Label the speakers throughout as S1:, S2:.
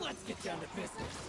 S1: Let's get down to business.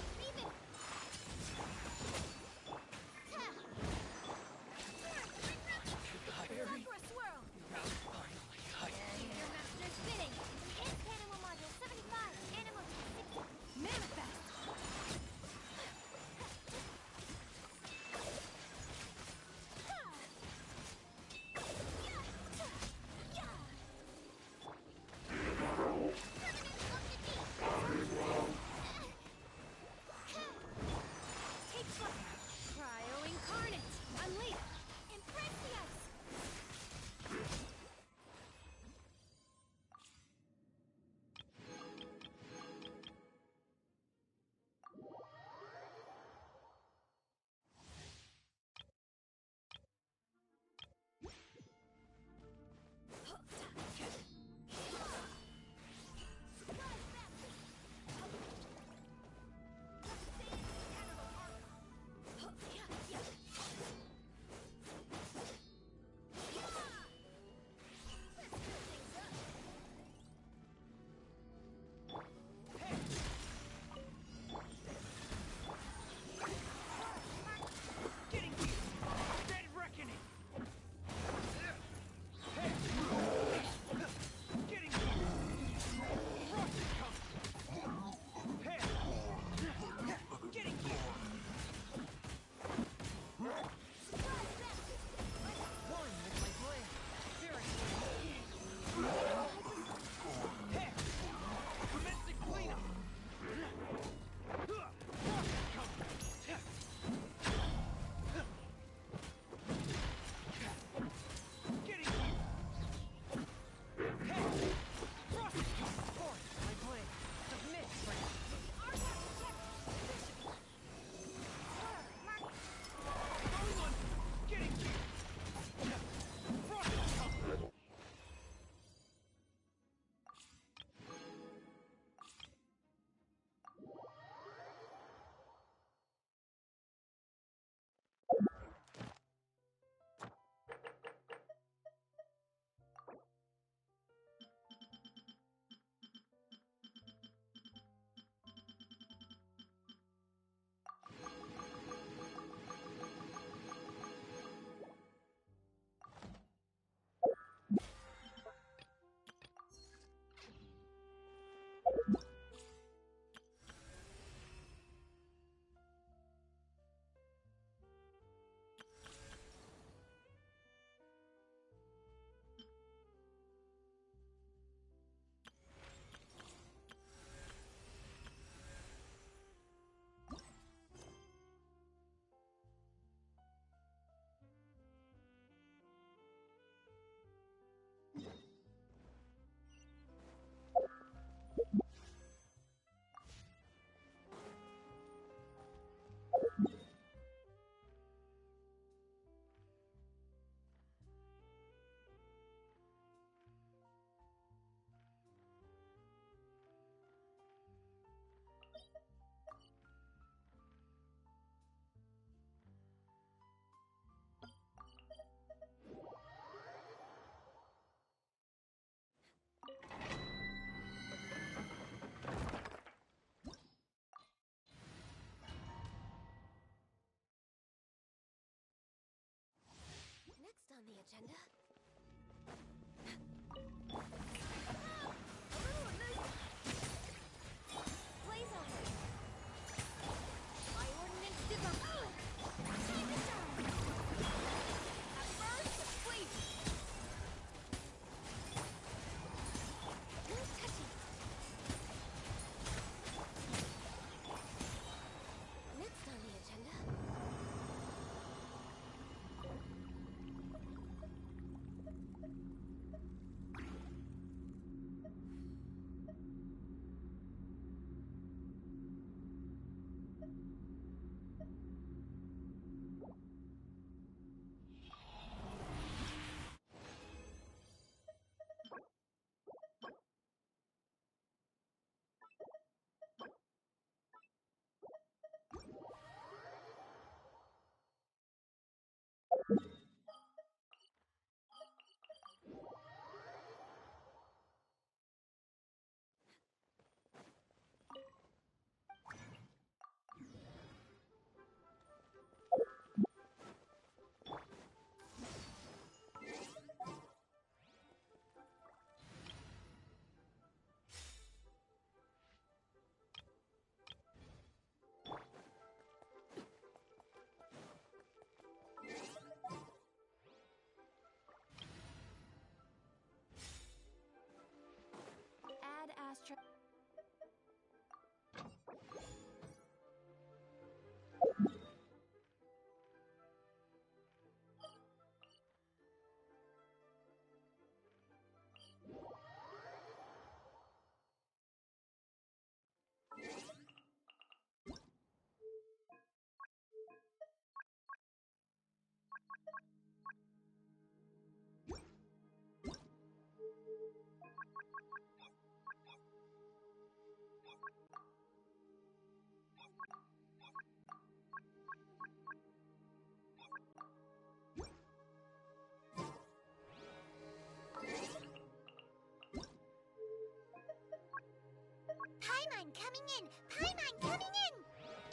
S1: Paimon coming in! Paimon coming in!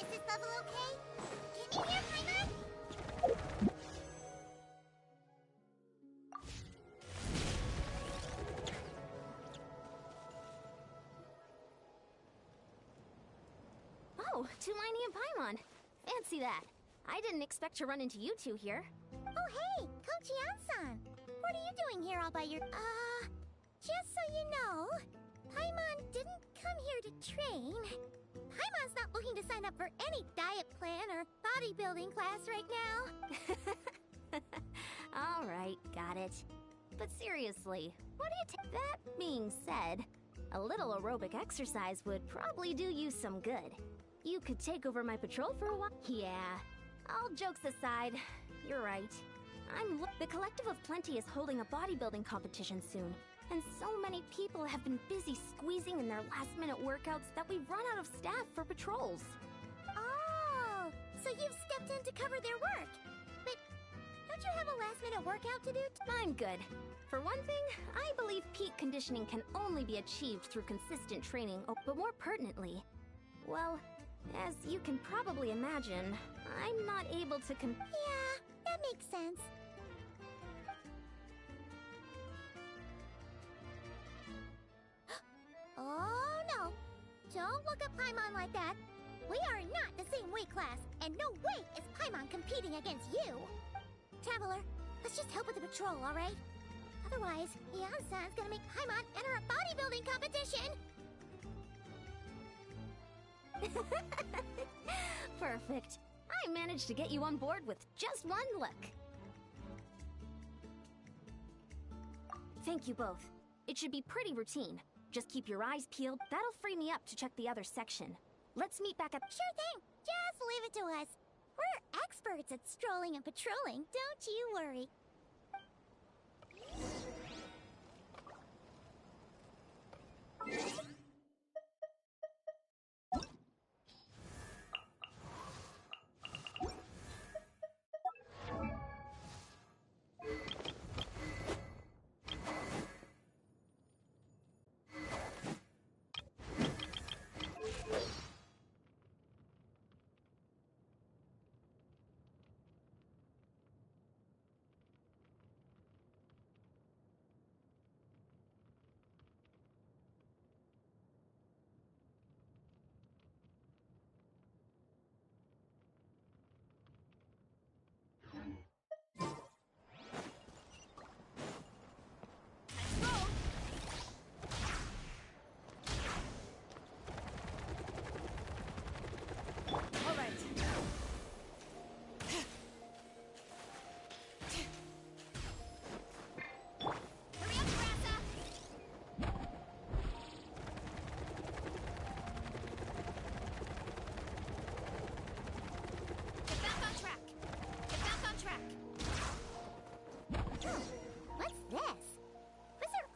S1: Is this level okay? Can you hear Paimon?
S2: Oh, Tulani and Paimon. Fancy that. I didn't expect to run into you two here.
S1: Oh hey, Coach Yan-san! What are you doing here all by your... just so you know, Paimon didn't come here to train. Paimon's not looking to sign up for any diet plan or bodybuilding class right now.
S2: All right, got it. But seriously, what do you take? That being said, a little aerobic exercise would probably do you some good. You could take over my patrol for a while. Yeah, all jokes aside, you're right. The Collective of Plenty is holding a bodybuilding competition soon, and so many people have been busy squeezing in their last-minute workouts that we've run out of staff for patrols.
S1: Oh, so you've stepped in to cover their work. But don't you have a last-minute workout to do?
S2: I'm good. For one thing, I believe peak conditioning can only be achieved through consistent training, but more pertinently, well, as you can probably imagine, I'm not able to
S1: Yeah, that makes sense. Oh no! Don't look at Paimon like that. We are not the same weight class, and no way is Paimon competing against you. Traveler, let's just help with the patrol, alright? Otherwise, Yan-san's gonna make Paimon enter a bodybuilding competition!
S2: Perfect. I managed to get you on board with just one look. Thank you both. It should be pretty routine. Just keep your eyes peeled. That'll free me up to check the other section. Let's meet back at...
S1: Sure thing! Just leave it to us. We're experts at strolling and patrolling, don't you worry.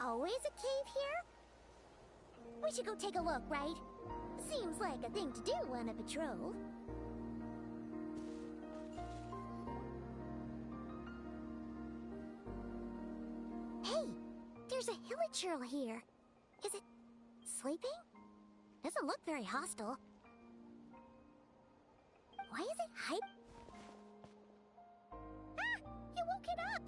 S1: Always a cave here? We should go take a look, right? Seems like a thing to do on a patrol. Hey, there's a hilichurl here. Is it sleeping? Doesn't look very hostile. Why is it hype? Ah! You woke it up!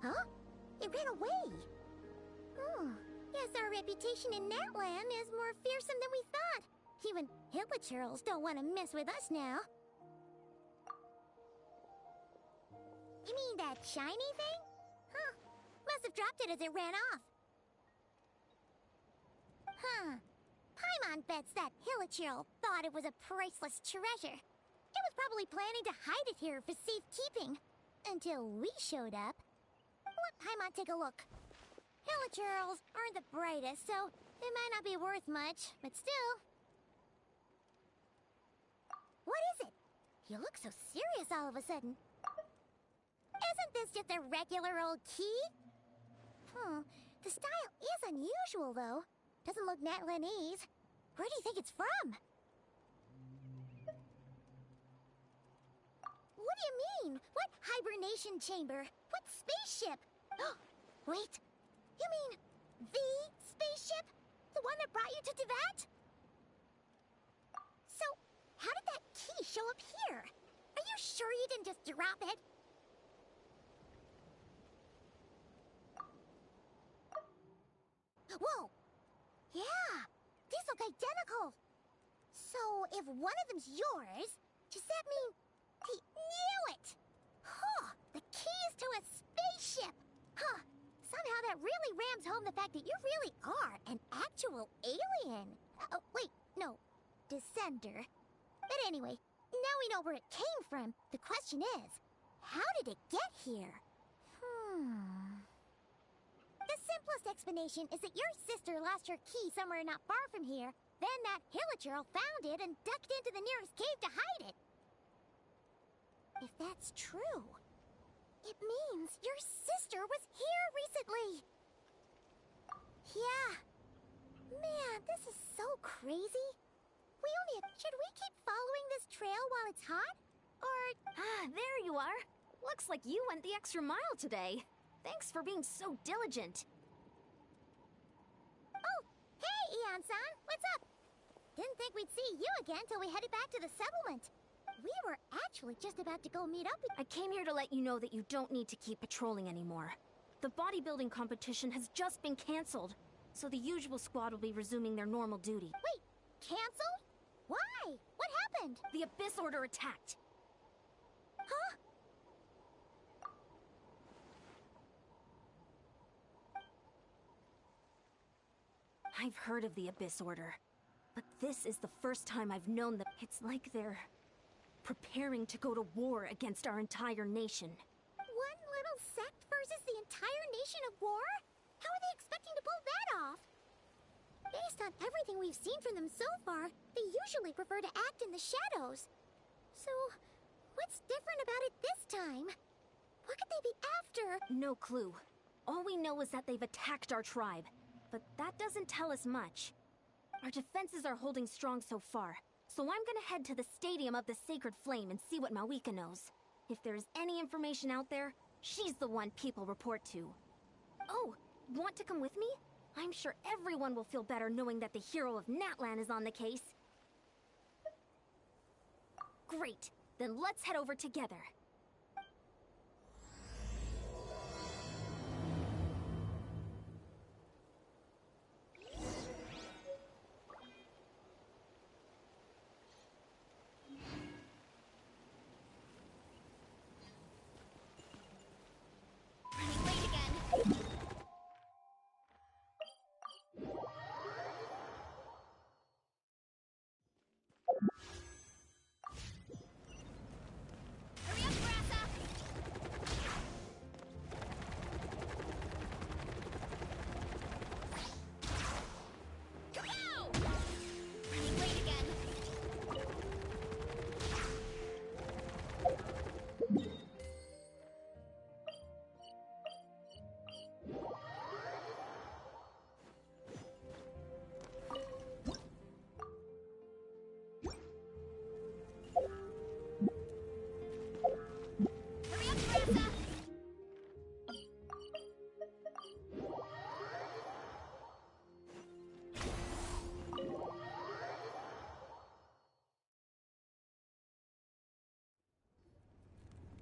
S1: Huh? It ran away! Oh, guess our reputation in that land is more fearsome than we thought. Even hilichurls don't want to mess with us now. You mean that shiny thing? Huh. Must have dropped it as it ran off. Huh. Paimon bets that hilichurl thought it was a priceless treasure. It was probably planning to hide it here for safekeeping. Until we showed up. Let Paimon take a look. Hilichurls aren't the brightest, so it might not be worth much, but still. What is it? You look so serious all of a sudden. Isn't this just a regular old key? The style is unusual, though. Doesn't look Natlanese. Where do you think it's from? What do you mean? What hibernation chamber? What spaceship? Wait, you mean the spaceship? The one that brought you to Teyvat? So, how did that key show up here? Are you sure you didn't just drop it? Whoa! Yeah! These look identical! So, if one of them's yours, does that mean... He knew it! Huh! The keys to a spaceship! Huh! Somehow that really rams home the fact that you really are an actual alien! Oh, wait, no. Descender. But anyway, now we know where it came from. The question is, how did it get here? The simplest explanation is that your sister lost her key somewhere not far from here. Then that Hilichurl found it and ducked into the nearest cave to hide it. If that's true, it means your sister was here recently. Yeah. Man, this is so crazy. Should we keep following this trail while it's hot? Or...
S2: There you are. Looks like you went the extra mile today. Thanks for being so diligent.
S1: Oh, hey, Eon-san, what's up? Didn't think we'd see you again till we headed back to the settlement. We were actually just about to go meet up with...
S2: I came here to let you know that you don't need to keep patrolling anymore. The bodybuilding competition has just been cancelled, so the usual squad will be resuming their normal duty.
S1: Wait, canceled? Why? What happened?
S2: The Abyss Order attacked.
S1: Huh?
S2: I've heard of the Abyss Order, but this is the first time I've known that it's like they're preparing to go to war against our entire nation.
S1: One little sect versus the entire nation of war? How are they expecting to pull that off? Based on everything we've seen from them so far, they usually prefer to act in the shadows. So, what's different about it this time? What could they be after?
S2: No clue. All we know is that they've attacked our tribe, but that doesn't tell us much. Our defenses are holding strong so far, so I'm gonna head to the Stadium of the Sacred Flame and see what Mawika knows. If there's any information out there, she's the one people report to. Oh, want to come with me? I'm sure everyone will feel better knowing that the hero of Natlan is on the case. Great, then let's head over together.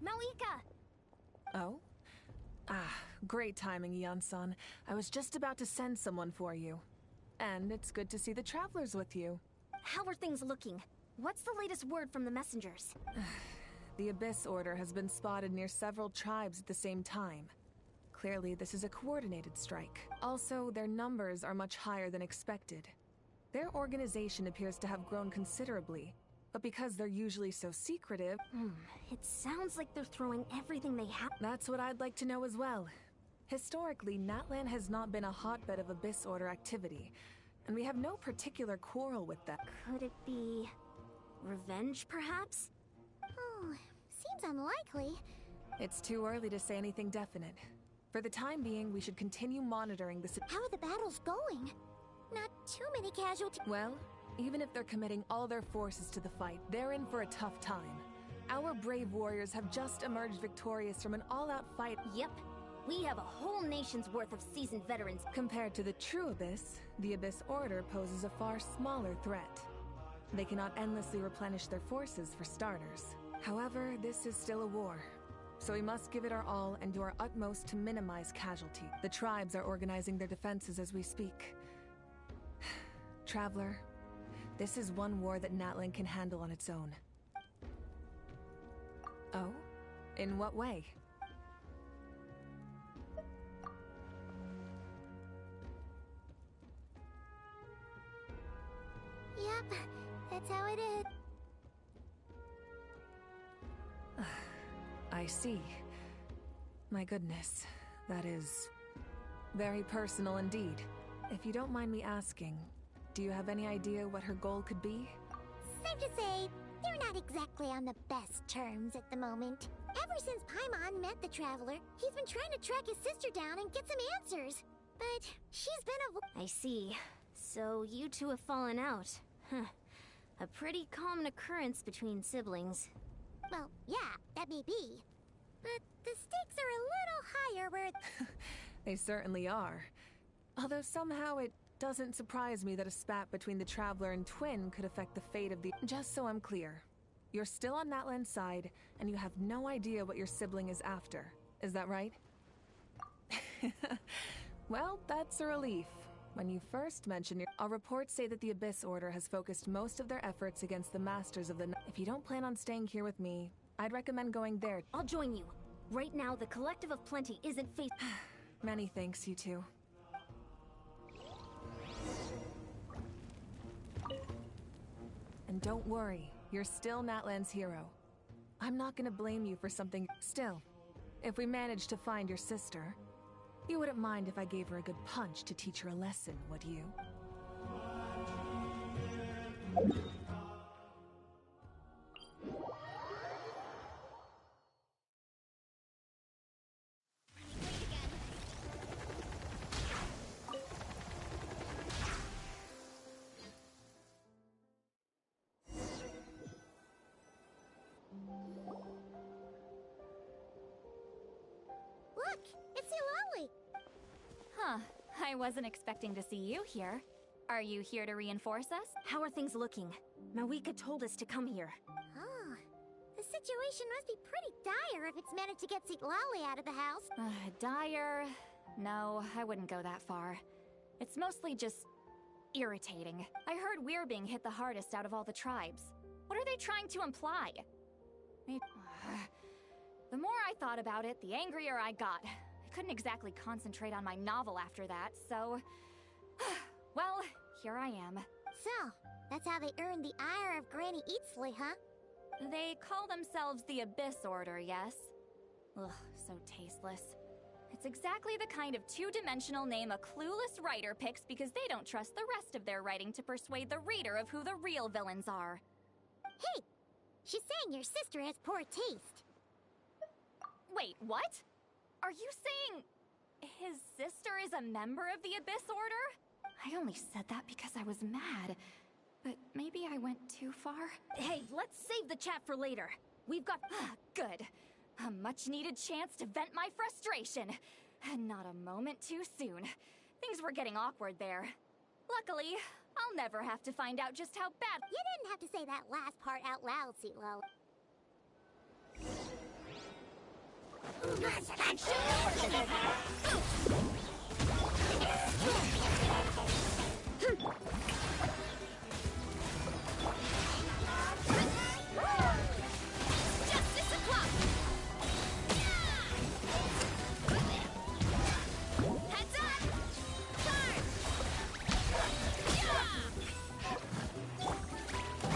S2: Mawika!
S3: Oh? Great timing, Eon-san. I was just about to send someone for you. And it's good to see the travelers with you.
S2: How are things looking? What's the latest word from the messengers?
S3: The Abyss Order has been spotted near several tribes at the same time. Clearly, this is a coordinated strike. Also, their numbers are much higher than expected. Their organization appears to have grown considerably, but because they're usually so secretive...
S2: It sounds like they're throwing everything they have...
S3: That's what I'd like to know as well. Historically, Natlan has not been a hotbed of Abyss Order activity, and we have no particular quarrel with them.
S2: Could it be... revenge, perhaps?
S1: Oh, seems unlikely.
S3: It's too early to say anything definite. For the time being, we should continue monitoring the
S1: How are the battles going? Not too many casualties.
S3: Well, even if they're committing all their forces to the fight, they're in for a tough time. Our brave warriors have just emerged victorious from an all-out fight.
S2: Yep. We have a whole nation's worth of seasoned veterans.
S3: Compared to the true Abyss, the Abyss Order poses a far smaller threat. They cannot endlessly replenish their forces for starters. However, this is still a war, so we must give it our all and do our utmost to minimize casualty. The tribes are organizing their defenses as we speak. Traveler, this is one war that Natlan can handle on its own. Oh? In what way?
S1: Yep, that's how it is.
S3: I see. My goodness, that is very personal indeed. If you don't mind me asking, do you have any idea what her goal could be?
S1: Safe to say, they're not exactly on the best terms at the moment. Ever since Paimon met the Traveler, he's been trying to track his sister down and get some answers. But she's been
S2: I see. So you two have fallen out. Huh. A pretty common occurrence between siblings.
S1: well, yeah, that may be. But the stakes are a little higher where...
S3: They certainly are. Although somehow it doesn't surprise me that a spat between the Traveler and Twin could affect the fate of the... Just so I'm clear, you're still on Natlan's side, and you have no idea what your sibling is after. Is that right? Well, that's a relief. When you first mentioned our reports say that the Abyss Order has focused most of their efforts against the Masters of the... If you don't plan on staying here with me, I'd recommend going there.
S2: I'll join you. Right now, the Collective of Plenty isn't faced...
S3: Many thanks, you two. And don't worry, you're still Natlan's hero. I'm not gonna blame you for something... Still, if we manage to find your sister, you wouldn't mind if I gave her a good punch to teach her a lesson, would you?
S1: Look, it's Eulalie!
S4: Huh. I wasn't expecting to see you here. Are you here to reinforce us?
S2: How are things looking? Mawika told us to come here.
S1: Oh, the situation must be pretty dire if it's managed to get Eulalie out of the house.
S4: Dire? No, I wouldn't go that far. It's mostly just... irritating. I heard we're being hit the hardest out of all the tribes. What are they trying to imply? Maybe... The more I thought about it, the angrier I got. I couldn't exactly concentrate on my novel after that, so... Well, here I am.
S1: So, that's how they earned the ire of Granny Eatsley, huh?
S4: They call themselves the Abyss Order, yes? Ugh, so tasteless. It's exactly the kind of two-dimensional name a clueless writer picks because they don't trust the rest of their writing to persuade the reader of who the real villains are.
S1: Hey! She's saying your sister has poor taste.
S4: Wait, what? Are you saying his sister is a member of the Abyss Order? I only said that because I was mad, but maybe I went too far.
S2: Hey, let's save the chat for later. We've got...
S4: Good. A much-needed chance to vent my frustration. And not a moment too soon. Things were getting awkward there. Luckily, I'll never have to find out just how bad...
S1: You didn't have to say that last part out loud, Seatlo.
S4: Justice o'clock! Heads up! Charge!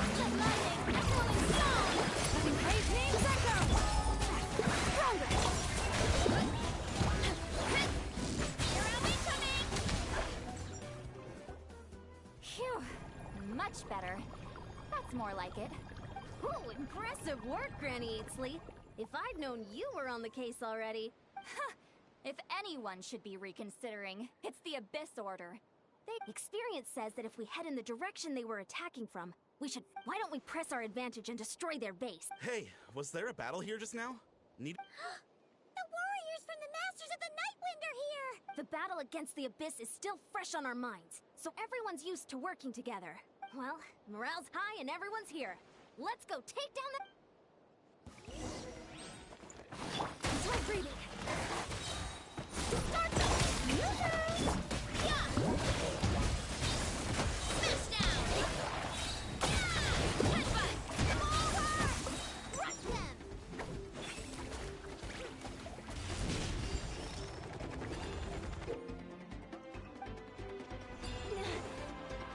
S4: The lightning echoing song! Great names echo! Stronger! Hero incoming! Phew, much better. That's more like it.
S2: Ooh, impressive work, Granny Eatsley. If I'd known you were on the case already.
S4: If anyone should be reconsidering, it's the Abyss Order.
S2: Experience says that if we head in the direction they were attacking from, we should... Why don't we press our advantage and destroy their base?
S5: Hey, was there a battle here just now?
S1: The warriors from the Masters of the Nightwind are here!
S2: The battle against the Abyss is still fresh on our minds, so everyone's used to working together. Well, morale's high and everyone's here. Let's go take down the... Enjoy breathing.
S1: Start the Hoyoverse! Yeah! Smash down! Yeah! Headbutt! Come over! Rush them!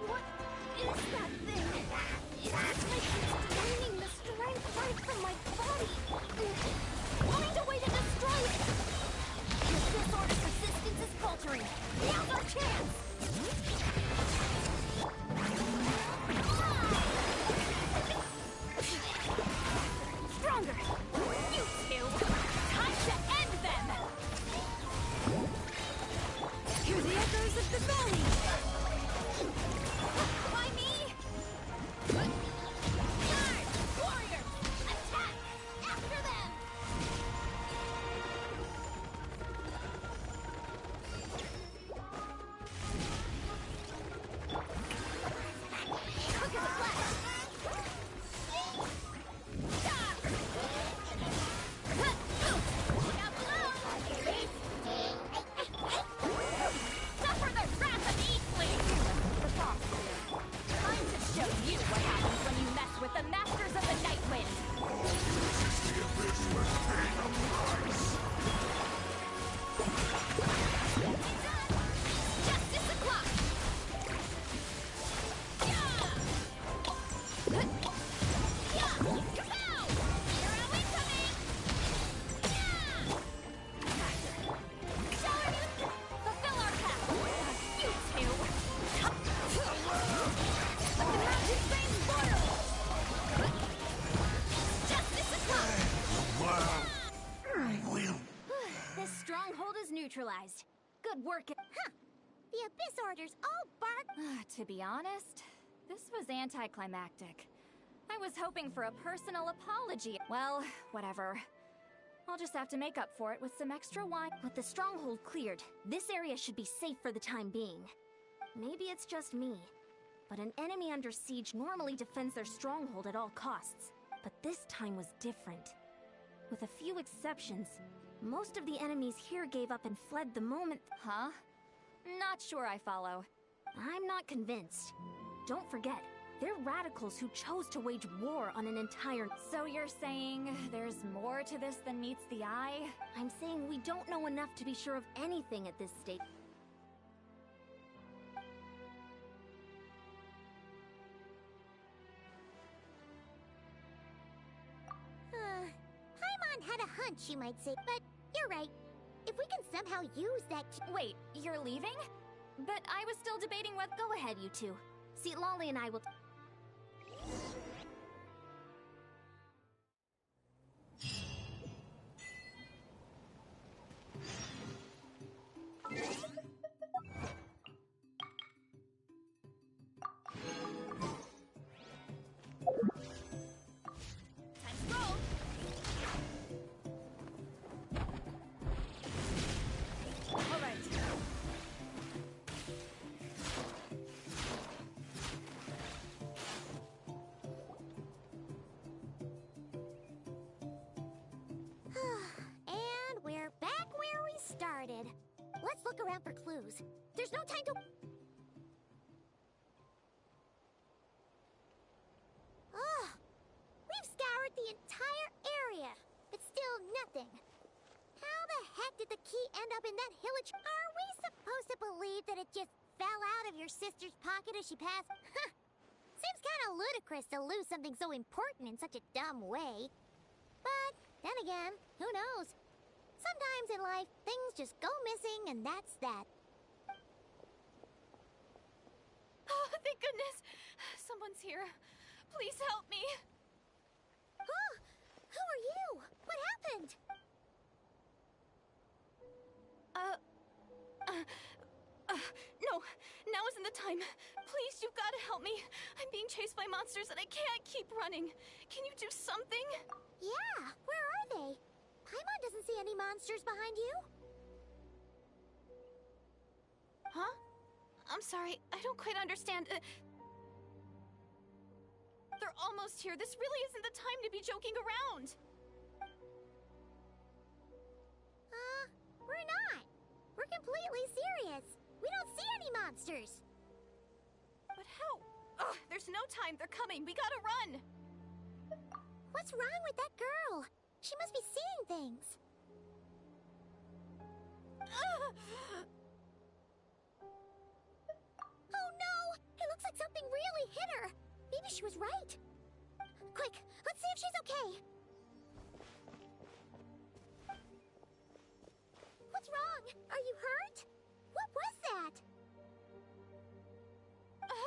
S2: What is that thing? It's like it's draining the strength right from my body. Find a way to destroy it! This order's resistance is faltering. Now's our chance! Stronger!
S4: You two! Time to end them!
S2: Hear the echoes of the valley!
S4: Why me?
S1: Guard! Warriors! Attack! After them! Quick as a flash! Down below!
S4: Suffer the wrath of Eastling! The boss here. Time to show you what happens when you mess with the Masters of the Nightwind!
S1: Justice o'clock! Yeah! Yeah! Kapow! Hero incoming! Yeah!
S4: Shower you! Fulfill our path! You two!
S1: But the mountain rains loyal! Justice o'clock!
S2: This stronghold is neutralized. Good work.
S1: Huh! The Abyss Orders all bark.
S4: To be honest, this was anticlimactic. I was hoping for a personal apology. Well, whatever. I'll just have to make up for it with some extra wine.
S2: With the stronghold cleared, this area should be safe for the time being. Maybe it's just me, but an enemy under siege normally defends their stronghold at all costs. But this time was different. With a few exceptions, most of the enemies here gave up and fled the moment...
S4: Huh? Not sure I follow.
S2: I'm not convinced. Don't forget, they're radicals who chose to wage war on an entire...
S4: So you're saying there's more to this than meets the eye?
S2: I'm saying we don't know enough to be sure of anything at this stage.
S1: Paimon had a hunch, you might say, but you're right. If we can somehow use that...
S4: Wait, you're leaving? But I was still debating what...
S2: Go ahead, you two. See, Lolly and I will...
S4: Time to roll! All right.
S1: And we're back where we started. Let's look around for clues. There's no time to... Ugh! We've scoured the entire area, but still nothing. How the heck did the key end up in that hillage? Are we supposed to believe that it just fell out of your sister's pocket as she passed? Huh! Seems kind of ludicrous to lose something so important in such a dumb way. But then again, who knows? Sometimes in life, things just go missing and that's that.
S4: Oh, thank goodness! Someone's here. Please help me!
S1: Who are you? What happened?
S4: time. Please, you've got to help me. I'm being chased by monsters and I can't keep running. Can you do something?
S1: Yeah, where are they? Paimon doesn't see any monsters behind you.
S4: Huh? I'm sorry, I don't quite understand. They're almost here. This really isn't the time to be joking around.
S1: We're not. We're completely serious. We don't see any monsters.
S4: But how? Ugh, there's no time. They're coming. We gotta run.
S1: What's wrong with that girl? She must be seeing things. Oh no! It looks like something really hit her. Maybe she was right. Quick, let's see if she's okay. What's wrong? Are you hurt? What was that?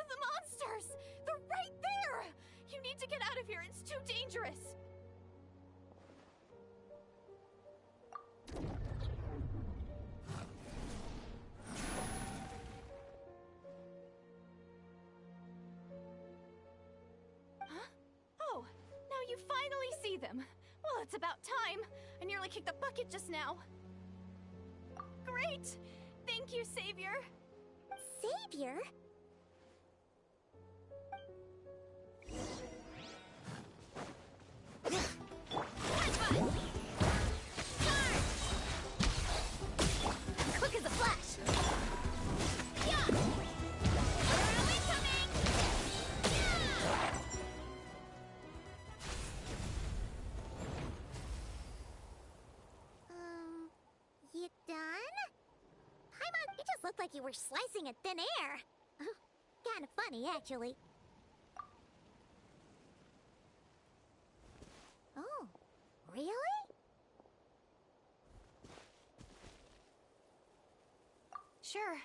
S4: The monsters! They're right there! You need to get out of here. It's too dangerous. Huh? Oh, now you finally see them. Well, it's about time. I nearly kicked the bucket just now. Great! Thank you, Savior!
S1: Savior?
S2: Quick as a flash!
S1: Yeah! Where are we coming? Yeah! You done? Paimon, it just looked like you were slicing at thin air. Kinda funny, actually. Oh, really?
S4: Sure.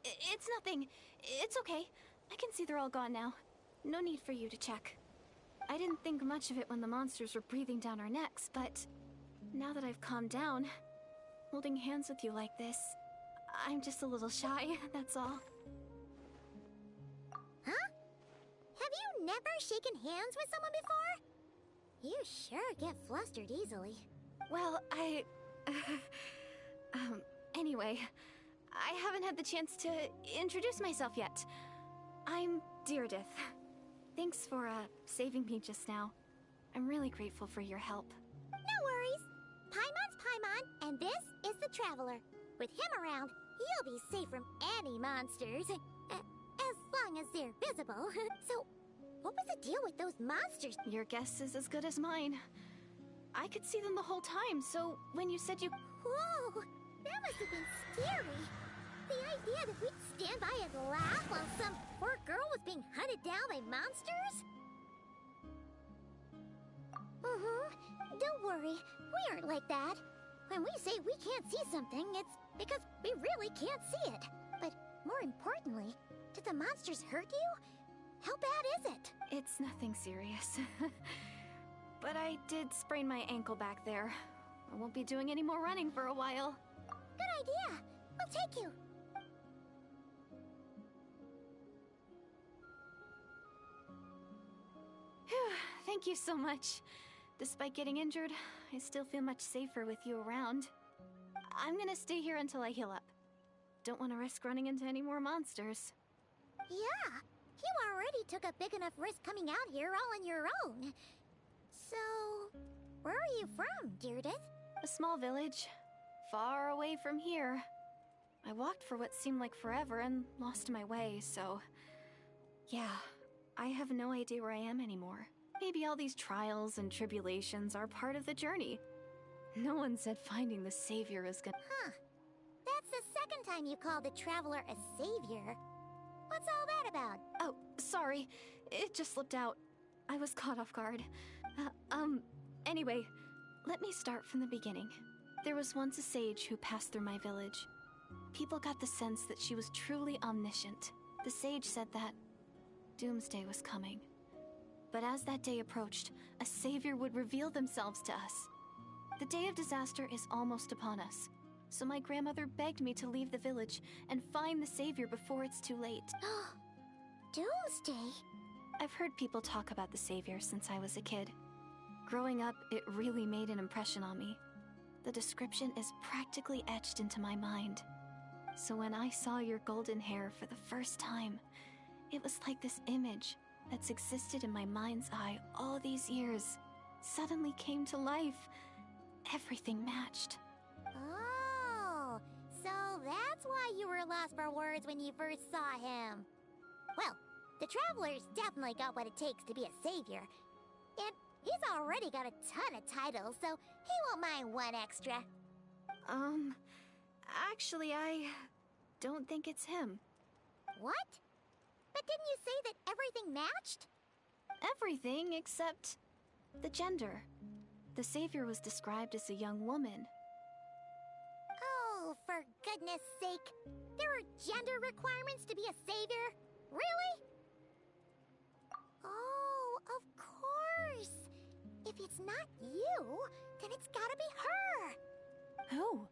S4: It's nothing. It's okay. I can see they're all gone now. No need for you to check. I didn't think much of it when the monsters were breathing down our necks, but now that I've calmed down, holding hands with you like this, I'm just a little shy, that's all.
S1: Huh? Have you never shaken hands with someone before? You sure get flustered easily.
S4: Well, anyway, I haven't had the chance to introduce myself yet. I'm Deirdith. Thanks for, saving me just now. I'm really grateful for your help.
S1: No worries. Paimon's Paimon, and this is the Traveler. With him around, you'll be safe from any monsters. As long as they're visible. So, what was the deal with those monsters?
S4: Your guess is as good as mine. I could see them the whole time, so when you said you...
S1: Whoa! That must have been scary. The idea that we'd stand by and laugh while some poor girl was being hunted down by monsters? Don't worry, we aren't like that. When we say we can't see something, it's because we really can't see it. But more importantly, did the monsters hurt you? How bad is it?
S4: It's nothing serious. But I did sprain my ankle back there. I won't be doing any more running for a while.
S1: Good idea. We'll take you.
S4: Thank you so much. Despite getting injured, I still feel much safer with you around. I'm gonna stay here until I heal up. Don't want to risk running into any more monsters.
S1: Yeah, you already took a big enough risk coming out here all on your own. So, where are you from, Deirdith?
S4: A small village, far away from here. I walked for what seemed like forever and lost my way, so... yeah, I have no idea where I am anymore. Maybe all these trials and tribulations are part of the journey. No one said finding the Savior is gonna...
S1: Huh. That's the second time you called the Traveler a savior. What's all that about?
S4: Oh, sorry. It just slipped out. I was caught off guard. Anyway, let me start from the beginning. There was once a sage who passed through my village. People got the sense that she was truly omniscient. The sage said that doomsday was coming.
S6: But as that day approached, a savior would reveal themselves to us. The day of disaster is almost upon us, so my grandmother begged me to leave the village and find the savior before it's too late.
S1: Doomsday?
S6: I've heard people talk about the savior since I was a kid. Growing up, it really made an impression on me. The description is practically etched into my mind. So when I saw your golden hair for the first time, it was like this image that's existed in my mind's eye all these years suddenly came to life. Everything matched.
S1: Oh, so that's why you were lost for words when you first saw him. Well, the Traveler's definitely got what it takes to be a savior. And he's already got a ton of titles, so he won't mind one extra.
S6: Actually, I don't think it's him.
S1: What? But didn't you say that everything matched?
S6: Everything except the gender. The savior was described as a young woman.
S1: Oh, for goodness sake. There are gender requirements to be a savior? Really? Oh, of course. If it's not you, then it's gotta be her.
S6: Who?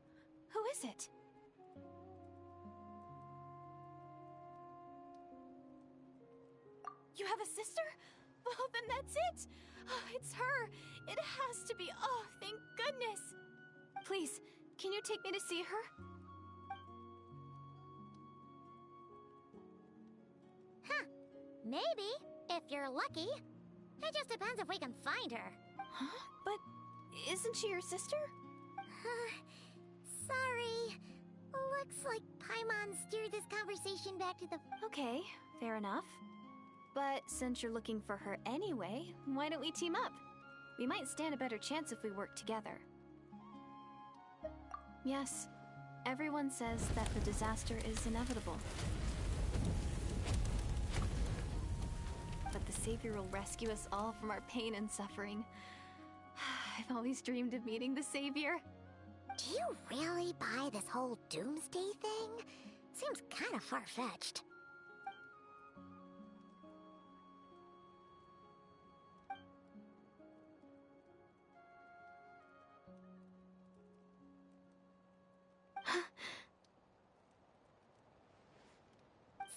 S6: Who is it? You have a sister? Well, then that's it! Oh, it's her! It has to be! Oh, thank goodness! Please, can you take me to see her?
S1: Huh. Maybe, if you're lucky. It just depends if we can find her.
S6: Huh? But isn't she your sister?
S1: Sorry. Looks like Paimon steered this conversation back to the...
S6: Okay, fair enough. But since you're looking for her anyway, why don't we team up? We might stand a better chance if we work together. Yes, everyone says that the disaster is inevitable. But the savior will rescue us all from our pain and suffering. I've always dreamed of meeting the savior.
S1: Do you really buy this whole doomsday thing? Seems kind of far-fetched.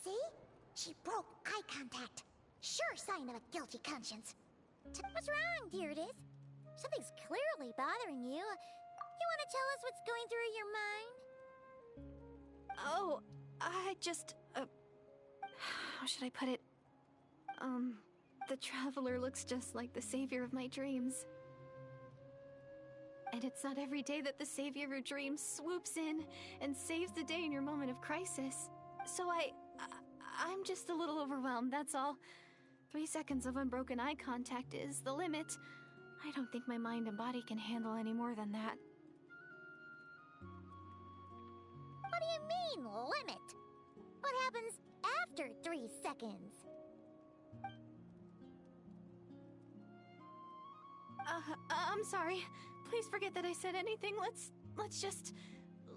S1: See? She broke eye contact. Sure sign of a guilty conscience. What's wrong, Deirdis? Something's clearly bothering you. You want to tell us what's going through your mind?
S6: Oh, I just, how should I put it? The Traveler looks just like the savior of my dreams. And it's not every day that the savior of your dreams swoops in and saves the day in your moment of crisis. So I'm just a little overwhelmed, that's all. 3 seconds of unbroken eye contact is the limit. I don't think my mind and body can handle any more than that.
S1: What do you mean, limit? What happens after 3 seconds?
S6: I'm sorry. Please forget that I said anything. Let's just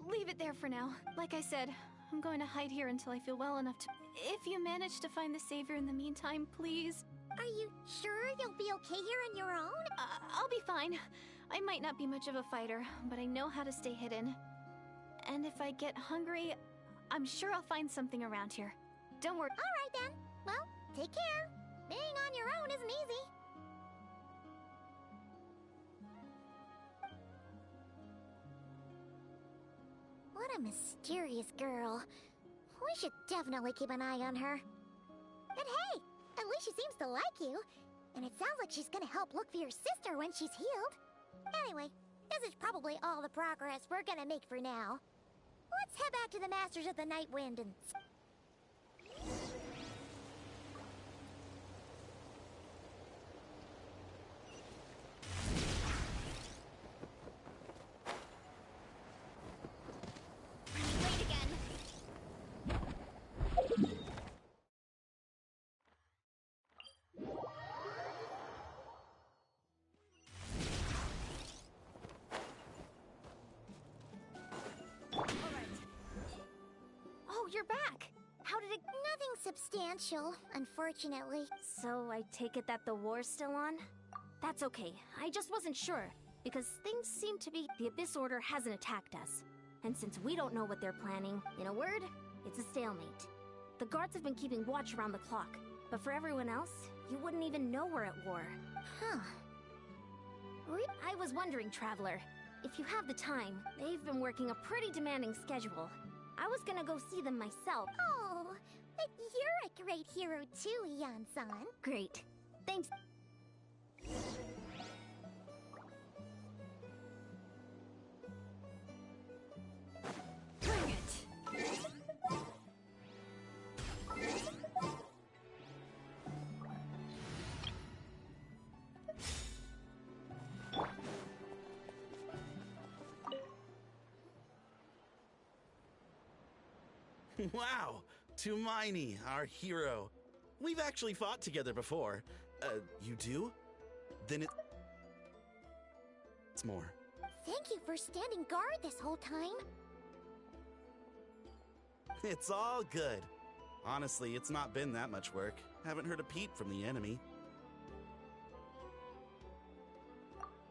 S6: leave it there for now. Like I said, I'm going to hide here until I feel well enough to... If you manage to find the savior in the meantime, please.
S1: Are you sure you'll be okay here on your own?
S6: I'll be fine. I might not be much of a fighter, but I know how to stay hidden. And if I get hungry, I'm sure I'll find something around here. Don't worry.
S1: All right then. Well, take care. Being on your own isn't easy. What a mysterious girl. We should definitely keep an eye on her. And hey, at least she seems to like you. And it sounds like she's gonna help look for your sister when she's healed. Anyway, this is probably all the progress we're gonna make for now. Let's head back to the Masters of the Night Wind and...
S2: Wait again.
S6: Oh, you're back.
S1: Nothing substantial, unfortunately.
S2: So I take it that the war's still on? That's okay. I just wasn't sure, because things seem to be... The Abyss Order hasn't attacked us. And since we don't know what they're planning, in a word, it's a stalemate. The guards have been keeping watch around the clock, but for everyone else, you wouldn't even know we're at war.
S1: Huh.
S2: I was wondering, Traveler, if you have the time, they've been working a pretty demanding schedule. I was gonna go see them myself.
S1: Oh, but you're a great hero too, Yan-san.
S2: Great. Thanks.
S4: Bring it!
S5: Wow! Tumaini, our hero. We've actually fought together before. You do? Then it's more.
S1: Thank you for standing guard this whole time.
S5: It's all good. Honestly, it's not been that much work. Haven't heard a peep from the enemy.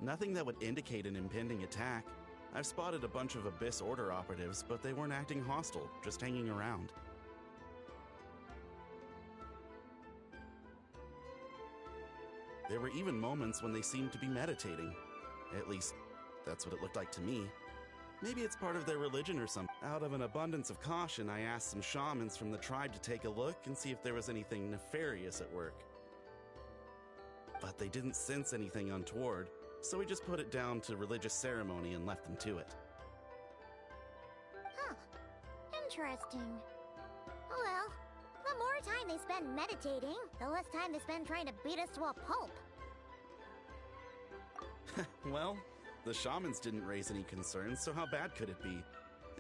S5: Nothing that would indicate an impending attack. I've spotted a bunch of Abyss Order operatives, but they weren't acting hostile, just hanging around. There were even moments when they seemed to be meditating. At least, that's what it looked like to me. Maybe it's part of their religion or something. Out of an abundance of caution, I asked some shamans from the tribe to take a look and see if there was anything nefarious at work. But they didn't sense anything untoward, so we just put it down to religious ceremony and left them to it.
S1: Huh. Interesting. Oh well, the more time they spend meditating, the less time they spend trying to beat us to a pulp.
S5: Well, the shamans didn't raise any concerns, so how bad could it be?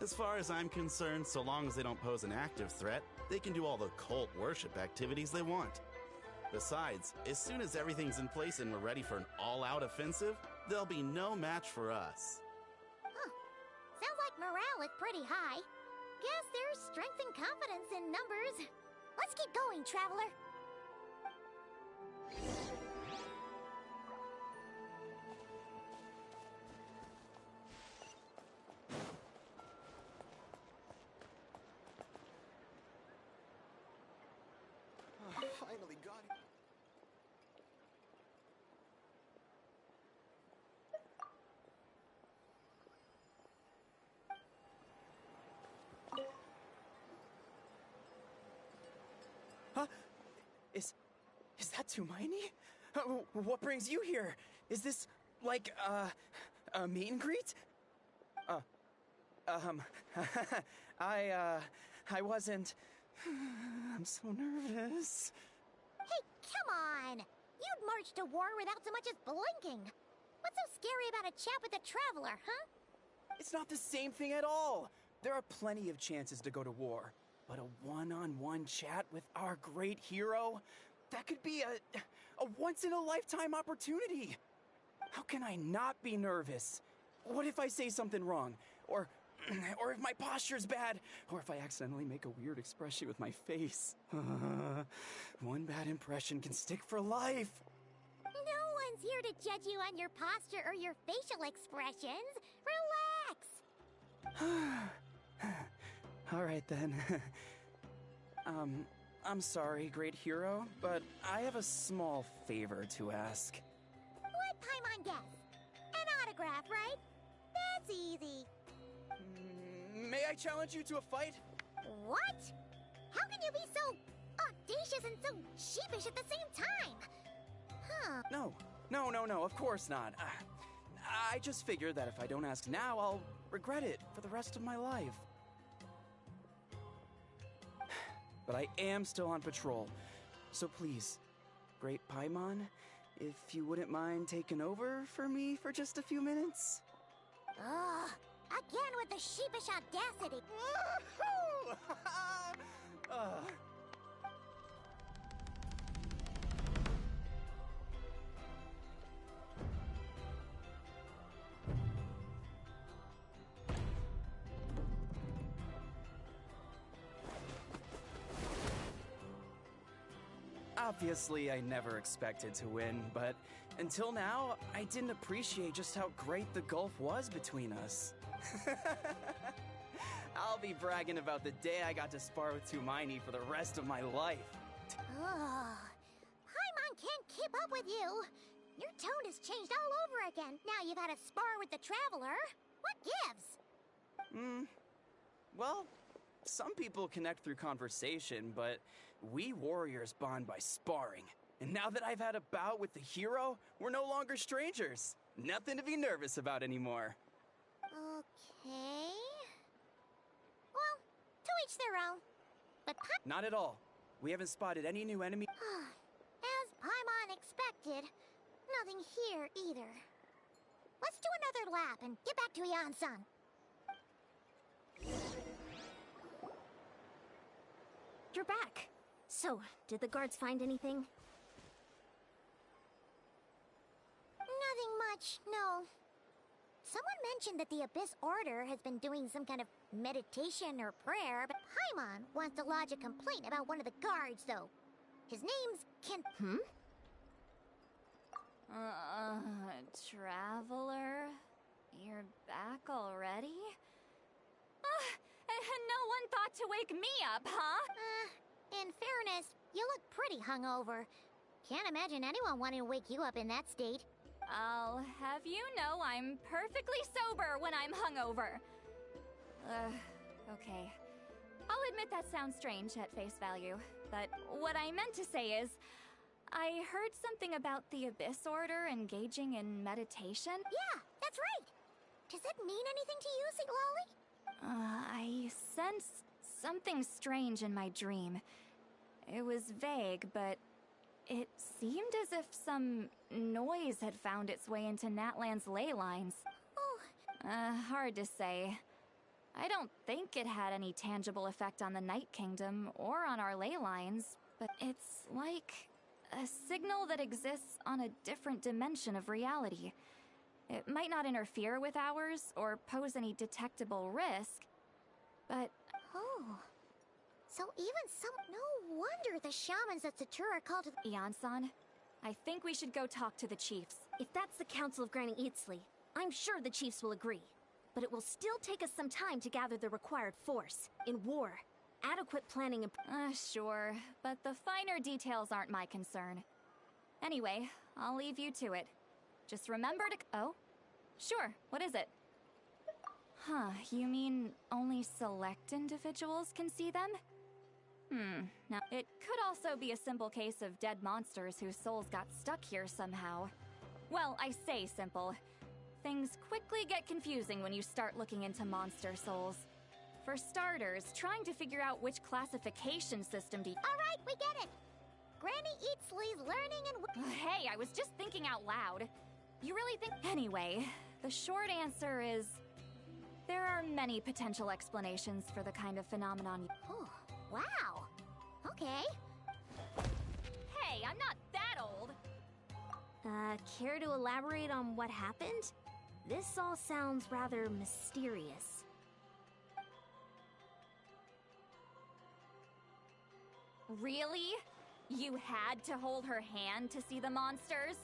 S5: As far as I'm concerned, so long as they don't pose an active threat, they can do all the cult worship activities they want. Besides, as soon as everything's in place and we're ready for an all-out offensive, there'll be no match for us.
S1: Huh. Sounds like morale is pretty high. Guess there's strength and confidence in numbers. Let's keep going, Traveler.
S5: Finally got it.
S7: Huh? Is that Tumaini? What brings you here? Is this, like, a meet and greet? I wasn't... I'm so nervous.
S1: Hey, come on! You'd march to war without so much as blinking. What's so scary about a chat with a Traveler, huh?
S7: It's not the same thing at all. There are plenty of chances to go to war. But a one-on-one chat with our great hero? That could be a once-in-a-lifetime opportunity. How can I not be nervous? What if I say something wrong? Or if my posture's bad? Or if I accidentally make a weird expression with my face? One bad impression can stick for life.
S1: No one's here to judge you on your posture or your facial expressions. Relax!
S7: All right, then. I'm sorry, great hero, but I have a small favor to ask.
S1: What Paimon guess? An autograph, right? That's easy.
S7: May I challenge you to a fight?
S1: What? How can you be so audacious and so sheepish at the same time? Huh.
S7: No, of course not. I just figured that if I don't ask now, I'll regret it for the rest of my life. But I am still on patrol, so please, Great Paimon, if you wouldn't mind taking over for me for just a few minutes?
S1: Ugh, again with the sheepish audacity.
S7: Obviously, I never expected to win, but until now, I didn't appreciate just how great the gulf was between us. I'll be bragging about the day I got to spar with Tumaini for the rest of my life.
S1: Ugh. Paimon can't keep up with you. Your tone has changed all over again. Now you've had a spar with the Traveler. What gives?
S7: Well, some people connect through conversation, but we warriors bond by sparring. And now that I've had a bout with the hero, we're no longer strangers. Nothing to be nervous about anymore.
S1: Okay. Well, to each their own. But
S7: Not at all. We haven't spotted any new enemy.
S1: as Paimon expected, nothing here either. Let's do another lap and get back to Yan-san.
S2: You're back. So, did the guards find anything?
S1: Nothing much, no. Someone mentioned that the Abyss Order has been doing some kind of meditation or prayer, but Paimon wants to lodge a complaint about one of the guards, though. His name's Ken.
S4: Traveler? You're back already? And no one thought to wake me up, huh?
S1: In fairness, you look pretty hungover. Can't imagine anyone wanting to wake you up in that state.
S4: I'll have you know I'm perfectly sober when I'm hungover. Okay. I'll admit that sounds strange at face value, but what I meant to say is, I heard something about the Abyss Order engaging in meditation.
S1: Yeah, that's right. Does that mean anything to you, Siglali?
S4: I sensed something strange in my dream. It was vague, but it seemed as if some noise had found its way into Natlan's ley lines.
S1: Oh,
S4: Hard to say. I don't think it had any tangible effect on the Night Kingdom or on our ley lines, but it's like a signal that exists on a different dimension of reality. It might not interfere with ours or pose any detectable risk, but
S1: oh. So even some... No wonder the shamans at Satura called it...
S4: Ian-san, I think we should go talk to the chiefs.
S2: If that's the Council of Granny Eatsley, I'm sure the chiefs will agree. But it will still take us some time to gather the required force. In war, adequate planning and...
S4: Sure, but the finer details aren't my concern. Anyway, I'll leave you to it. Just remember to... Oh? Sure, what is it? Huh, you mean only select individuals can see them? Now, it could also be a simple case of dead monsters whose souls got stuck here somehow. Well, I say simple. Things quickly get confusing when you start looking into monster souls. For starters, trying to figure out which classification system to...
S1: All right, we get it. Granny Eatsley's learning and...
S4: Hey, I was just thinking out loud. You really think... Anyway, the short answer is... there are many potential explanations for the kind of phenomenon...
S1: Oh, wow. Okay.
S4: Hey, I'm not that old!
S2: Care to elaborate on what happened? This all sounds rather mysterious.
S4: Really? You had to hold her hand to see the monsters?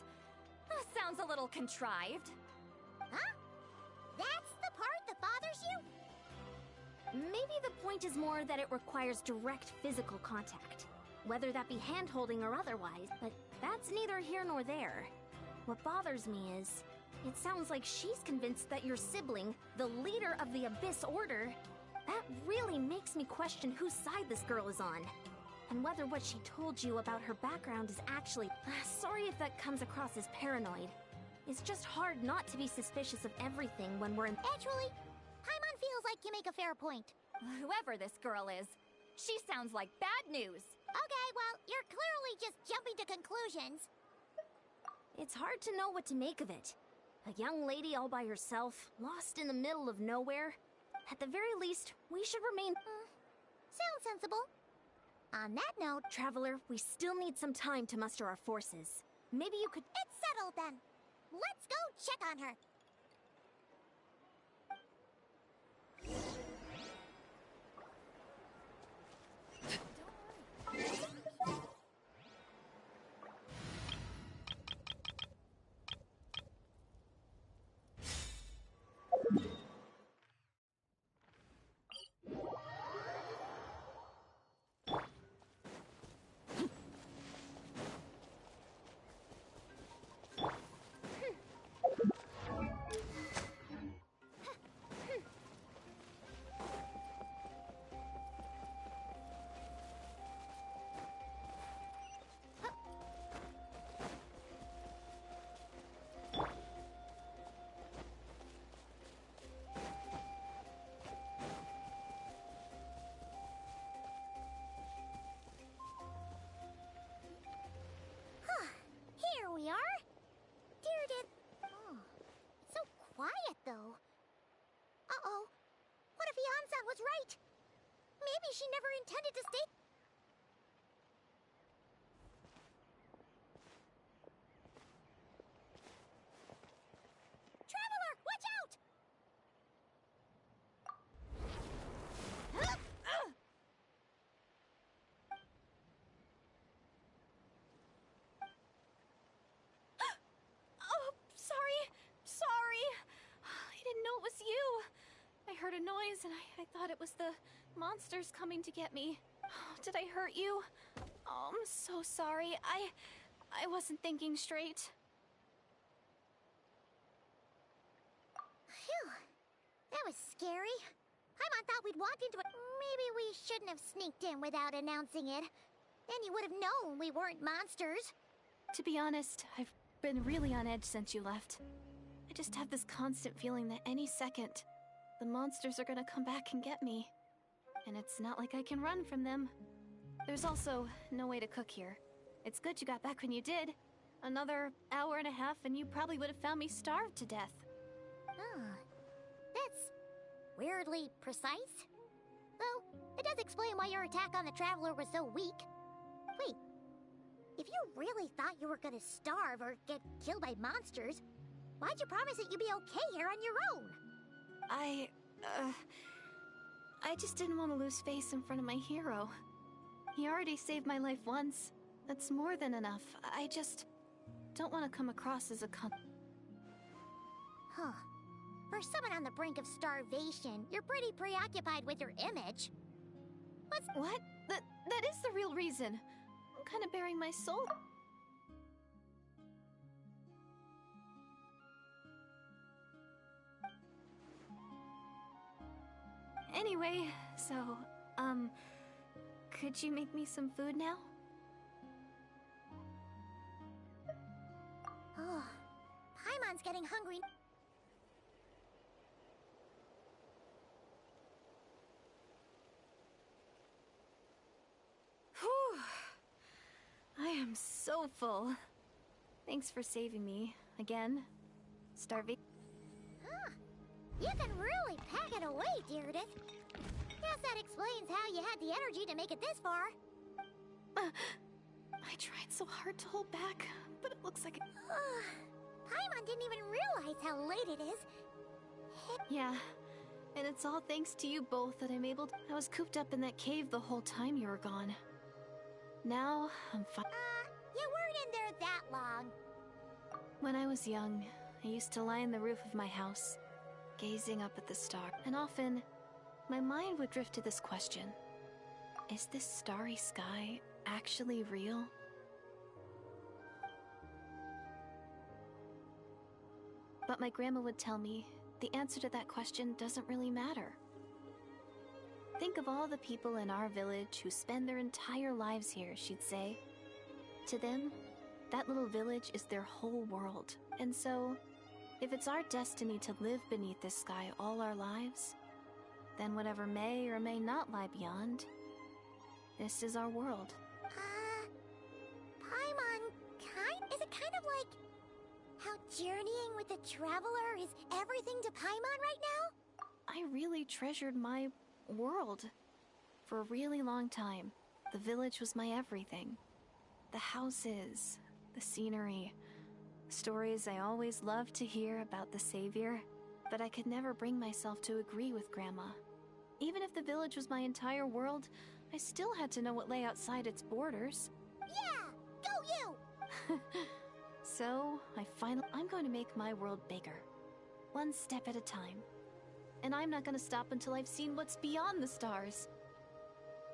S4: Sounds a little contrived.
S1: Huh? That's the part that bothers you?
S2: Maybe the point is more that it requires direct physical contact. Whether that be hand-holding or otherwise, but that's neither here nor there. What bothers me is, it sounds like she's convinced that your sibling, the leader of the Abyss Order, that really makes me question whose side this girl is on. And whether what she told you about her background is actually... sorry if that comes across as paranoid. It's just hard not to be suspicious of everything when we're in...
S1: Actually, Paimon feels like you make a fair point.
S4: Whoever this girl is, she sounds like bad news.
S1: Okay, well, you're clearly just jumping to conclusions.
S2: It's hard to know what to make of it. A young lady all by herself, lost in the middle of nowhere. At the very least, we should remain...
S1: Sounds sensible. On that note...
S2: Traveler, we still need some time to muster our forces. Maybe you could...
S1: It's settled then. Let's go check on her. Paimon-san was right. Maybe she never intended to stay. Traveler, watch out!
S6: Oh, sorry. Sorry. I didn't know it was you. I heard a noise and I thought it was the monsters coming to get me. Did I hurt you? Oh, I'm so sorry. I wasn't thinking straight.
S1: Phew. That was scary. Paimon thought we'd walk into it. Maybe we shouldn't have sneaked in without announcing it. Then you would have known we weren't monsters.
S6: To be honest, I've been really on edge since you left. I just have this constant feeling that any second, the monsters are gonna come back and get me. And it's not like I can run from them. There's also no way to cook here. It's good you got back when you did. Another hour and a half and you probably would have found me starved to death.
S1: Oh, that's weirdly precise. Though, it does explain why your attack on the Traveler was so weak. Wait, if you really thought you were gonna starve or get killed by monsters, why'd you promise that you'd be okay here on your own?
S6: I just didn't want to lose face in front of my hero. He already saved my life once. That's more than enough. I just don't want to come across as a
S1: Huh. For someone on the brink of starvation, you're pretty preoccupied with your image.
S6: What? That is the real reason. I'm kind of bearing my soul. Anyway, so, could you make me some food now?
S1: Oh, Paimon's getting hungry.
S6: Whew. I am so full. Thanks for saving me, again. Starving.
S1: Huh. You can really pack it away, Deardith. Guess that explains how you had the energy to make it this far.
S6: I tried so hard to hold back, but it looks like
S1: Paimon didn't even realize how late it is.
S6: Yeah, and it's all thanks to you both that I'm able to... I was cooped up in that cave the whole time you were gone. Now, I'm fine.
S1: You weren't in there that long.
S6: When I was young, I used to lie on the roof of my house, gazing up at the star, and often, my mind would drift to this question. Is this starry sky actually real? But my grandma would tell me, the answer to that question doesn't really matter. Think of all the people in our village who spend their entire lives here, she'd say. To them, that little village is their whole world. And so, if it's our destiny to live beneath this sky all our lives, then whatever may or may not lie beyond, this is our world.
S1: Paimon, is it kind of like how journeying with the Traveler is everything to Paimon right now?
S6: I really treasured my world. For a really long time, the village was my everything. The houses, the scenery, stories I always loved to hear about the Savior, but I could never bring myself to agree with Grandma. Even if the village was my entire world, I still had to know what lay outside its borders.
S1: Yeah! Go you!
S6: So, I'm going to make my world bigger. One step at a time. And I'm not going to stop until I've seen what's beyond the stars.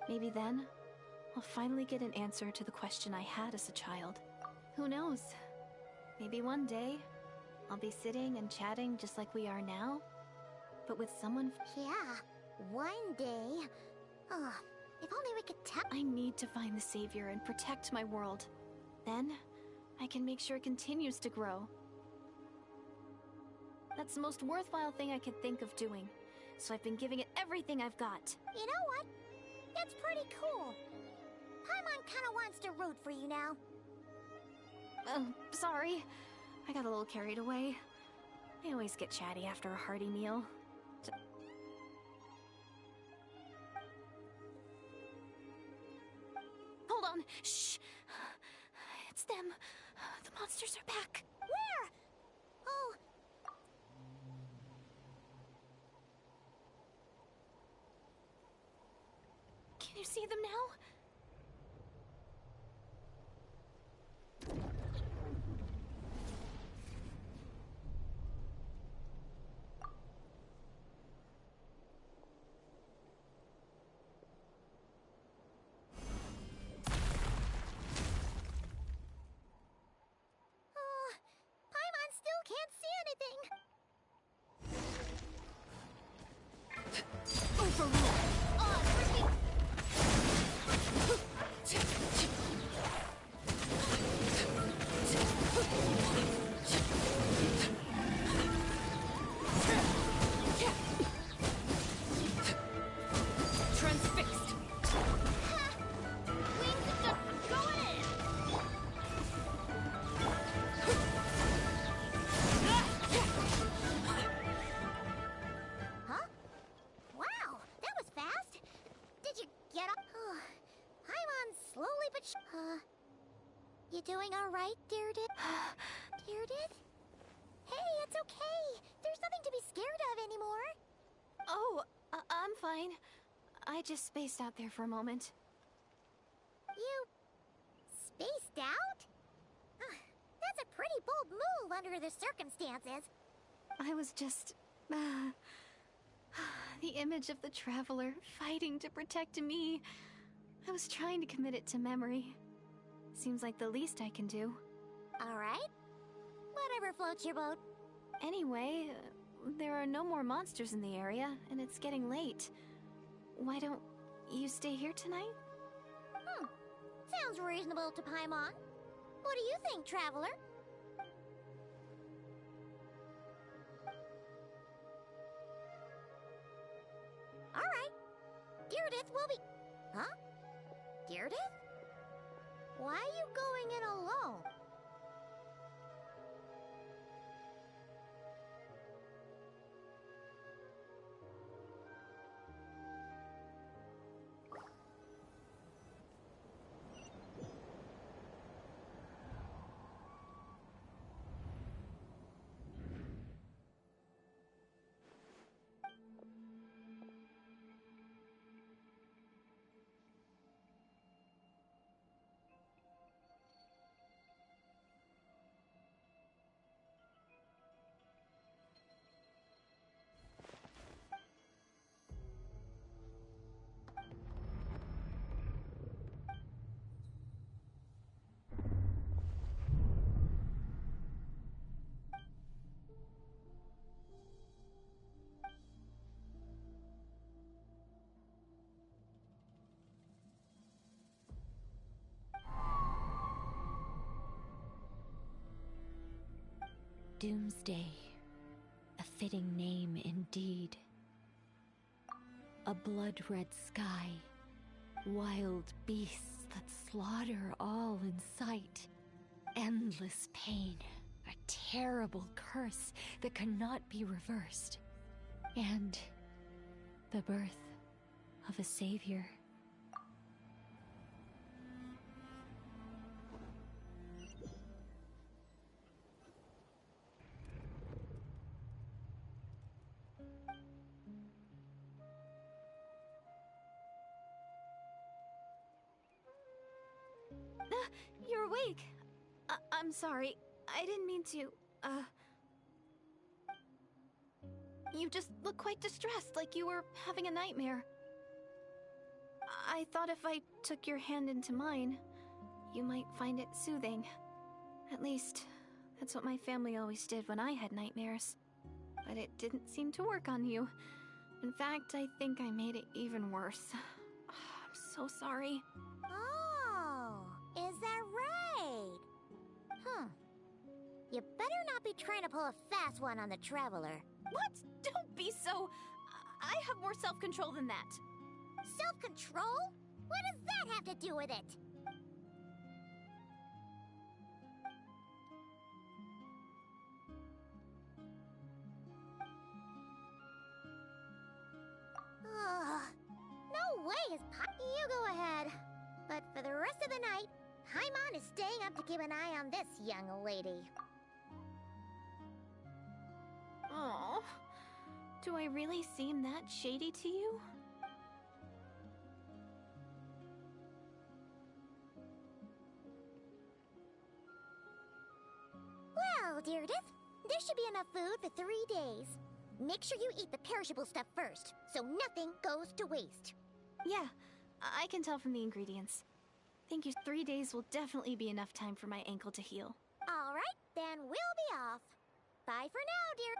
S6: Maybe then, I'll finally get an answer to the question I had as a child. Who knows? Maybe one day, I'll be sitting and chatting just like we are now, but with someone...
S1: Yeah, one day. Oh, if only we could tell...
S6: I need to find the Savior and protect my world. Then, I can make sure it continues to grow. That's the most worthwhile thing I could think of doing, so I've been giving it everything I've got.
S1: You know what? That's pretty cool. Paimon kinda wants to root for you now.
S6: Sorry. I got a little carried away. I always get chatty after a hearty meal. down. Shh. It's them. The monsters are back.
S1: Where? Oh.
S6: Can you see them now?
S1: Paimon still can't see anything.
S6: Overrule.
S1: Oh, tricky.
S4: Transfixed.
S1: Wings are just going in. Huh? Wow, that was fast. Did you get up? Paimon slowly but you doing all right, Deirdre? Deirdre? Hey, it's okay. There's nothing to be scared of anymore.
S6: Oh, I'm fine. I just spaced out there for a moment.
S1: You spaced out? That's a pretty bold move under the circumstances.
S6: I was just... the image of the traveler fighting to protect me. I was trying to commit it to memory. Seems like the least I can do.
S1: All right. Whatever floats your boat.
S6: Anyway, there are no more monsters in the area, and it's getting late. Why don't you stay here tonight?
S1: Sounds reasonable to Paimon. What do you think, traveler? All right. Deirdre will be... Huh? Deirdre? Why are you going in alone?
S8: Doomsday, a fitting name indeed. A blood-red sky, wild beasts that slaughter all in sight, endless pain, a terrible curse that cannot be reversed, and the birth of a savior.
S6: You're awake. I'm sorry. I didn't mean to, You just look quite distressed, like you were having a nightmare. I thought if I took your hand into mine, you might find it soothing. At least, that's what my family always did when I had nightmares. But it didn't seem to work on you. In fact, I think I made it even worse. I'm so sorry.
S1: Oh, is that right? You better not be trying to pull a fast one on the traveler.
S6: What? Don't be so... I have more self-control than that.
S1: Self-control? What does that have to do with it? No way is You go ahead. But But for the rest of the night, Paimon is staying up to keep an eye on this young lady.
S6: Oh, do I really seem that shady to you?
S1: Well, Deirdre, there should be enough food for 3 days. Make sure you eat the perishable stuff first, so nothing goes to waste.
S6: Yeah, I can tell from the ingredients. Thank you. 3 days will definitely be enough time for my ankle to heal.
S1: All right, then we'll be off. Bye for now, dear.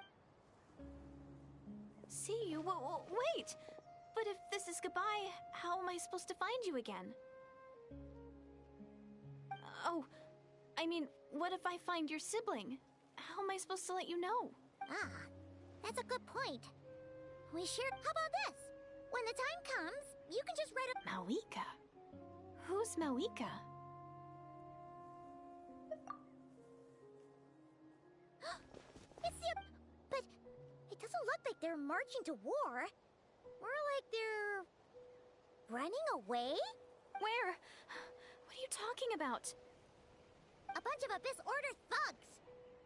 S6: See you? Wait! But if this is goodbye, how am I supposed to find you again? Oh, I mean, what if I find your sibling? How am I supposed to let you know?
S1: Ah, that's a good point. We sure... How about this? When the time comes, you can just write a...
S6: Mawika? Who's Mawika?
S1: It's the... But it doesn't look like they're marching to war. More like they're... running away?
S6: Where? What are you talking about?
S1: A bunch of Abyss Order thugs.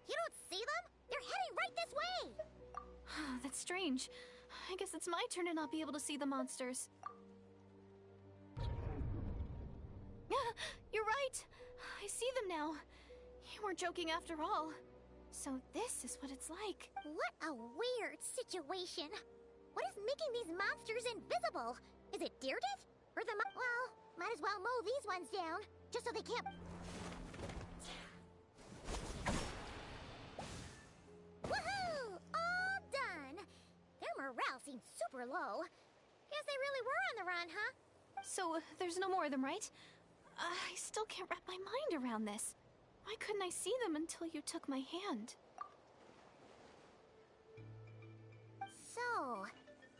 S1: You don't see them? They're heading right this way.
S6: That's strange. I guess it's my turn to not be able to see the monsters. You're right. I see them now. You weren't joking after all. So this is what it's like.
S1: What a weird situation. What is making these monsters invisible? Is it Deirdre? Or the well, might as well mow these ones down, just so they can't... Woohoo! All done! Their morale seems super low. Guess they really were on the run, huh?
S6: So, there's no more of them, right? I still can't wrap my mind around this. Why couldn't I see them until you took my hand?
S1: So,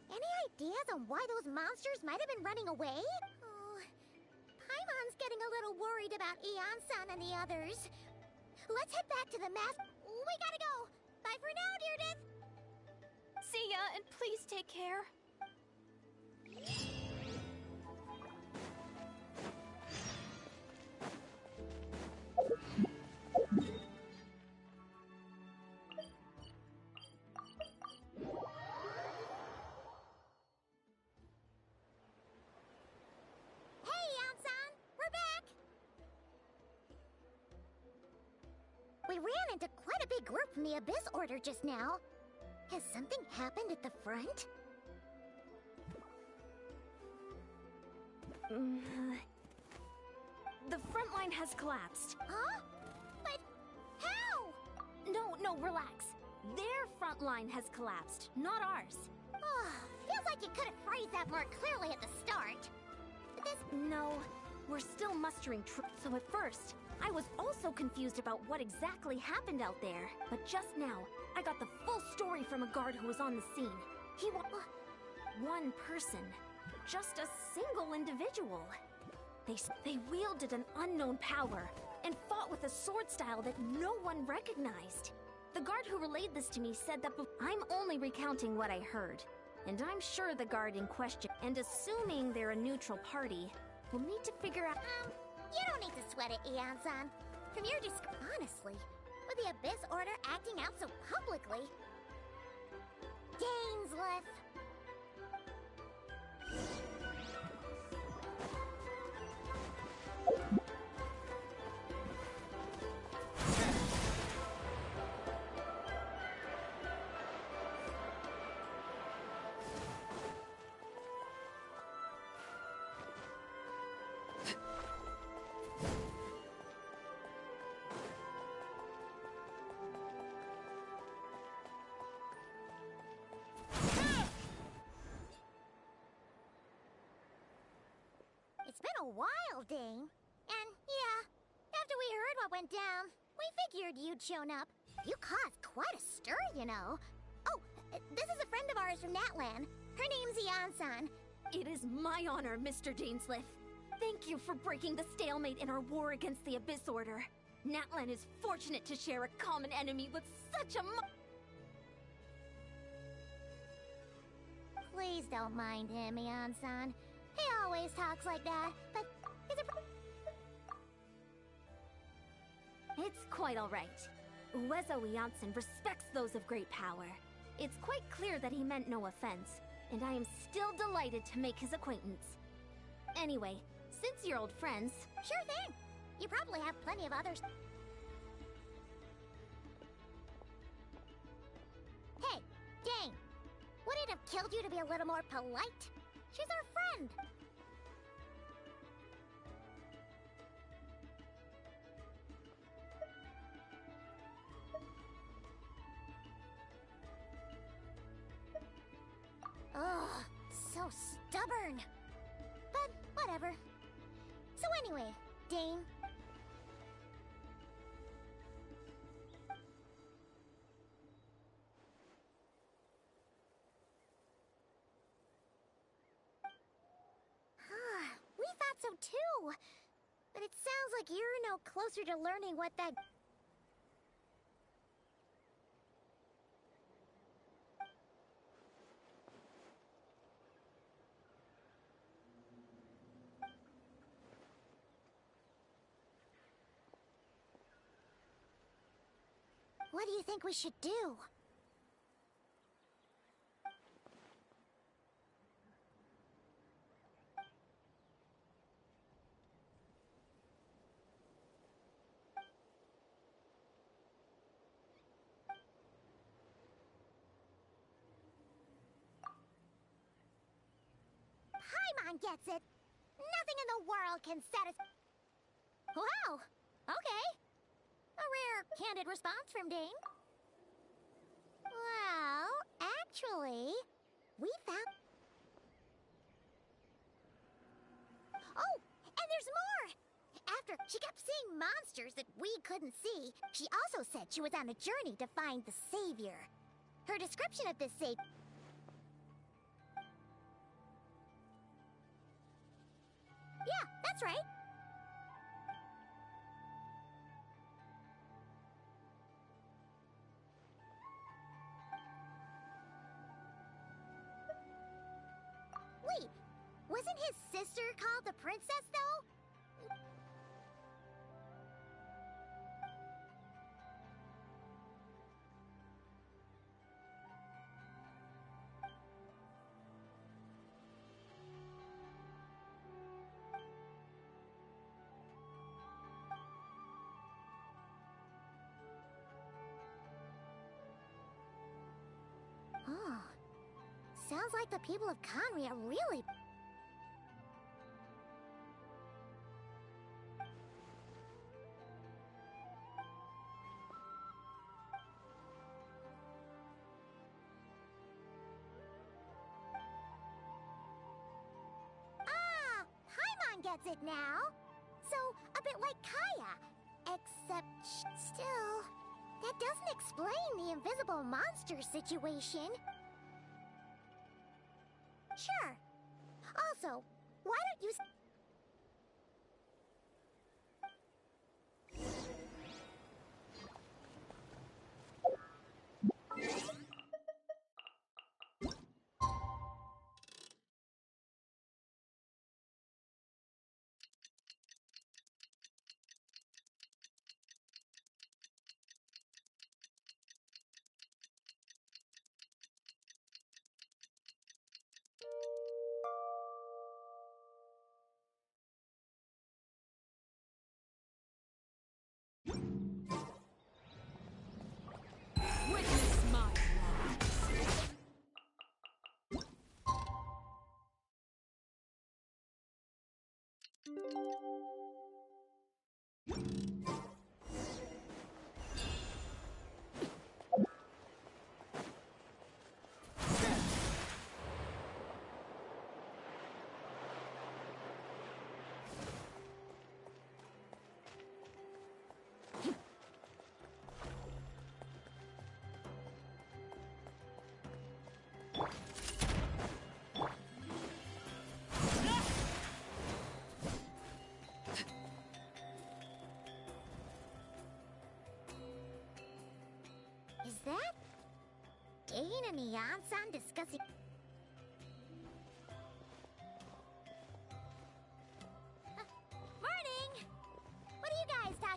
S1: any ideas on why those monsters might have been running away? Oh, Paimon's getting a little worried about Eon-san and the others. Let's head back to the mast. We gotta go. Bye for now, Deirdre.
S6: See ya, and please take care.
S1: We ran into quite a big group from the Abyss Order just now. Has something happened at the front?
S2: The front line has collapsed.
S1: Huh? But how?
S2: No, relax. Their front line has collapsed, not ours.
S1: Oh, feels like you could have phrased that more clearly at the start.
S2: No, we're still mustering troops. So at first, I was also confused about what exactly happened out there. But just now, I got the full story from a guard who was on the scene. He was one person. Just a single individual. They wielded an unknown power and fought with a sword style that no one recognized. The guard who relayed this to me said that I'm only recounting what I heard. And I'm sure the guard in question, and assuming they're a neutral party, will need to figure out...
S1: You don't need to sweat it, Eon-san. From your honestly, with the Abyss Order acting out so publicly... Gainsliff! It's been a while, Dane. And yeah, after we heard what went down, we figured you'd shown up. You caused quite a stir, you know. Oh, this is a friend of ours from Natlan. Her name's Eon-san.
S2: It is my honor, Mr. Gainsliff. Thank you for breaking the stalemate in our war against the Abyss Order. Natlan is fortunate to share a common enemy with such a
S1: Please don't mind him, Eon-san. He always talks like that, but
S2: It's quite alright. Uezo Janssen respects those of great power. It's quite clear that he meant no offense, and I am still delighted to make his acquaintance. Anyway, since you're old friends...
S1: Sure thing. You probably have plenty of others. Hey, Dane. Would it have killed you to be a little more polite? She's our friend. Ugh, so stubborn. But whatever. So anyway, Dane. We thought so too. But it sounds like you're no closer to learning what that... What do you think we should do? Paimon gets it. Nothing in the world can satisfy... Wow! Okay. A rare, candid response from Dane. Well, actually, we found... Oh, and there's more! After she kept seeing monsters that we couldn't see, she also said she was on a journey to find the Savior. Her description of this Savior... Yeah, that's right. Wait, wasn't his sister called the princess, though? Oh, sounds like the people of Conry are really... Ah, Paimon gets it now. So, a bit like Kaya, except still, that doesn't explain the invisible monster situation. Sure. Also, why don't you...
S3: Witness my wrongs.
S1: Is that Dane and Janssen discussing...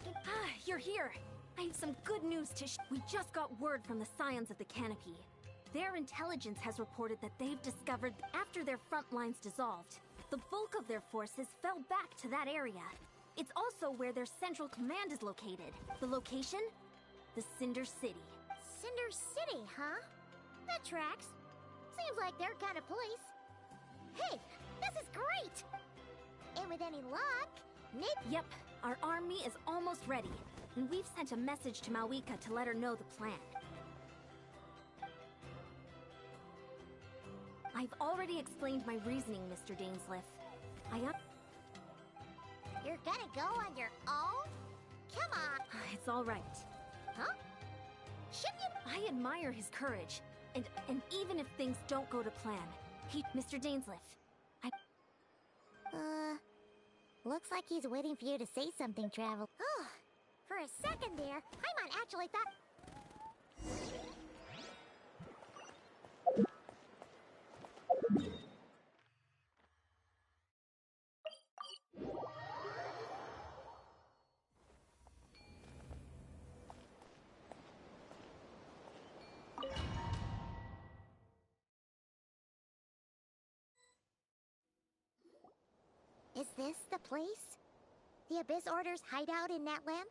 S1: second.
S2: Ah, you're here. I have some good news to We just got word from the Scions of the Canopy. Their intelligence has reported that they've discovered after their front lines dissolved, the bulk of their forces fell back to that area. It's also where their central command is located. The location? The Cinder City.
S1: Cinder City, huh? That tracks. Seems like their kind of place. Hey, this is great! And with any luck,
S2: Yep, our army is almost ready. And we've sent a message to Malwika to let her know the plan. I've already explained my reasoning, Mr. Dainsleif.
S1: You're gonna go on your own? Come on!
S2: It's all right.
S1: Huh? Shouldn't you?
S2: I admire his courage. And even if things don't go to plan, Mr. Dainsleif,
S1: Looks like he's waiting for you to say something, Travel. Oh, for a second there, Paimon actually thought... Is this the place? The Abyss Order's hideout in Natlan?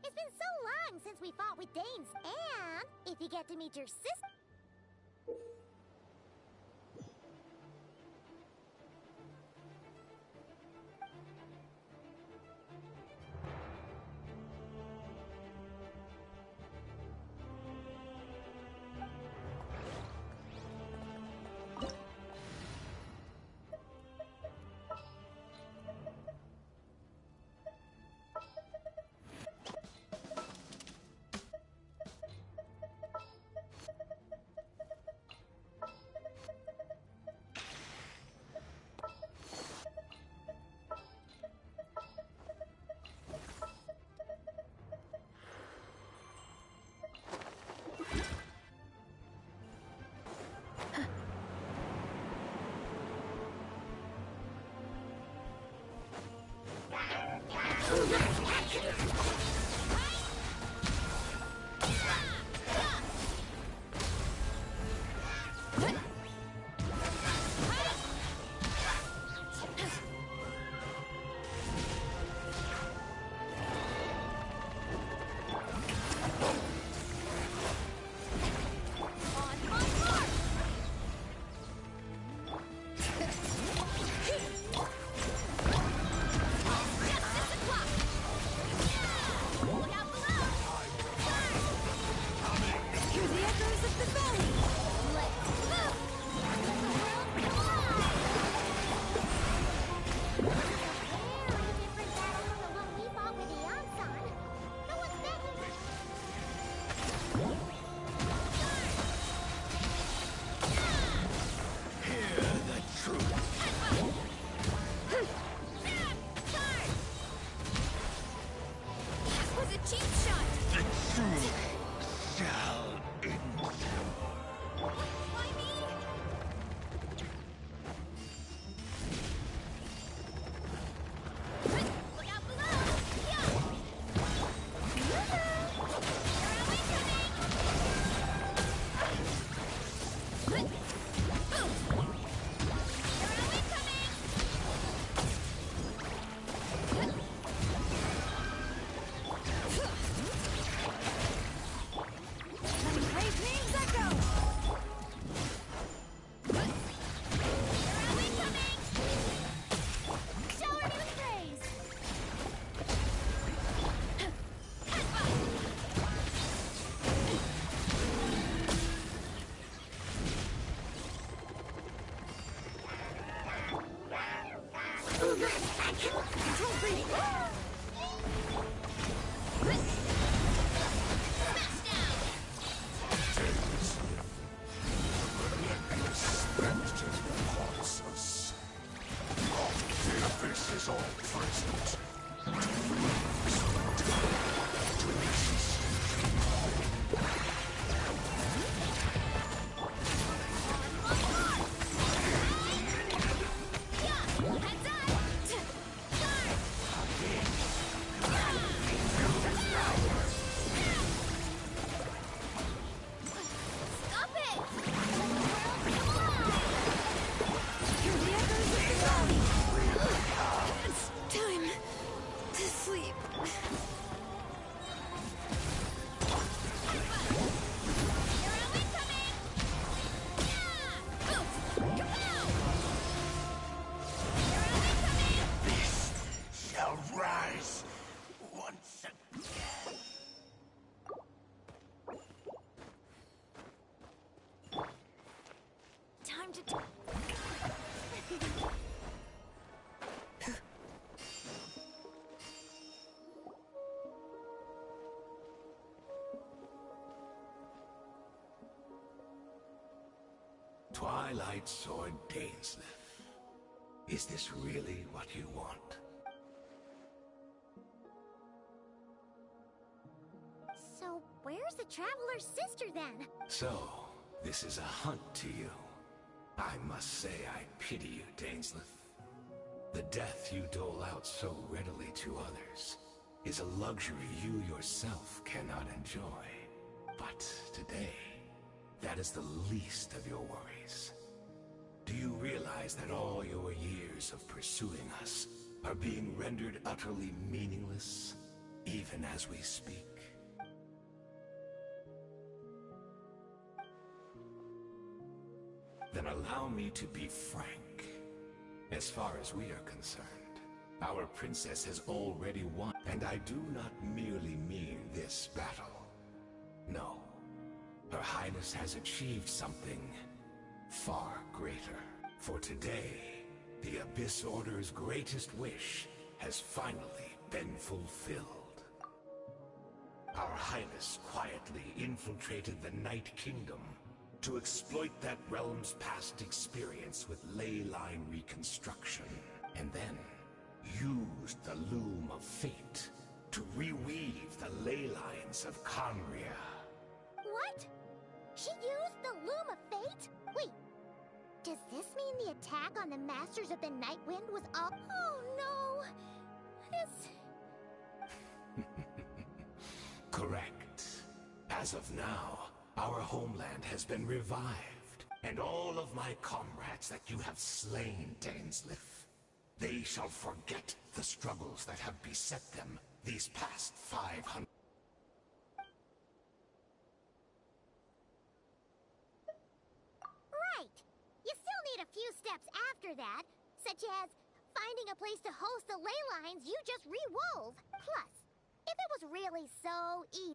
S1: It's been so long since we fought with Danes, and if you get to meet your sister...
S9: Twilight Sword Dainsleif. Is this really what you want?
S1: So, where's the Traveler's sister then?
S9: So, this is a hunt to you. I must say I pity you, Dainsleif. The death you dole out so readily to others is a luxury you yourself cannot enjoy. But today, that is the least of your worries. Do you realize that all your years of pursuing us are being rendered utterly meaningless, even as we speak? Then allow me to be frank. As far as we are concerned, our princess has already won, and I do not merely mean this battle. No, Her Highness has achieved something far greater. For today, the Abyss Order's greatest wish has finally been fulfilled. Our Highness quietly infiltrated the Night Kingdom to exploit that realm's past experience with ley line reconstruction, and then used the Loom of Fate to reweave the ley lines of Conria.
S1: What? She used the Loom of Fate? Wait, does this mean the attack on the Masters of the Night Wind was up? Oh no!
S9: Correct. As of now, our homeland has been revived, and all of my comrades that you have slain, Dainsleif, they shall forget the struggles that have beset them these past 500.
S1: Right! You still need a few steps after that, such as finding a place to host the ley lines you just re-wove. Plus, if it was really so easy...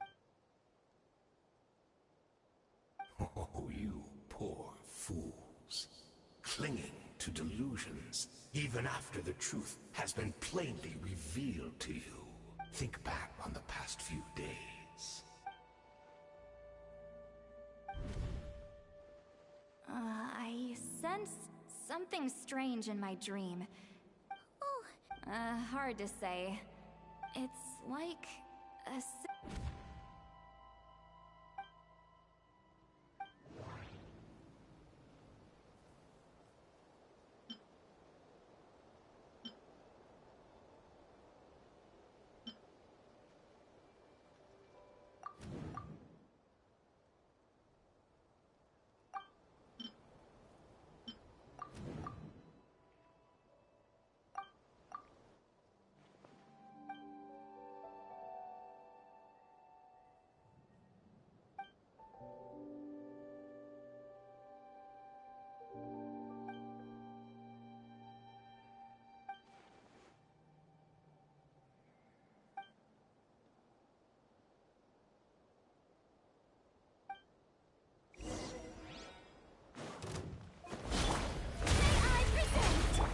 S9: Oh, you poor fools. Clinging to delusions, even after the truth has been plainly revealed to you. Think back on the past few days.
S4: I sense something strange in my dream.
S1: Oh,
S4: Hard to say. It's like a...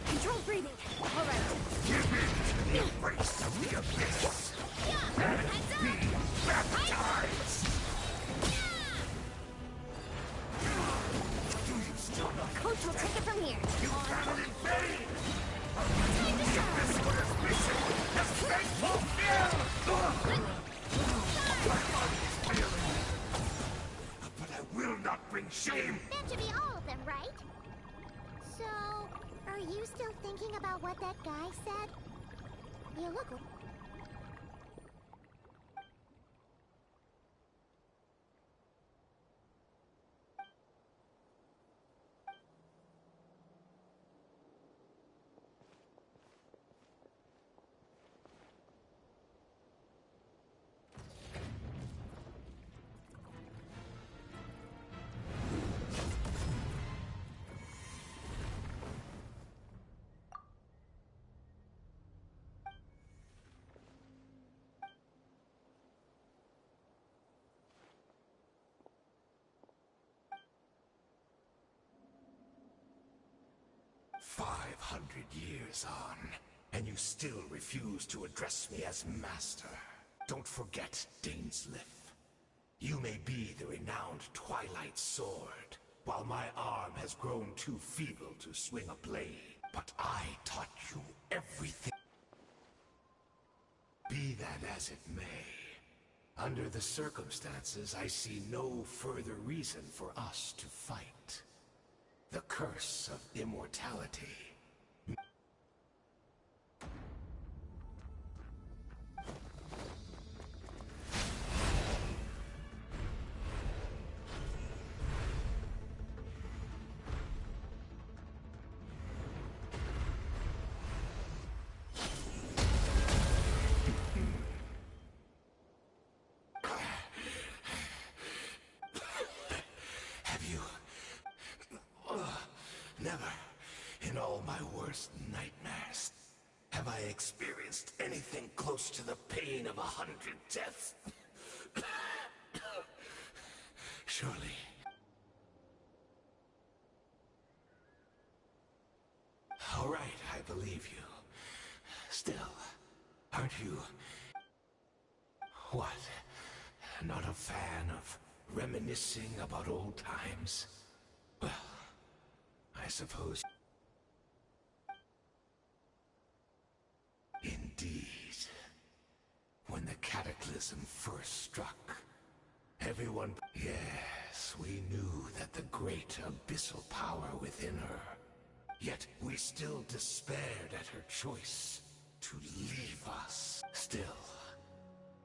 S1: control breathing. All right.
S9: Give in to the embrace of the abyss, and be baptized! Do you still not
S1: Coach will take it from here.
S9: You battled in vain! The abyss order's mission has been fulfilled! My body is failing, but I will not bring shame!
S1: That should be all of them, right? So, are you still thinking about what that guy said? You look...
S9: Years on, and you still refuse to address me as master. Don't forget, Dainsleif. You may be the renowned Twilight Sword, while my arm has grown too feeble to swing a blade. But I taught you everything. Be that as it may, under the circumstances, I see no further reason for us to fight. The curse of immortality. Never, in all my worst nightmares, have I experienced anything close to the pain of 100 deaths. Surely. All right, I believe you. Still, aren't you... What? Not a fan of reminiscing about old times? Well, I suppose. Indeed. When the cataclysm first struck, everyone... Yes, we knew that the great abyssal power within her. Yet we still despaired at her choice to leave us. Still,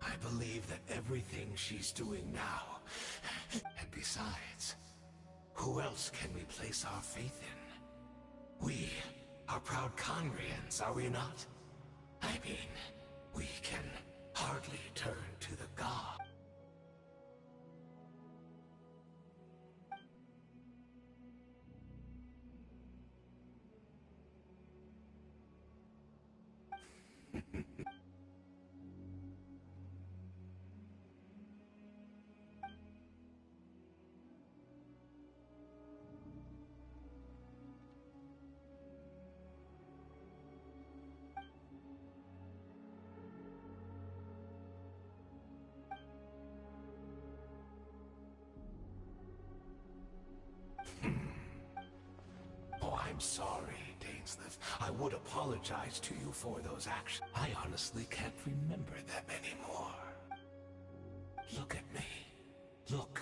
S9: I believe that everything she's doing now... And besides... Who else can we place our faith in? We are proud Conrians, are we not? I mean, we can hardly turn to the god. I'm sorry, Dainsleif. I would apologize to you for those actions. I honestly can't remember them anymore. Look at me. Look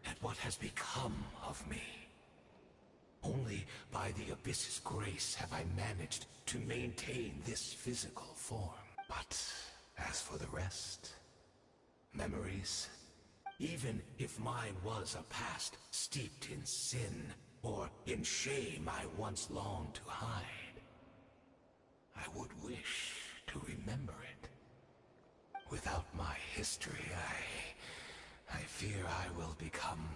S9: at what has become of me. Only by the Abyss's grace have I managed to maintain this physical form. But as for the rest, memories, even if mine was a past steeped in sin, or in shame I once longed to hide, I would wish to remember it. Without my history, I fear I will become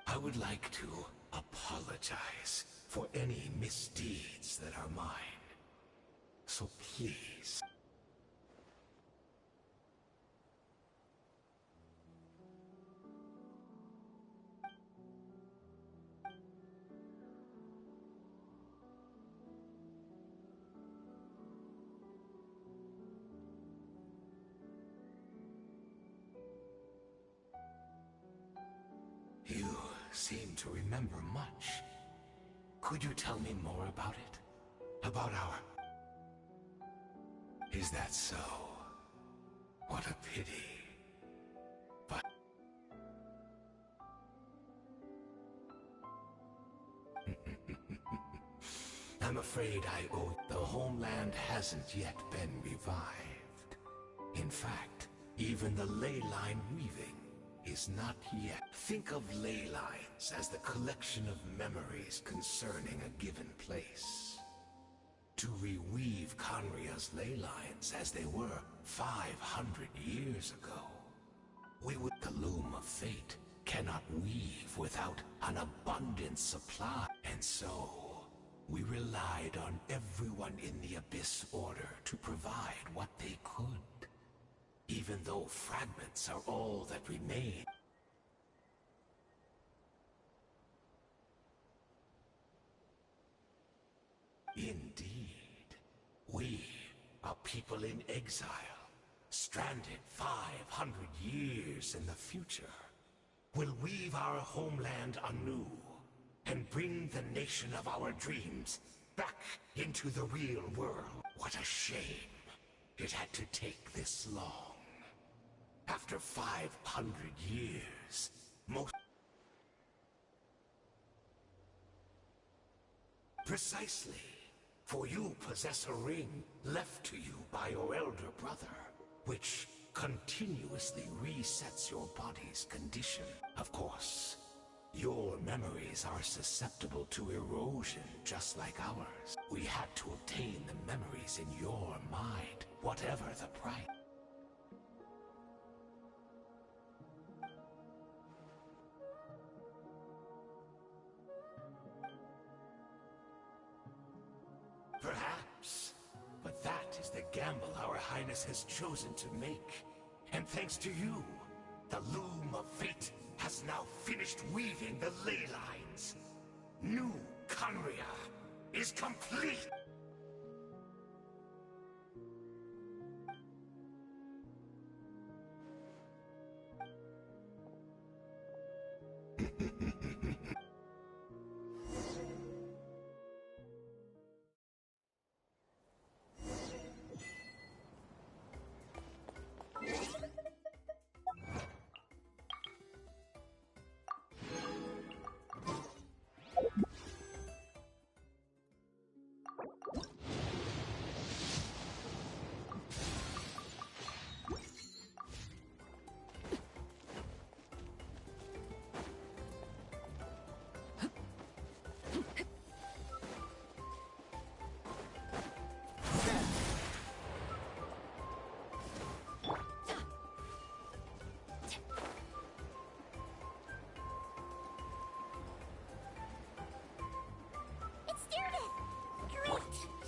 S9: I would like to apologize for any misdeeds that are mine. So please... You seem to remember much. Could you tell me more about it? About our... Is that so? What a pity. But... I'm afraid I owe... The homeland hasn't yet been revived. In fact, even the ley line weaving is not yet. Think of ley lines as the collection of memories concerning a given place. To reweave Conria's ley lines as they were 500 years ago, we would... The loom of fate cannot weave without an abundant supply. And so, we relied on everyone in the Abyss Order to provide what they could. Even though fragments are all that remain. Indeed, we, a people in exile, stranded 500 years in the future, will weave our homeland anew and bring the nation of our dreams back into the real world. What a shame it had to take this long. After 500 years, most... Precisely. For you possess a ring left to you by your elder brother, which continuously resets your body's condition. Of course, your memories are susceptible to erosion just like ours. We had to obtain the memories in your mind, whatever the price. Perhaps, but that is the gamble our Highness has chosen to make. And thanks to you, the loom of fate has now finished weaving the ley lines. New Conria is complete!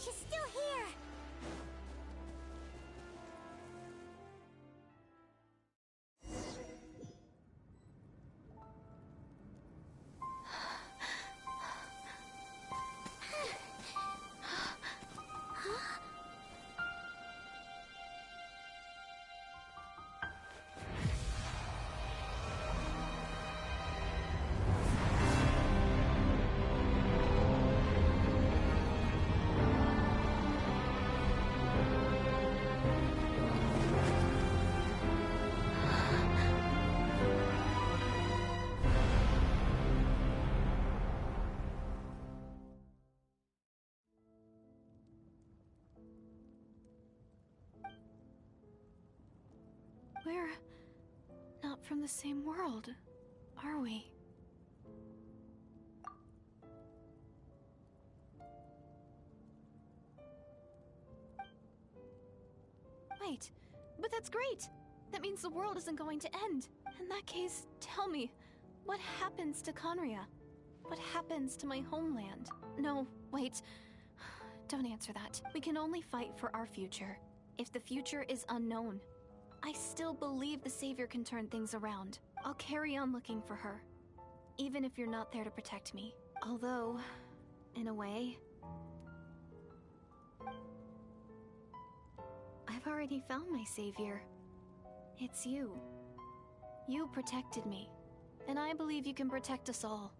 S1: She's still here!
S6: We're not from the same world, are we? Wait, but that's great! That means the world isn't going to end. In that case, tell me, what happens to Conria? What happens to my homeland? No, wait. Don't answer that. We can only fight for our future. If the future is unknown, I still believe the Savior can turn things around. I'll carry on looking for her, even if you're not there to protect me. Although, in a way, I've already found my Savior. It's you. You protected me, and I believe you can protect us all.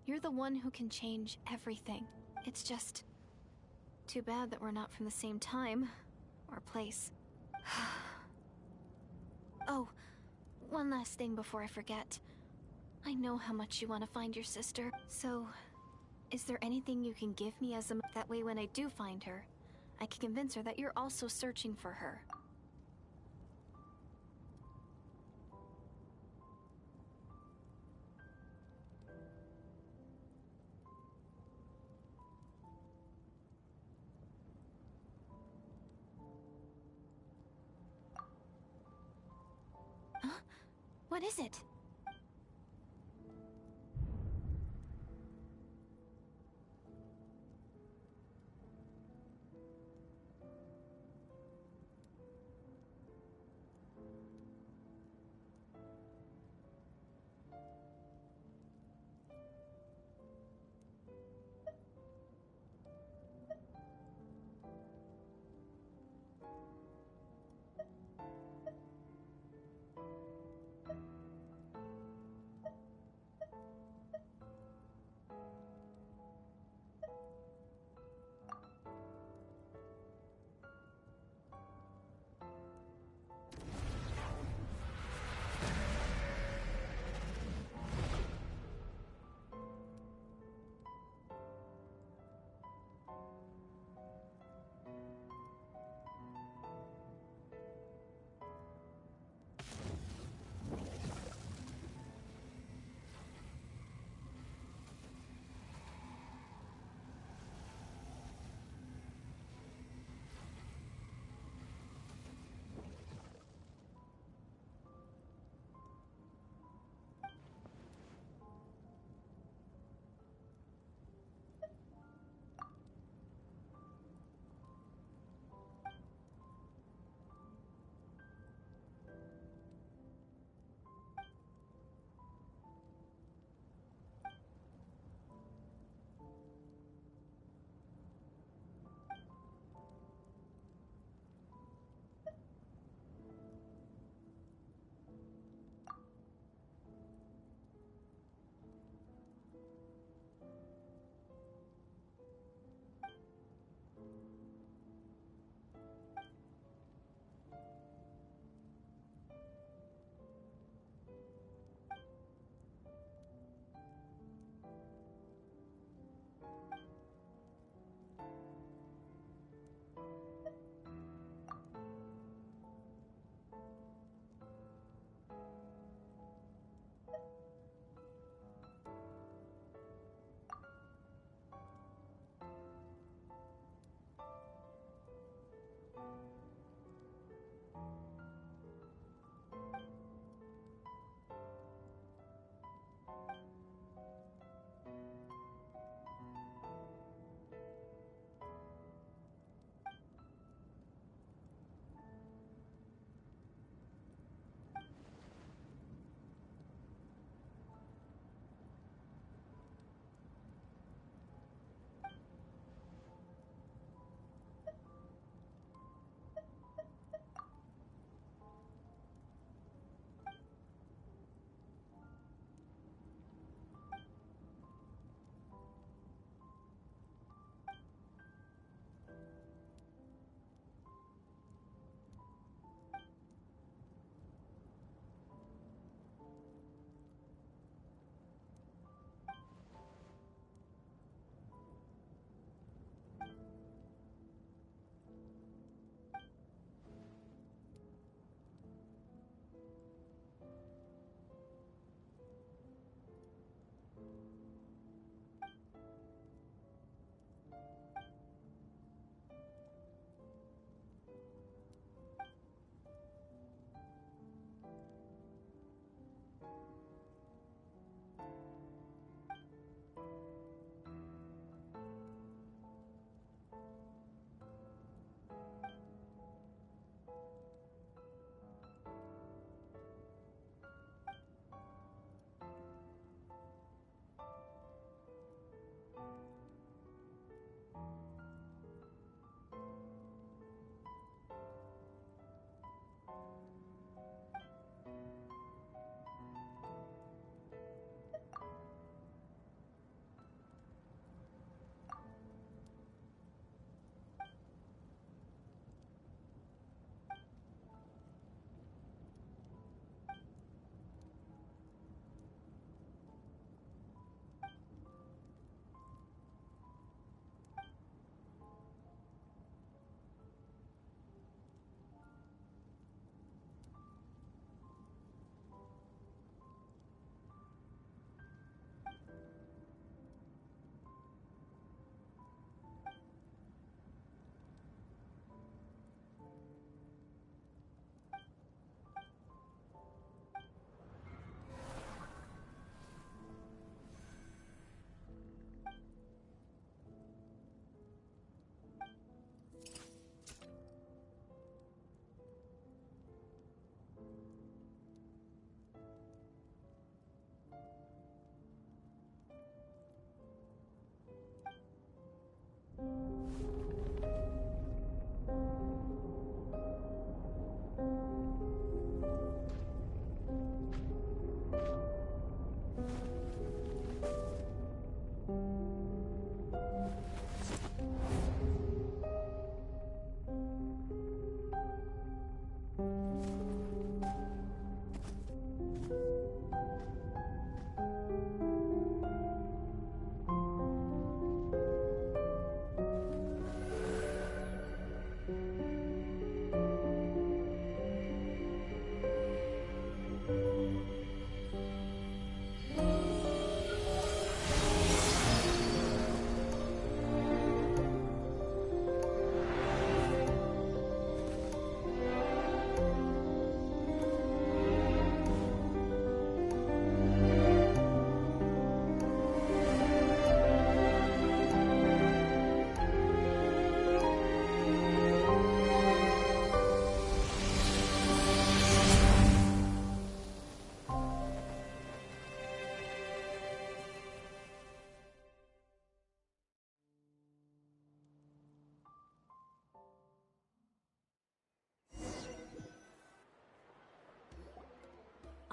S6: You're the one who can change everything. It's just too bad that we're not from the same time or place. Oh, one last thing before I forget. I know how much you want to find your sister, so is there anything you can give me as a... That way when I do find her, I can convince her that you're also searching for her. Huh? What is it?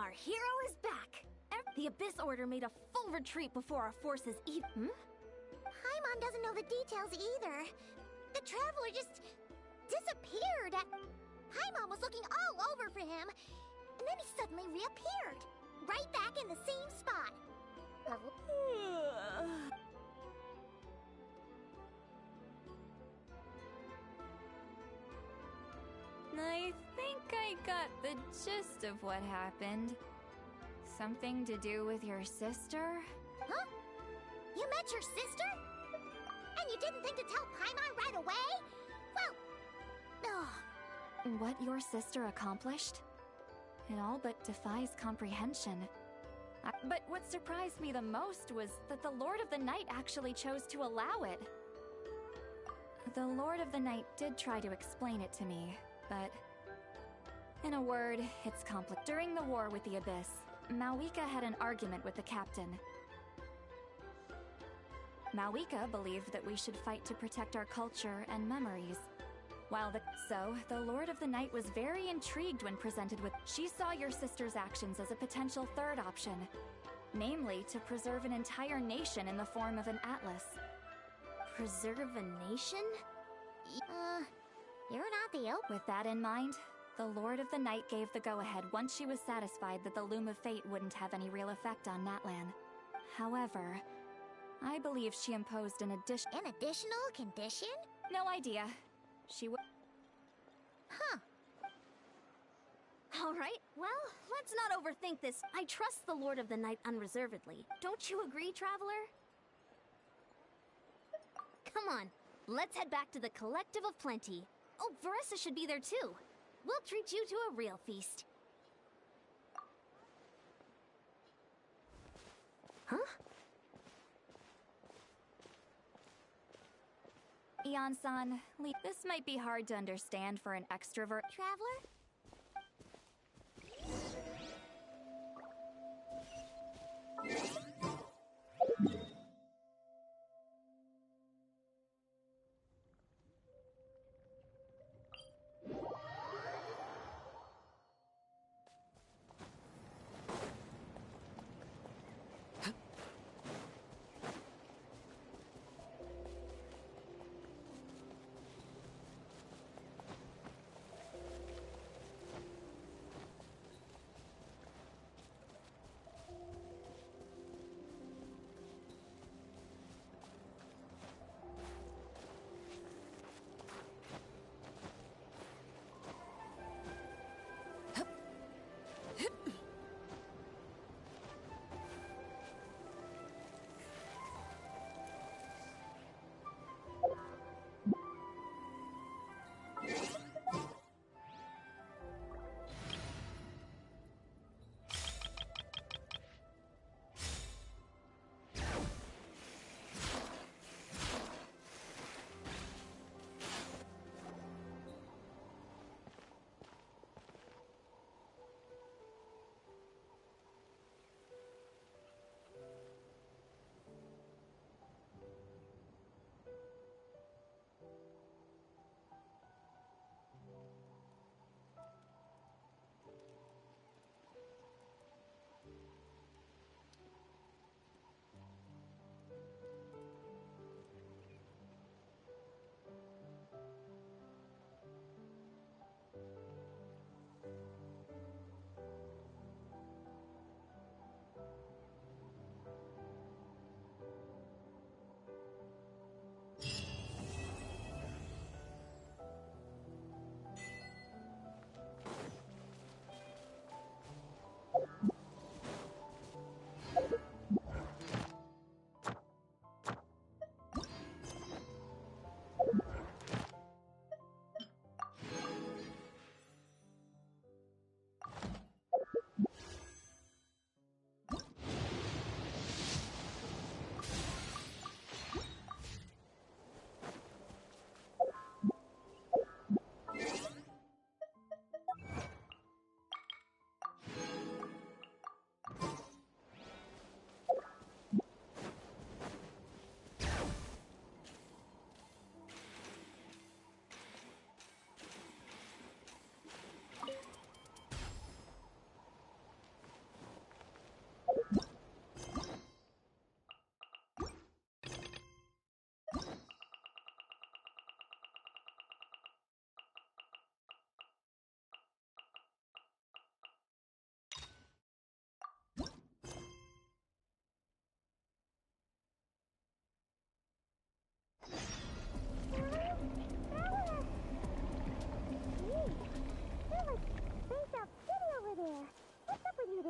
S2: Our hero is back! The Abyss Order made a full retreat before our forces
S1: Paimon doesn't know the details either. The Traveler just disappeared. Paimon was looking all over for him, and then he suddenly reappeared, right back in the same spot.
S4: I think I got the gist of what happened. Something to do with your sister?
S1: Huh? You met your sister? And you didn't think to tell Paimon right away? Well, ugh.
S4: What your sister accomplished? It all but defies comprehension. But what surprised me the most was that the Lord of the Night actually chose to allow it. The Lord of the Night did try to explain it to me, but in a word, it's complicated. During the war with the Abyss, Malwika had an argument with the captain. Malwika believed that we should fight to protect our culture and memories. So, the Lord of the Night was very intrigued when presented with... She saw your sister's actions as a potential third option. Namely, to preserve an entire nation in the form of an atlas.
S2: Preserve a nation?
S1: You're not the
S4: With that in mind, the Lord of the Night gave the go-ahead once she was satisfied that the Loom of Fate wouldn't have any real effect on Natlan. However, I believe she imposed an
S1: additional condition?
S4: No idea. She would...
S1: Huh.
S2: Alright, well, let's not overthink this. I trust the Lord of the Night unreservedly. Don't you agree, Traveler? Come on, let's head back to the Collective of Plenty. Oh, Veressa should be there too. We'll treat you to a real feast. Huh?
S4: Ian-san, this might be hard to understand for an extrovert.
S1: Traveler?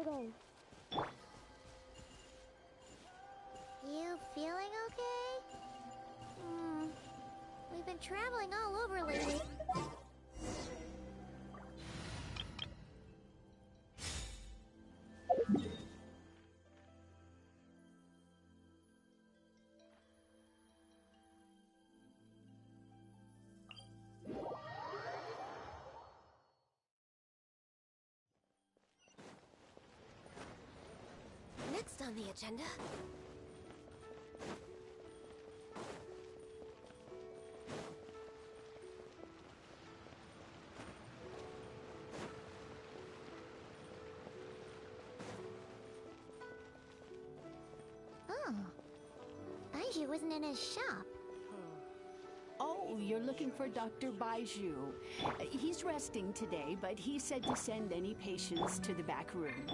S1: today. You feeling okay? We've been traveling all over lately.
S2: Next on the agenda.
S1: Oh. Baiju isn't in his shop.
S10: Oh, you're looking for Dr. Baiju. He's resting today, but he said to send any patients to the back room.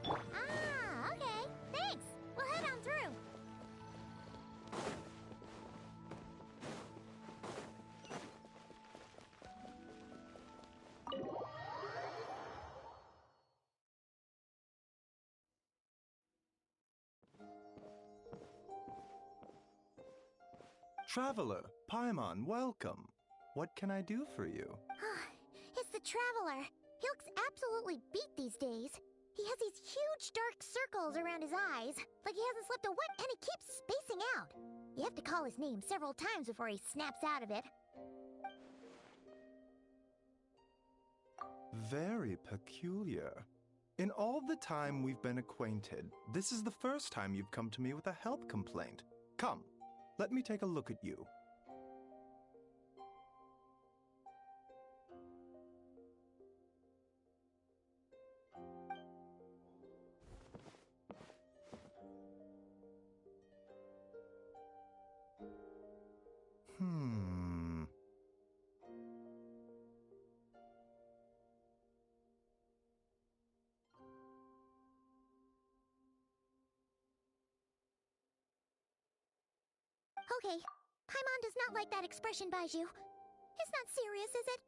S1: Ah, okay. Thanks. We'll head on through.
S11: Traveler, Paimon, welcome. What can I do for you?
S1: It's the Traveler. He looks absolutely beat these days. He has these huge dark circles around his eyes, like he hasn't slept a wink, and he keeps spacing out. You have to call his name several times before he snaps out of it.
S11: Very peculiar. In all the time we've been acquainted, this is the first time you've come to me with a health complaint. Come, let me take a look at you.
S1: Okay, Paimon does not like that expression, Baiju. It's not serious, is it?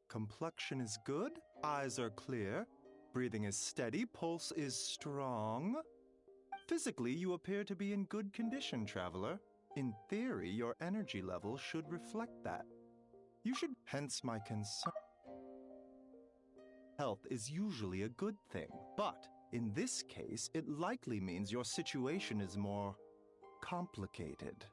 S11: Complexion is good, eyes are clear, breathing is steady, pulse is strong. Physically, you appear to be in good condition, Traveler. In theory, your energy level should reflect that. You should, hence my concern. Health is usually a good thing, but in this case, it likely means your situation is more complicated.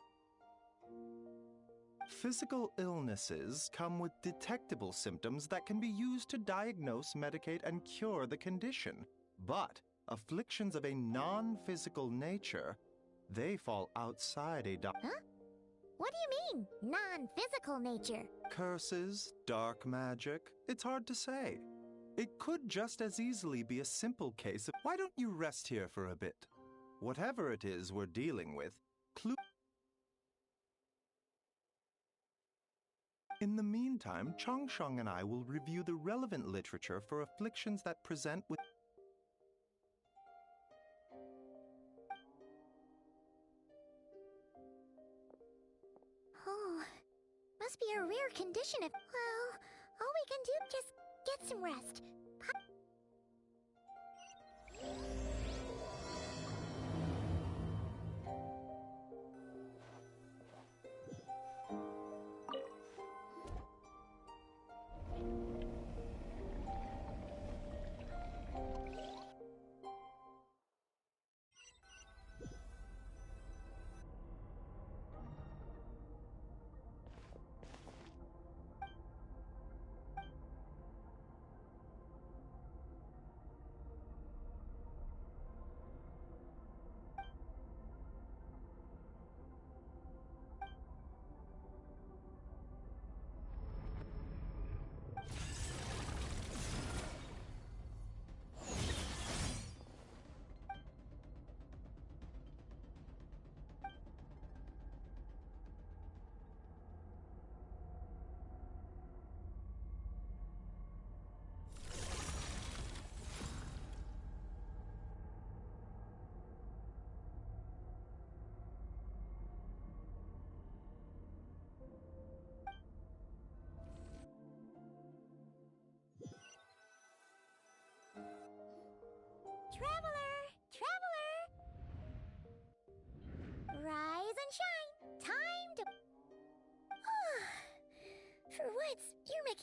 S11: Physical illnesses come with detectable symptoms that can be used to diagnose, medicate, and cure the condition. But afflictions of a non-physical nature, they fall outside a
S1: Huh? What do you mean, non-physical nature?
S11: Curses, dark magic, it's hard to say. It could just as easily be a simple case of, why don't you rest here for a bit? Whatever it is we're dealing with, In the meantime, Changsheng and I will review the relevant literature for afflictions that present with
S1: Oh, must be a rare condition if... Well, all we can do is just get some rest.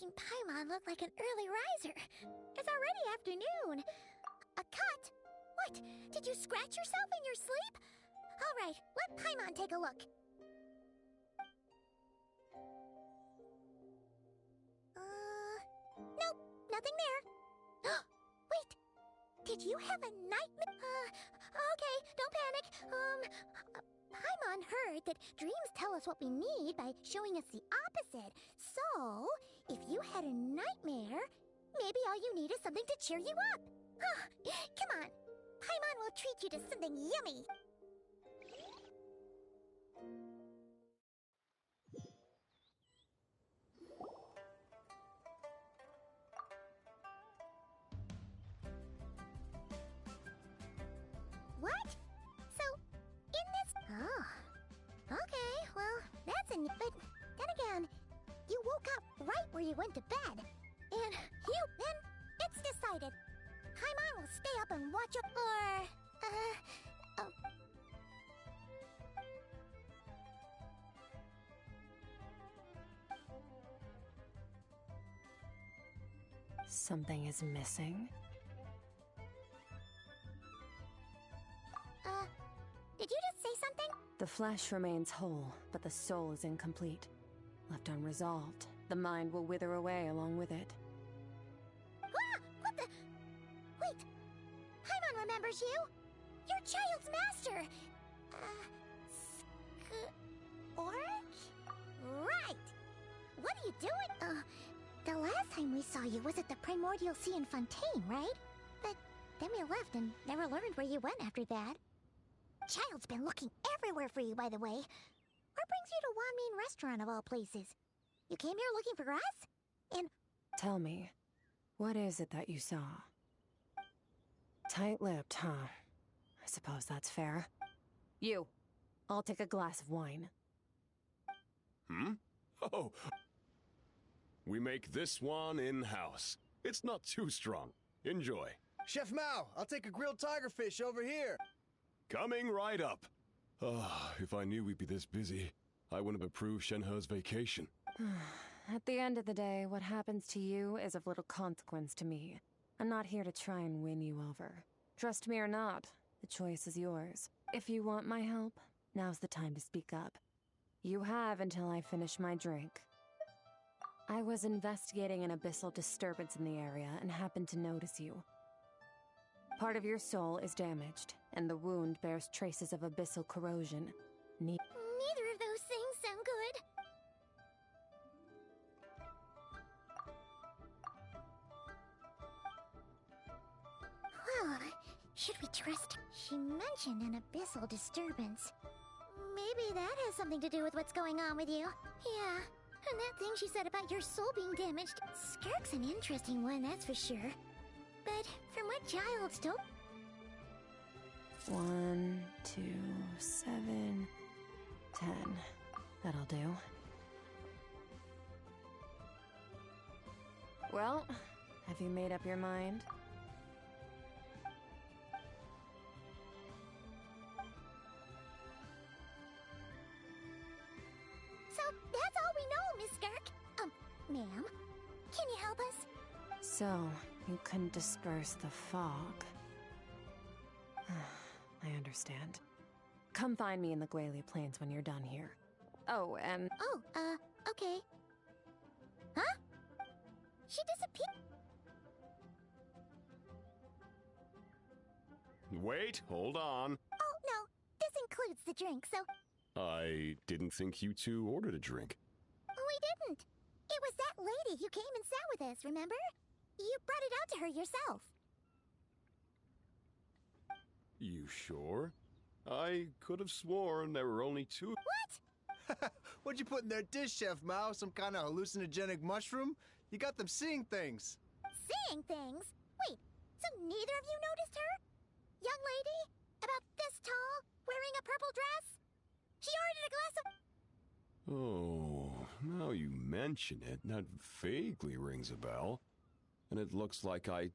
S1: making Paimon look like an early riser. It's already afternoon. A cut? What? Did you scratch yourself in your sleep? All right, let Paimon take a look. Nope, nothing there. Wait, did you have a nightmare? Okay, don't panic. Paimon heard that dreams tell us what we need by showing us the opposite. So, if you had a nightmare, maybe all you need is something to cheer you up. Come on, Paimon will treat you to something yummy. What? So, in this... Oh. Okay, well, that's a... But then again, you woke up right where you went to bed. And then it's decided. Paimon will stay up and watch up or... oh.
S8: Something is missing.
S1: Did you just say something?
S8: The flesh remains whole, but the soul is incomplete. Left unresolved, the mind will wither away along with it.
S1: Ah! What the... Wait! Paimon remembers you! Your child's master! Skirk? Right! What are you doing? The last time we saw you was at the Primordial Sea in Fontaine, right? But then we left and never learned where you went after that. Child's been looking everywhere for you, by the way. What brings you to Wanmean Restaurant of all places? You came here looking for us? And...
S8: Tell me, what is it that you saw? Tight-lipped, huh? I suppose that's fair. You, I'll take a glass of wine.
S12: Oh. We make this one in-house. It's not too strong. Enjoy.
S13: Chef Mao, I'll take a grilled tigerfish over here.
S12: Coming right up. If I knew we'd be this busy, I wouldn't have approved Shenhe's vacation.
S8: At the end of the day, what happens to you is of little consequence to me. I'm not here to try and win you over. Trust me or not, the choice is yours. If you want my help, now's the time to speak up. You have until I finish my drink. I was investigating an abyssal disturbance in the area and happened to notice you. Part of your soul is damaged, and the wound bears traces of abyssal corrosion.
S1: Neither of those things sound good. Well, should we trust? She mentioned an abyssal disturbance. Maybe that has something to do with what's going on with you. Yeah, and that thing she said about your soul being damaged. Skirk's an interesting one, that's for sure. But from what Child's told...
S8: 1, 2, 7, 10. That'll do. Well, have you made up your mind?
S1: So, that's all we know, Miss Skirk. Ma'am, can you help us?
S8: So, you couldn't disperse the fog. I understand. Come find me in the Gualia Plains when you're done here. Oh, and...
S1: Oh, okay. Huh? She disappeared.
S12: Wait, hold on.
S1: Oh, no. This includes the drink, so...
S12: I didn't think you two ordered a drink.
S1: We didn't. It was that lady who came and sat with us, remember? You brought it out to her yourself.
S12: You sure? I could have sworn there were only two.
S1: What?
S13: What'd you put in their dish, Chef Mao? Some kind of hallucinogenic mushroom? You got them seeing things.
S1: Seeing things? Wait, so neither of you noticed her? Young lady? About this tall? Wearing a purple dress? She ordered a glass of...
S12: Oh, now you mention it, that vaguely rings a bell. And it looks like I...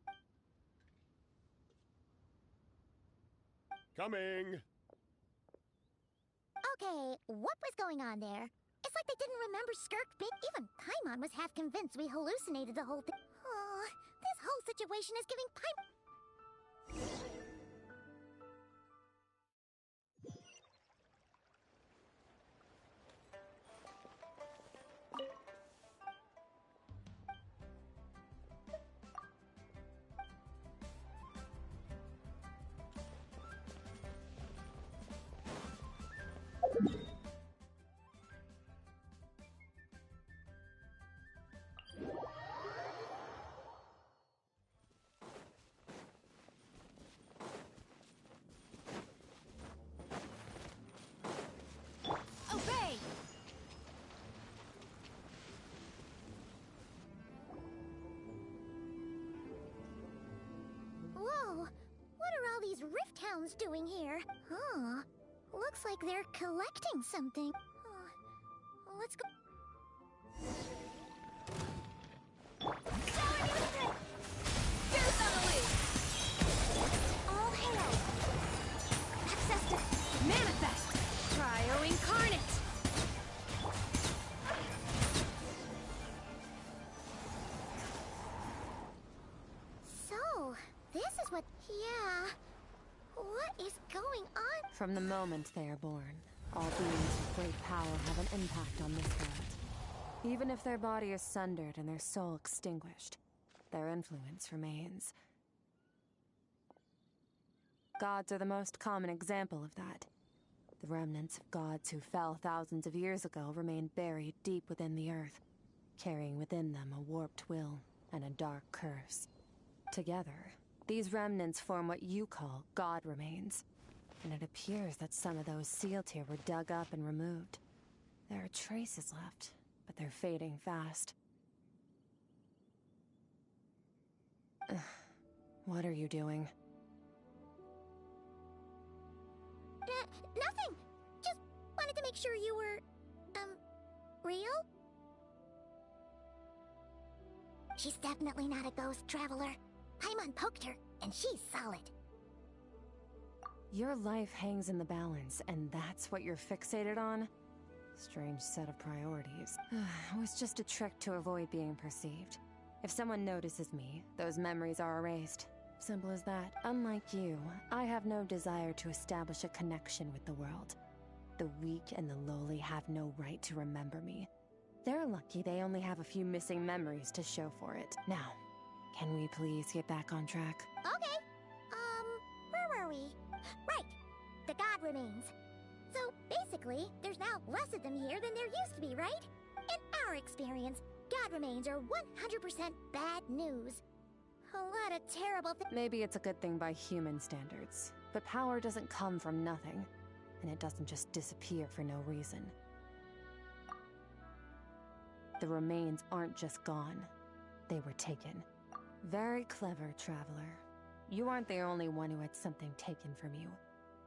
S12: Coming!
S1: Okay, what was going on there? Is Just like they didn't remember Skirk being... Even Paimon was half convinced we hallucinated the whole thing. Oh, this whole situation is giving Paimon...
S4: Obey!
S1: Whoa! What are all these Rift Hounds doing here? Huh. Looks like they're collecting something. Let's go...
S2: All hail! Access to manifest! Cryo incarnate!
S1: So, this is what... Yeah... What is going on?
S8: From the moment they are born, all beings with great power have an impact on this world. Even if their body is sundered and their soul extinguished, their influence remains. Gods are the most common example of that. The remnants of gods who fell thousands of years ago remain buried deep within the earth, carrying within them a warped will and a dark curse. Together, these remnants form what you call god remains, and it appears that some of those sealed here were dug up and removed. There are traces left, but they're fading fast. What are you doing?
S1: Nothing! Just wanted to make sure you were... real? She's definitely not a ghost traveler. Paimon poked her, and she's solid.
S8: Your life hangs in the balance, and that's what you're fixated on? Strange set of priorities. It was just a trick to avoid being perceived. If someone notices me, those memories are erased. Simple as that. Unlike you, I have no desire to establish a connection with the world. The weak and the lowly have no right to remember me. They're lucky they only have a few missing memories to show for it. Now, can we please get back on track?
S1: Okay. Where were we? Right. The god remains. So, basically, there's now less of them here than there used to be, right? In our experience, god remains are 100% bad news. A lot of terrible things.
S8: Maybe it's a good thing by human standards, but power doesn't come from nothing, and it doesn't just disappear for no reason. The remains aren't just gone. They were taken. Very clever, traveler. You aren't the only one who had something taken from you.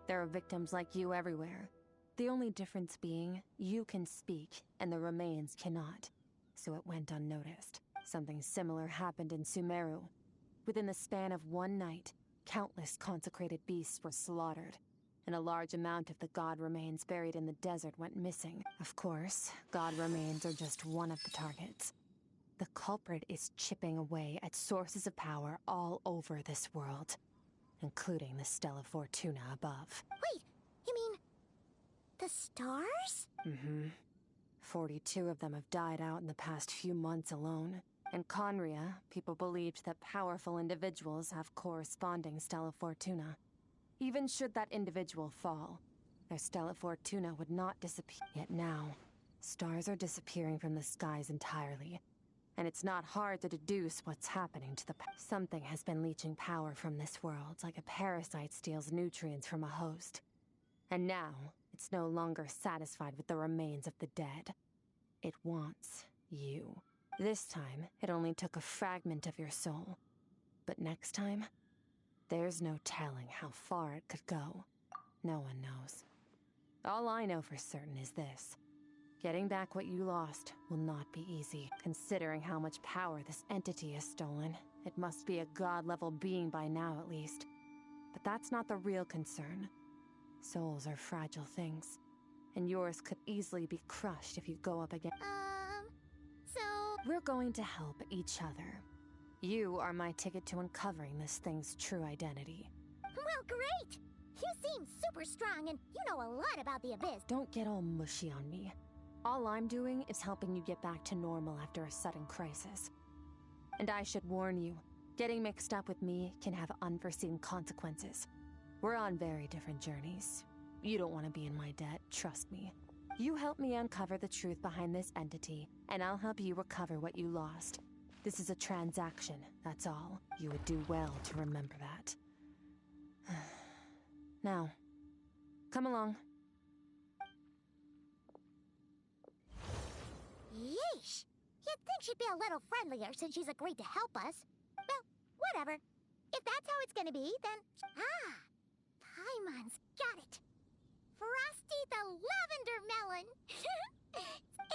S8: There are victims like you everywhere. The only difference being, you can speak, and the remains cannot. So it went unnoticed. Something similar happened in Sumeru. Within the span of one night, countless consecrated beasts were slaughtered, and a large amount of the god remains buried in the desert went missing. Of course, god remains are just one of the targets. The culprit is chipping away at sources of power all over this world, including the Stella Fortuna above.
S1: Wait, you mean... the stars?
S8: Mm-hmm. 42 of them have died out in the past few months alone. In Conria, people believed that powerful individuals have corresponding Stella Fortuna. Even should that individual fall, their Stella Fortuna would not disappear. Yet now, stars are disappearing from the skies entirely. And it's not hard to deduce what's happening to the something has been leeching power from this world, like a parasite steals nutrients from a host. And now, it's no longer satisfied with the remains of the dead. It wants you. This time, it only took a fragment of your soul. But next time, there's no telling how far it could go. No one knows. All I know for certain is this. Getting back what you lost will not be easy. Considering how much power this entity has stolen, it must be a god-level being by now at least. But that's not the real concern. Souls are fragile things, and yours could easily be crushed if you go up against.
S1: So...
S8: We're going to help each other. You are my ticket to uncovering this thing's true identity.
S1: Well, great! You seem super strong and you know a lot about the Abyss.
S8: Don't get all mushy on me. All I'm doing is helping you get back to normal after a sudden crisis. And I should warn you, getting mixed up with me can have unforeseen consequences. We're on very different journeys. You don't want to be in my debt, trust me. You help me uncover the truth behind this entity, and I'll help you recover what you lost. This is a transaction, that's all. You would do well to remember that. Now, come along.
S1: Yeesh! You'd think she'd be a little friendlier since she's agreed to help us. Well, whatever. If that's how it's gonna be, then... Paimon's got it. Frosty the Lavender Melon!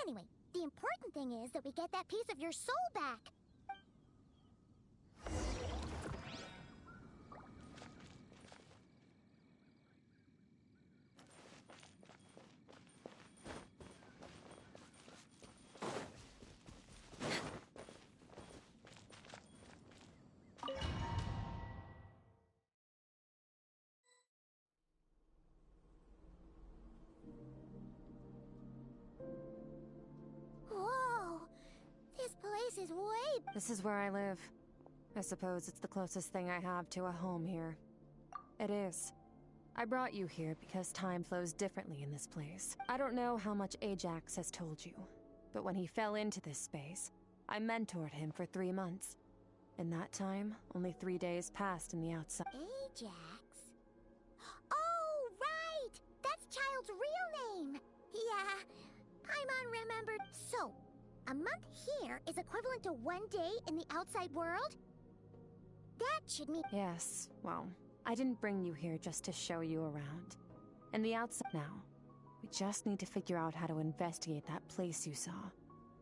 S1: Anyway, the important thing is that we get that piece of your soul back. Whoa! This place is way...
S8: This is where I live. I suppose it's the closest thing I have to a home here. It is. I brought you here because time flows differently in this place. I don't know how much Ajax has told you, but when he fell into this space, I mentored him for 3 months. In that time, only 3 days passed in the outside.
S1: Ajax? Oh, right! That's Child's real name! Yeah, Paimon remembered. So, a month here is equivalent to 1 day in the outside world? That should mean...
S8: Yes, well, I didn't bring you here just to show you around. And the outside now, we just need to figure out how to investigate that place you saw.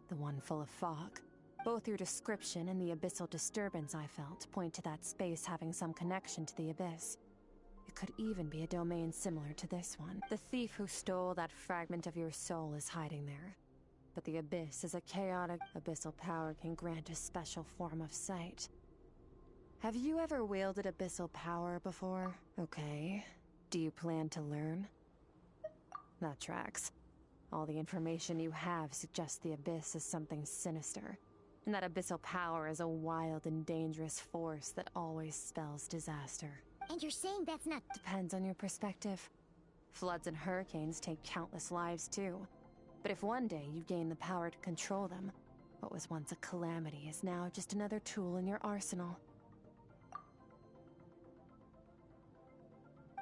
S8: The one full of fog. Both your description and the abyssal disturbance I felt point to that space having some connection to the abyss. It could even be a domain similar to this one. The thief who stole that fragment of your soul is hiding there. But the abyss is a chaotic... Abyssal power can grant a special form of sight. Have you ever wielded abyssal power before? Okay. Do you plan to learn? That tracks. All the information you have suggests the abyss is something sinister, and that abyssal power is a wild and dangerous force that always spells disaster.
S1: And you're saying that's not...
S8: Depends on your perspective. Floods and hurricanes take countless lives too. But if one day you gain the power to control them, what was once a calamity is now just another tool in your arsenal.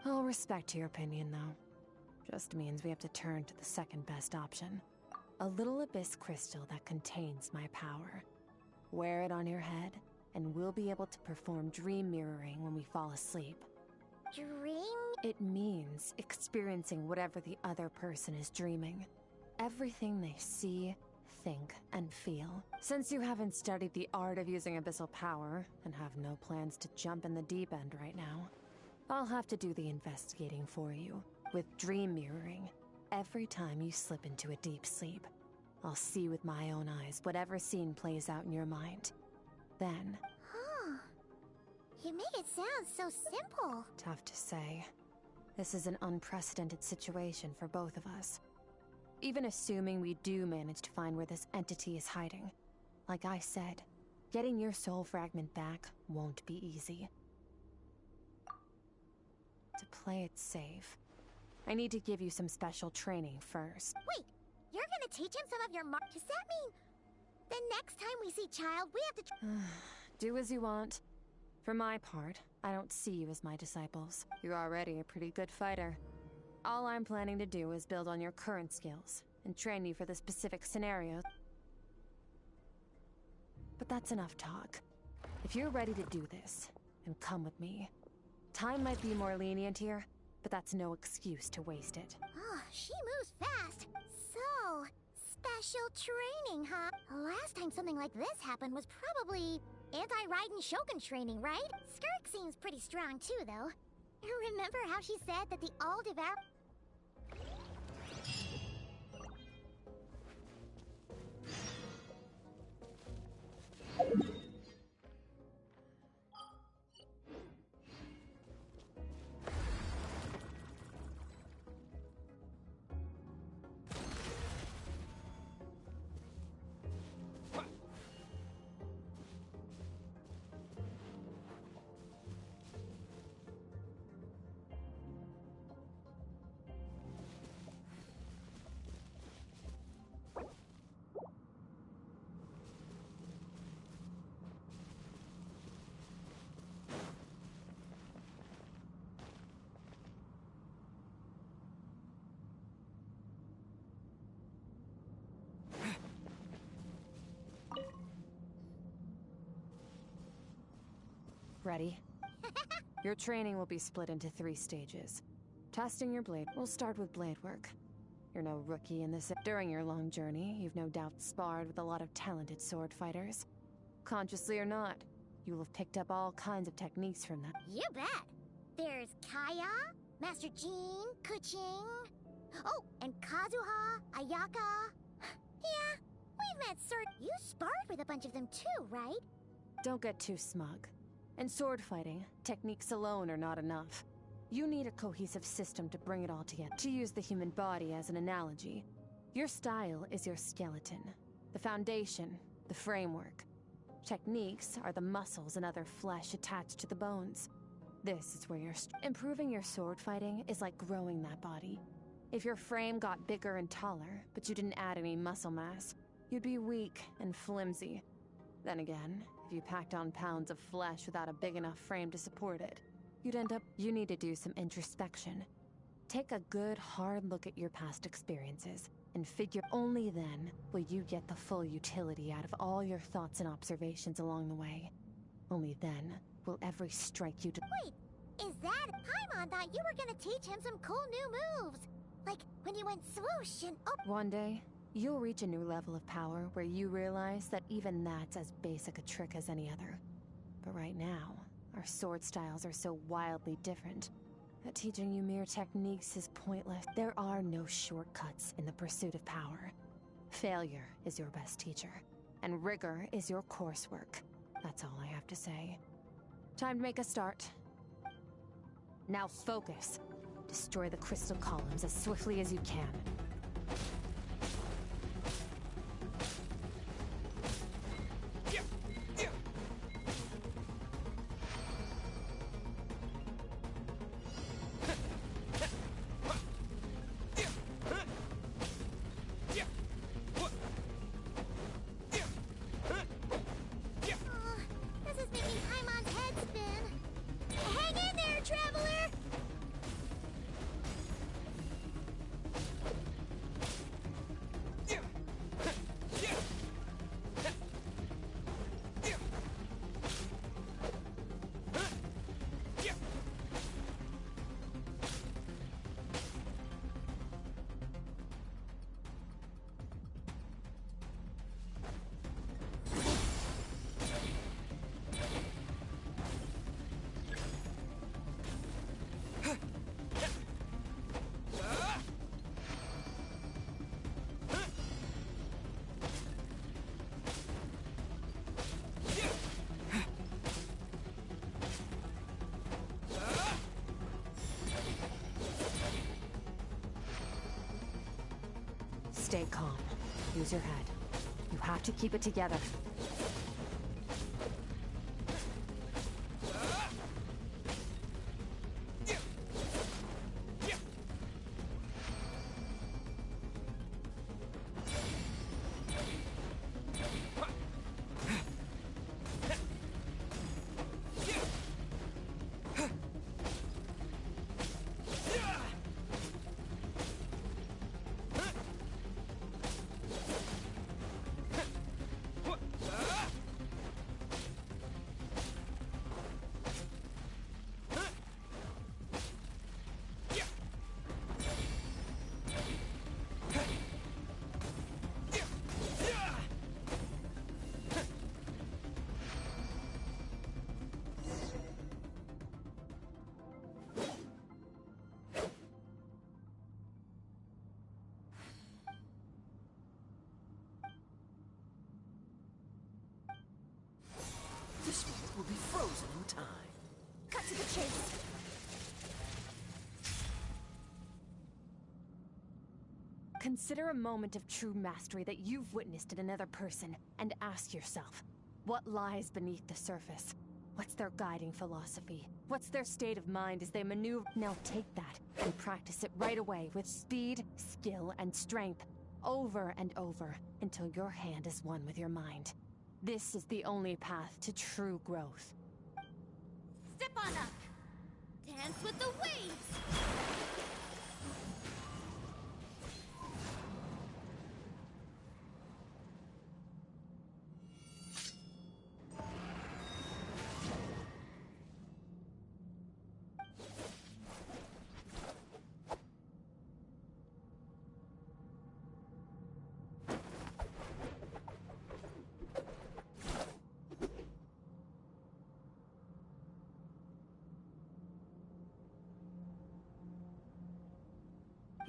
S8: I'll respect your opinion, though. Just means we have to turn to the second best option. A little abyss crystal that contains my power. Wear it on your head, and we'll be able to perform dream mirroring when we fall asleep.
S1: Dream?
S8: It means experiencing whatever the other person is dreaming. Everything they see, think, and feel. Since you haven't studied the art of using abyssal power, and have no plans to jump in the deep end right now, I'll have to do the investigating for you. With dream mirroring, every time you slip into a deep sleep, I'll see with my own eyes whatever scene plays out in your mind. Then...
S1: Huh. You make it sound so simple.
S8: Tough to say. This is an unprecedented situation for both of us. Even assuming we do manage to find where this entity is hiding. Like I said, getting your soul fragment back won't be easy. To play it safe, I need to give you some special training first.
S1: Wait, you're gonna teach him some of your Does that mean the next time we see Child, we have to...
S8: Do as you want. For my part, I don't see you as my disciples. You're already a pretty good fighter. All I'm planning to do is build on your current skills and train you for the specific scenarios. But that's enough talk. If you're ready to do this, then come with me. Time might be more lenient here, but that's no excuse to waste it.
S1: Oh, she moves fast. So, special training, huh? Last time something like this happened was probably anti-Raiden Shogun training, right? Skirk seems pretty strong too, though. Remember how she said that the all-devour...
S8: Ready? Your training will be split into 3 stages. Testing your blade. We'll start with blade work. You're no rookie in this. During your long journey, you've no doubt sparred with a lot of talented sword fighters. Consciously or not, you'll have picked up all kinds of techniques from them.
S1: You bet. There's Kaya, Master Jean, Kuching. Oh, and Kazuha, Ayaka. Yeah, we've met sword. You sparred with a bunch of them too, right?
S8: Don't get too smug. In sword fighting, techniques alone are not enough. You need a cohesive system to bring it all together. To use the human body as an analogy, your style is your skeleton, the foundation, the framework. Techniques are the muscles and other flesh attached to the bones. This is where improving your sword fighting is like growing that body. If your frame got bigger and taller, but you didn't add any muscle mass, you'd be weak and flimsy. Then again, if you packed on pounds of flesh without a big enough frame to support it, you'd end up... You need to do some introspection. Take a good, hard look at your past experiences, and figure only then will you get the full utility out of all your thoughts and observations along the way. Only then will every strike you...
S1: Wait, is that... Paimon thought you were gonna teach him some cool new moves. Like when you went swoosh and... Oh.
S8: One day, you'll reach a new level of power where you realize that even that's as basic a trick as any other. But right now, our sword styles are so wildly different that teaching you mere techniques is pointless. There are no shortcuts in the pursuit of power. Failure is your best teacher, and rigor is your coursework. That's all I have to say. Time to make a start. Now focus. Destroy the crystal columns as swiftly as you can. Stay calm. Use your head. You have to keep it together. Consider a moment of true mastery that you've witnessed in another person, and ask yourself, what lies beneath the surface? What's their guiding philosophy? What's their state of mind as they maneuver? Now take that and practice it right away with speed, skill, and strength, over and over, until your hand is one with your mind. This is the only path to true growth.
S1: Step on up! Dance with the waves!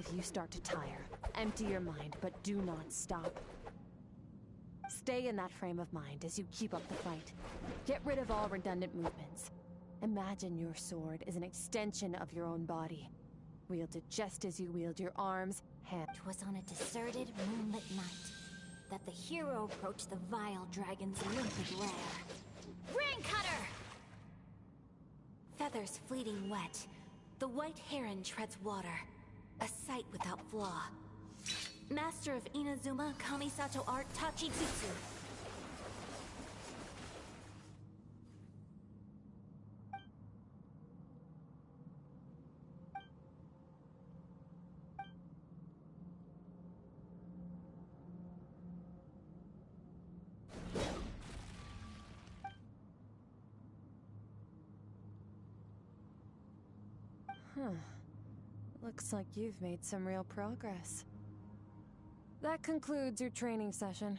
S8: If you start to tire, empty your mind, but do not stop. Stay in that frame of mind as you keep up the fight. Get rid of all redundant movements. Imagine your sword is an extension of your own body. Wield it just as you wield your arms, hands.
S2: It was on a deserted, moonlit night that the hero approached the vile dragon's limpid lair. Ring cutter! Feathers fleeting wet, the white heron treads water. A sight without flaw. Master of Inazuma Kamisato art Tachijutsu.
S8: Huh. Looks like you've made some real progress. That concludes your training session.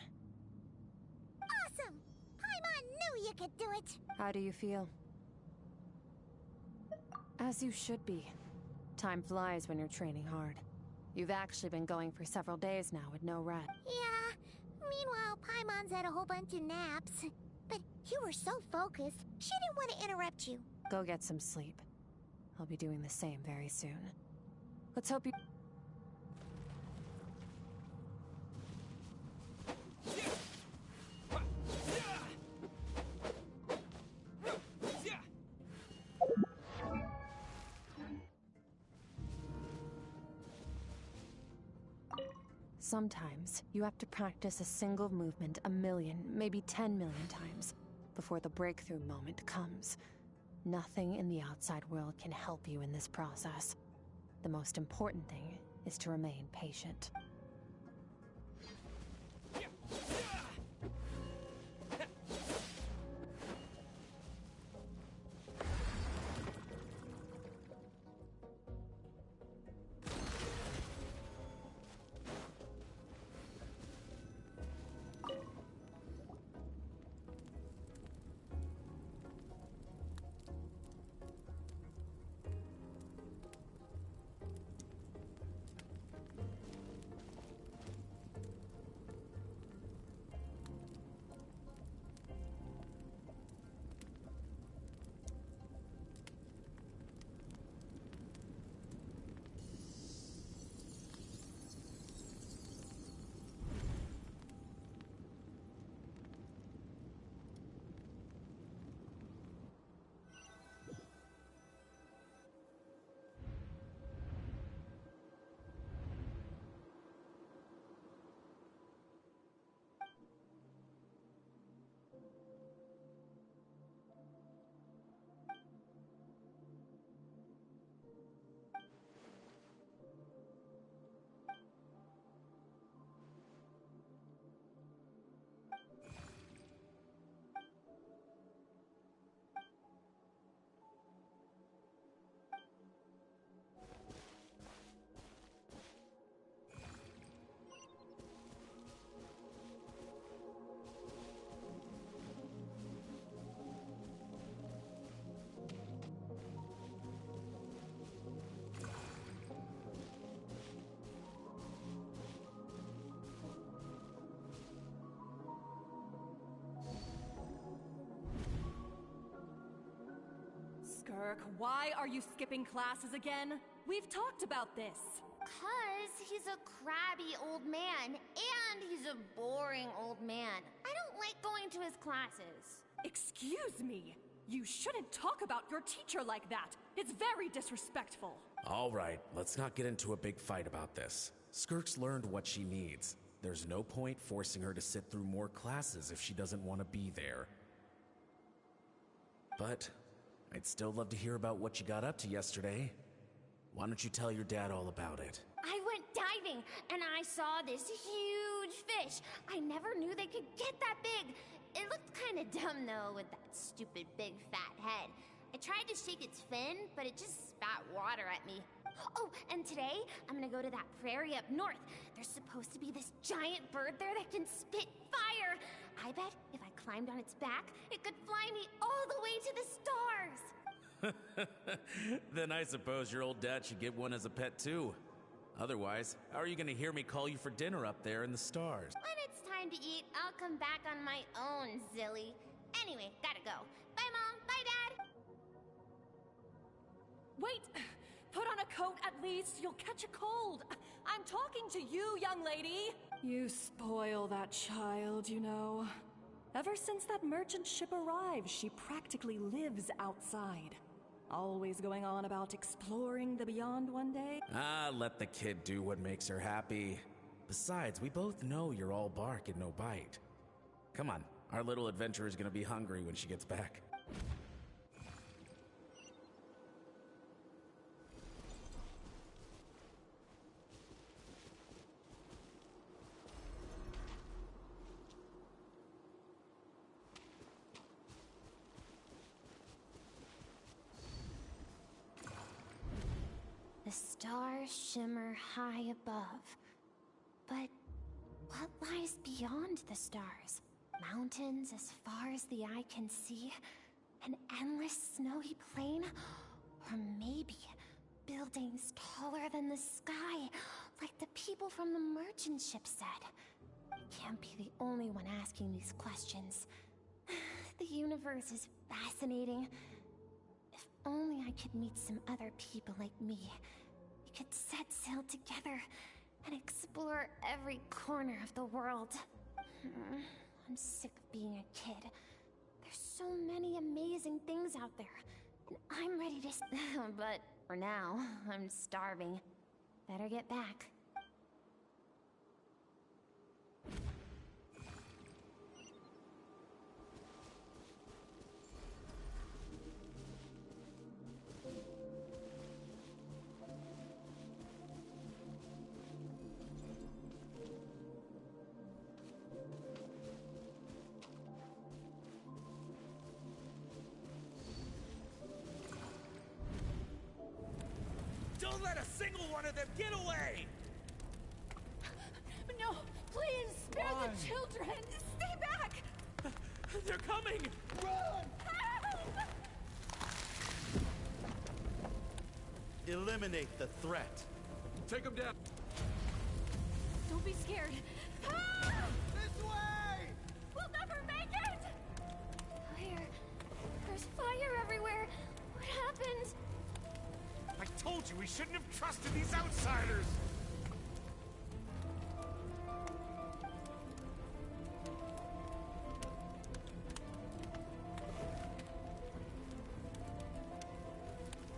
S1: Awesome! Paimon knew you could do it!
S8: How do you feel? As you should be. Time flies when you're training hard. You've actually been going for several days now with no rest.
S1: Yeah, meanwhile Paimon's had a whole bunch of naps. But you were so focused, she didn't want to interrupt you.
S8: Go get some sleep. I'll be doing the same very soon. Let's hope you... Sometimes, you have to practice a single movement 1 million, maybe 10 million times, before the breakthrough moment comes. Nothing in the outside world can help you in this process. The most important thing is to remain patient.
S14: Skirk, why are you skipping classes again? We've talked about this.
S1: 'Cause
S2: he's a crabby old man, and he's a boring old man. I don't like going to his classes.
S14: Excuse me. You shouldn't talk about your teacher like that. It's very disrespectful.
S15: All right, let's not get into a big fight about this. Skirk's learned what she needs. There's no point forcing her to sit through more classes if she doesn't want to be there. But I'd still love to hear about what you got up to yesterday. Why don't you tell your dad all about it?
S2: I went diving, and I saw this huge fish. I never knew they could get that big. It looked kind of dumb, though, with that stupid big fat head. I tried to shake its fin, but it just spat water at me. Oh, and today, I'm gonna go to that prairie up north. There's supposed to be this giant bird there that can spit fire. I bet if I climbed on its back, it could fly me all the way to the stars.
S15: Then I suppose your old dad should get one as a pet too. Otherwise, how are you gonna hear me call you for dinner up there in the stars?
S2: When it's time to eat, I'll come back on my own, Zilly. Anyway, gotta go. Bye, Mom. Bye, Dad.
S14: Wait! Put on a coat at least. You'll catch a cold. I'm talking to you, young lady. You spoil that child, you know. Ever since that merchant ship arrived, she practically lives outside. Always going on about exploring the beyond one day.
S15: Ah, let the kid do what makes her happy. Besides, we both know you're all bark and no bite. Come on, our little adventurer is gonna be hungry when she gets back.
S2: The stars shimmer high above. But what lies beyond the stars? Mountains as far as the eye can see? An endless snowy plain? Or maybe buildings taller than the sky, like the people from the merchant ship said? I can't be the only one asking these questions. The universe is fascinating. If only I could meet some other people like me. We could set sail together and explore every corner of the world. I'm sick of being a kid. There's so many amazing things out there, and I'm ready to... But for now, I'm starving. Better get back.
S16: Don't let a single one of them get away!
S14: No, please, spare the children! Stay back!
S16: They're coming!
S14: Run! Help!
S5: Eliminate the threat.
S16: Take them down.
S14: Don't be scared. Help! This way! We'll never make it!
S2: Fire. There's fire everywhere. What happened?
S16: I told you we shouldn't have trusted these outsiders!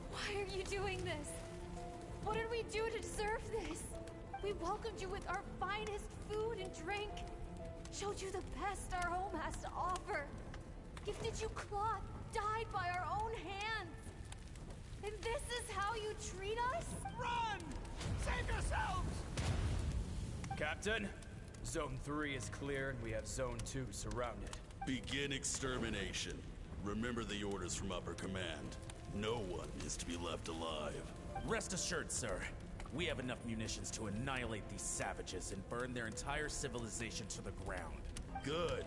S14: Why are you doing this? What did we do to deserve this? We welcomed you with our finest food and drink. Showed you the best our home has to offer. Gifted you cloth dyed by our own hands. And this is how you treat us?
S16: Run! Save yourselves!
S7: Captain, Zone 3 is clear and we have Zone 2 surrounded.
S5: Begin extermination. Remember the orders from upper command. No one is to be left alive.
S15: Rest assured, sir. We have enough munitions to annihilate these savages and burn their entire civilization to the ground.
S5: Good.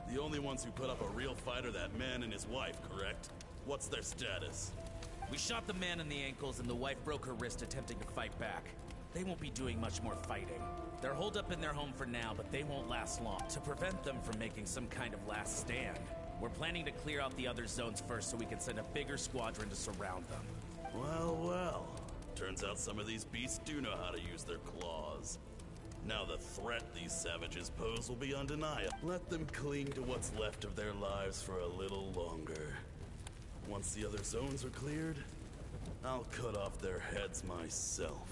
S5: The only ones who put up a real fight are that man and his wife, correct? What's their status?
S15: We shot the man in the ankles and the wife broke her wrist attempting to fight back. They won't be doing much more fighting. They're holed up in their home for now, but they won't last long. To prevent them from making some kind of last stand, we're planning to clear out the other zones first so we can send a bigger squadron to surround them.
S5: Well, well. Turns out some of these beasts do know how to use their claws. Now the threat these savages pose will be undeniable. Let them cling to what's left of their lives for a little longer. Once the other zones are cleared, I'll cut off their heads myself.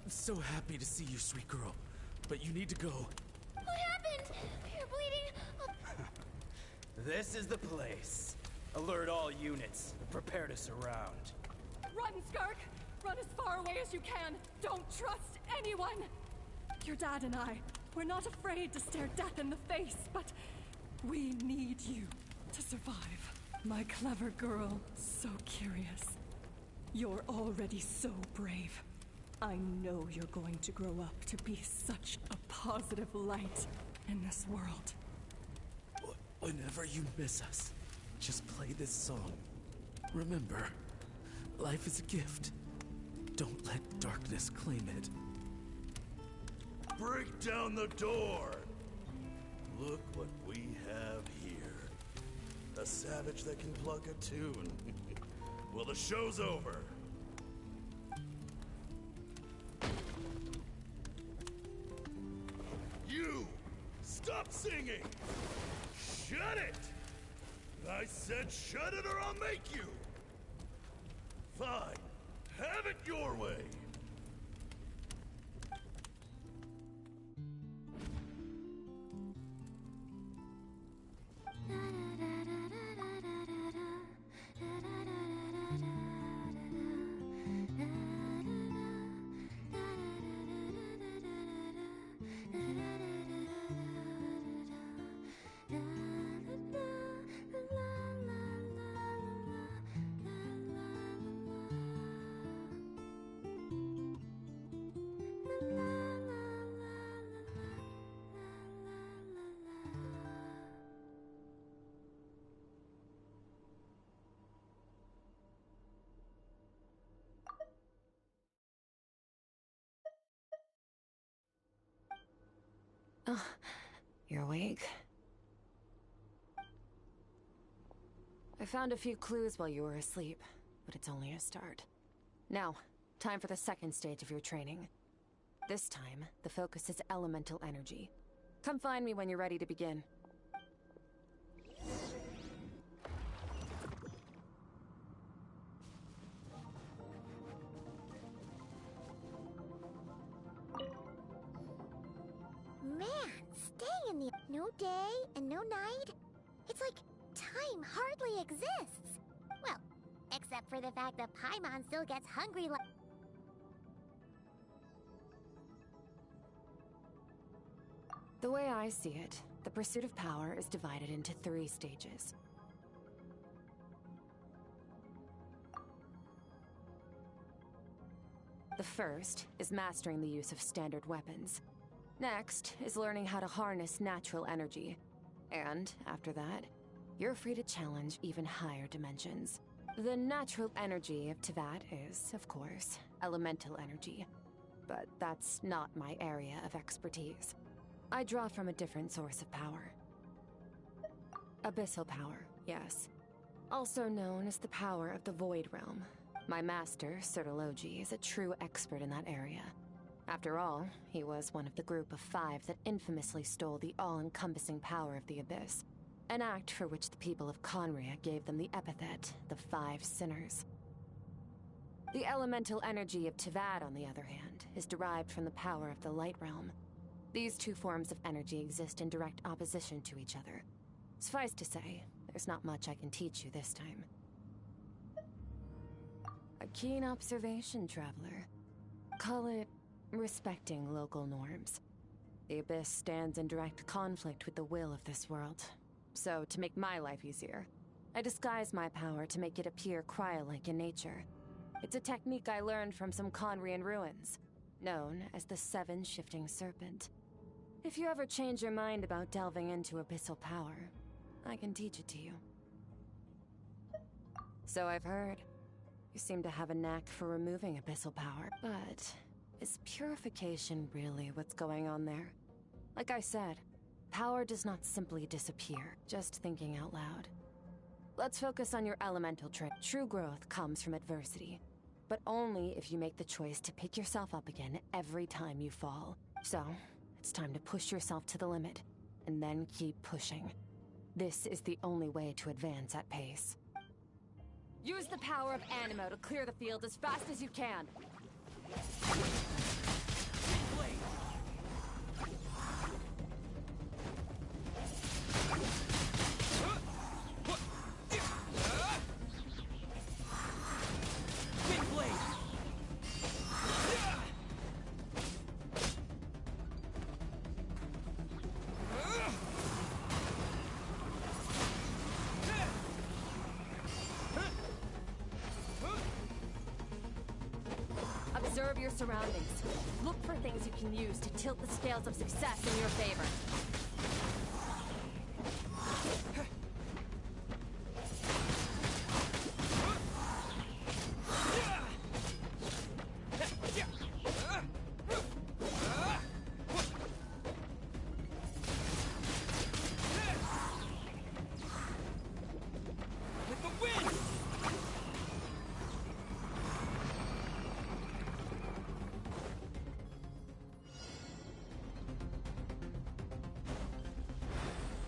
S15: So happy to see you, sweet girl. But you need to go.
S1: What happened? You're bleeding.
S7: This is the place. Alert all units. Prepare to surround.
S14: Run, Skirk! Run as far away as you can. Don't trust anyone. Your dad and I, we're not afraid to stare death in the face, but we need you to survive. My clever girl, so curious. You're already so brave. I know you're going to grow up to be such a positive light in this world.
S15: Whenever you miss us, just play this song. Remember, life is a gift. Don't let darkness claim it.
S5: Break down the door! Look what we have here. A savage that can pluck a tune. Well, the show's over. You! Stop singing! Shut it! I said shut it or I'll make you! Fine. Have it your way.
S8: Oh, you're awake? I found a few clues while you were asleep, but it's only a start. Now, time for the second stage of your training. This time, the focus is elemental energy. Come find me when you're ready to begin.
S1: Man, staying in the... No day and no night? It's like time hardly exists. Well, except for the fact that Paimon still gets hungry like...
S8: The way I see it, the pursuit of power is divided into 3 stages. The first is mastering the use of standard weapons. Next is learning how to harness natural energy. And after that, you're free to challenge even higher dimensions. The natural energy of Teyvat is, of course, elemental energy. But that's not my area of expertise. I draw from a different source of power. Abyssal power, yes. Also known as the power of the Void Realm. My master, Sertologi, is a true expert in that area. After all, he was one of the group of 5 that infamously stole the all-encompassing power of the Abyss. An act for which the people of Conria gave them the epithet, the 5 Sinners. The elemental energy of Teyvat, on the other hand, is derived from the power of the Light Realm. These 2 forms of energy exist in direct opposition to each other. Suffice to say, there's not much I can teach you this time. A keen observation, traveler. Call it respecting local norms. The Abyss stands in direct conflict with the will of this world. So, to make my life easier, I disguise my power to make it appear cryo-like in nature. It's a technique I learned from some Conrian ruins, known as the 7 Shifting Serpent. If you ever change your mind about delving into abyssal power, I can teach it to you. So I've heard. You seem to have a knack for removing abyssal power. But is purification really what's going on there? Like I said, power does not simply disappear, just thinking out loud. Let's focus on your elemental trait. True growth comes from adversity, but only if you make the choice to pick yourself up again every time you fall. So, it's time to push yourself to the limit, and then keep pushing. This is the only way to advance at pace. Use the power of Animo to clear the field as fast as you can. Observe your surroundings. Look for things you can use to tilt the scales of success in your favor.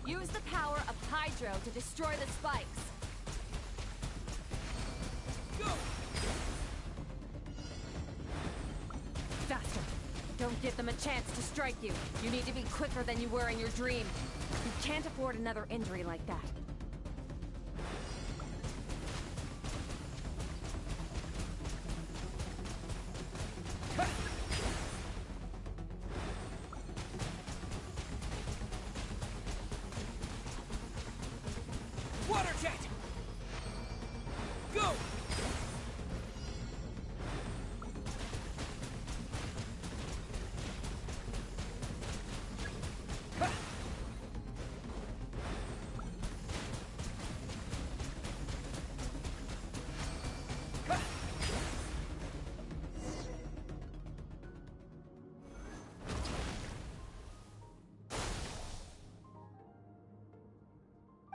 S8: Use the power of Hydro to destroy the spikes. Go! Faster. Don't give them a chance to strike you. You need to be quicker than you were in your dream. You can't afford another injury like that.
S16: Water jet! Go!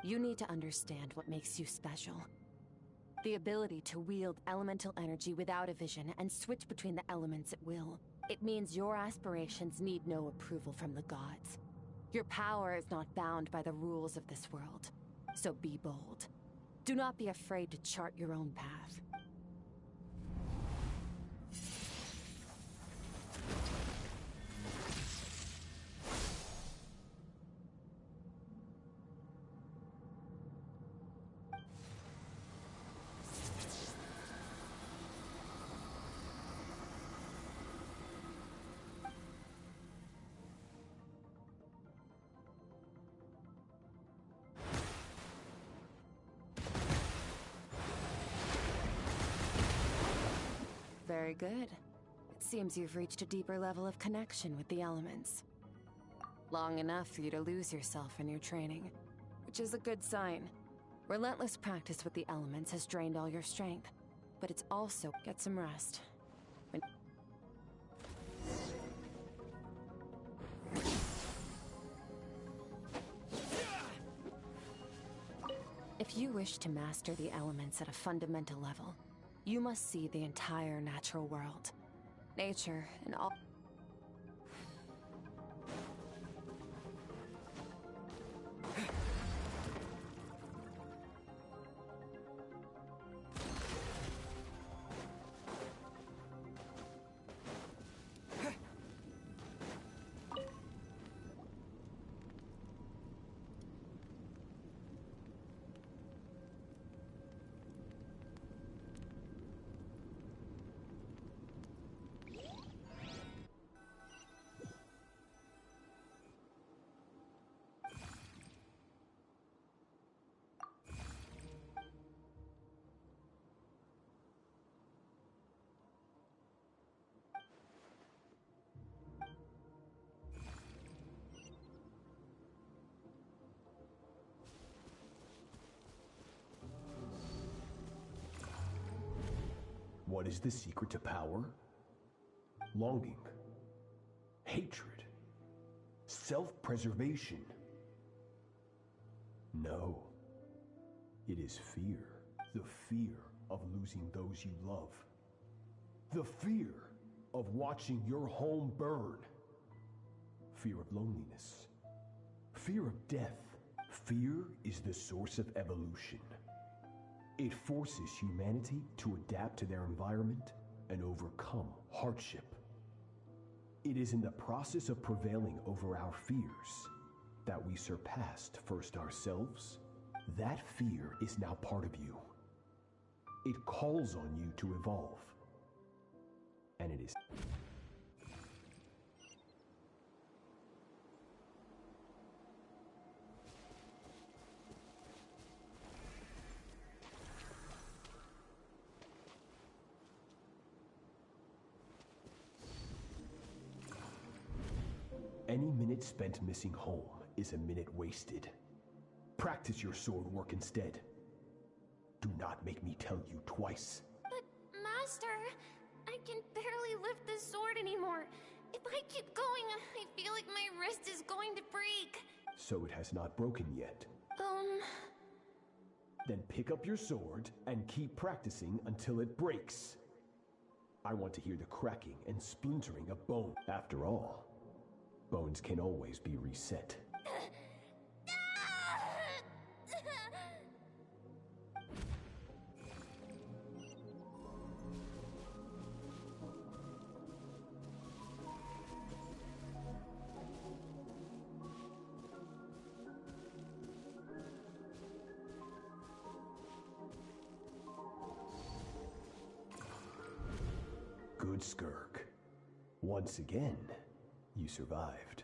S8: You need to understand what makes you special. The ability to wield elemental energy without a vision and switch between the elements at will. It means your aspirations need no approval from the gods. Your power is not bound by the rules of this world. So be bold. Do not be afraid to chart your own path. Very good. It seems you've reached a deeper level of connection with the elements. Long enough for you to lose yourself in your training, which is a good sign. Relentless practice with the elements has drained all your strength, but it's also get some rest. If you wish to master the elements at a fundamental level, you must see the entire natural world. Nature and all...
S17: What is the secret to power? Longing, hatred, self-preservation. No, it is fear. The fear of losing those you love. The fear of watching your home burn. Fear of loneliness. Fear of death. Fear is the source of evolution. It forces humanity to adapt to their environment and overcome hardship. It is in the process of prevailing over our fears that we surpassed first ourselves. That fear is now part of you. It calls on you to evolve. And it is... Any minute spent missing home is a minute wasted. Practice your sword work instead. Do not make me tell you twice.
S2: But, Master, I can barely lift the sword anymore. If I keep going, I feel like my wrist is going to break.
S17: So it has not broken yet. Then pick up your sword and keep practicing until it breaks. I want to hear the cracking and splintering of bone. After all, bones can always be reset. Good, Skirk. Once again, you survived.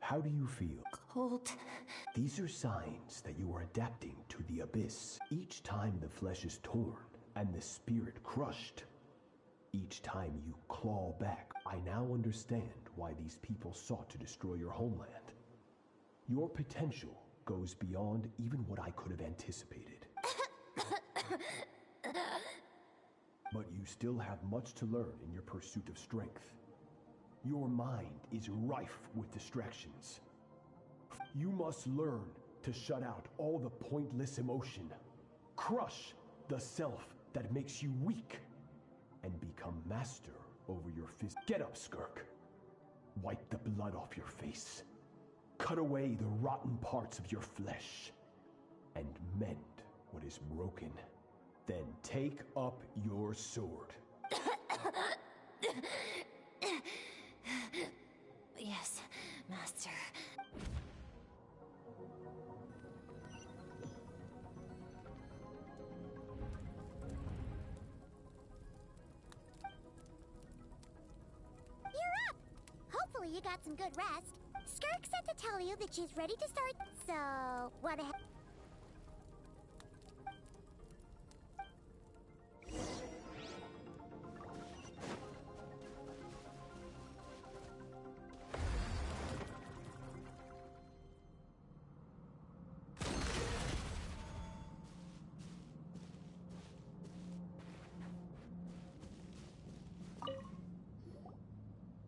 S17: How do you feel?
S2: Cold.
S17: These are signs that you are adapting to the abyss. Each time the flesh is torn and the spirit crushed, each time you claw back, I now understand why these people sought to destroy your homeland. Your potential goes beyond even what I could have anticipated. But you still have much to learn in your pursuit of strength. Your mind is rife with distractions. You must learn to shut out all the pointless emotion, crush the self that makes you weak, and become master over your fist. Get up, Skirk. Wipe the blood off your face. Cut away the rotten parts of your flesh, and mend what is broken. Then take up your sword.
S2: Yes, Master.
S1: You're up! Hopefully you got some good rest. Skirk said to tell you that she's ready to start. So, what a...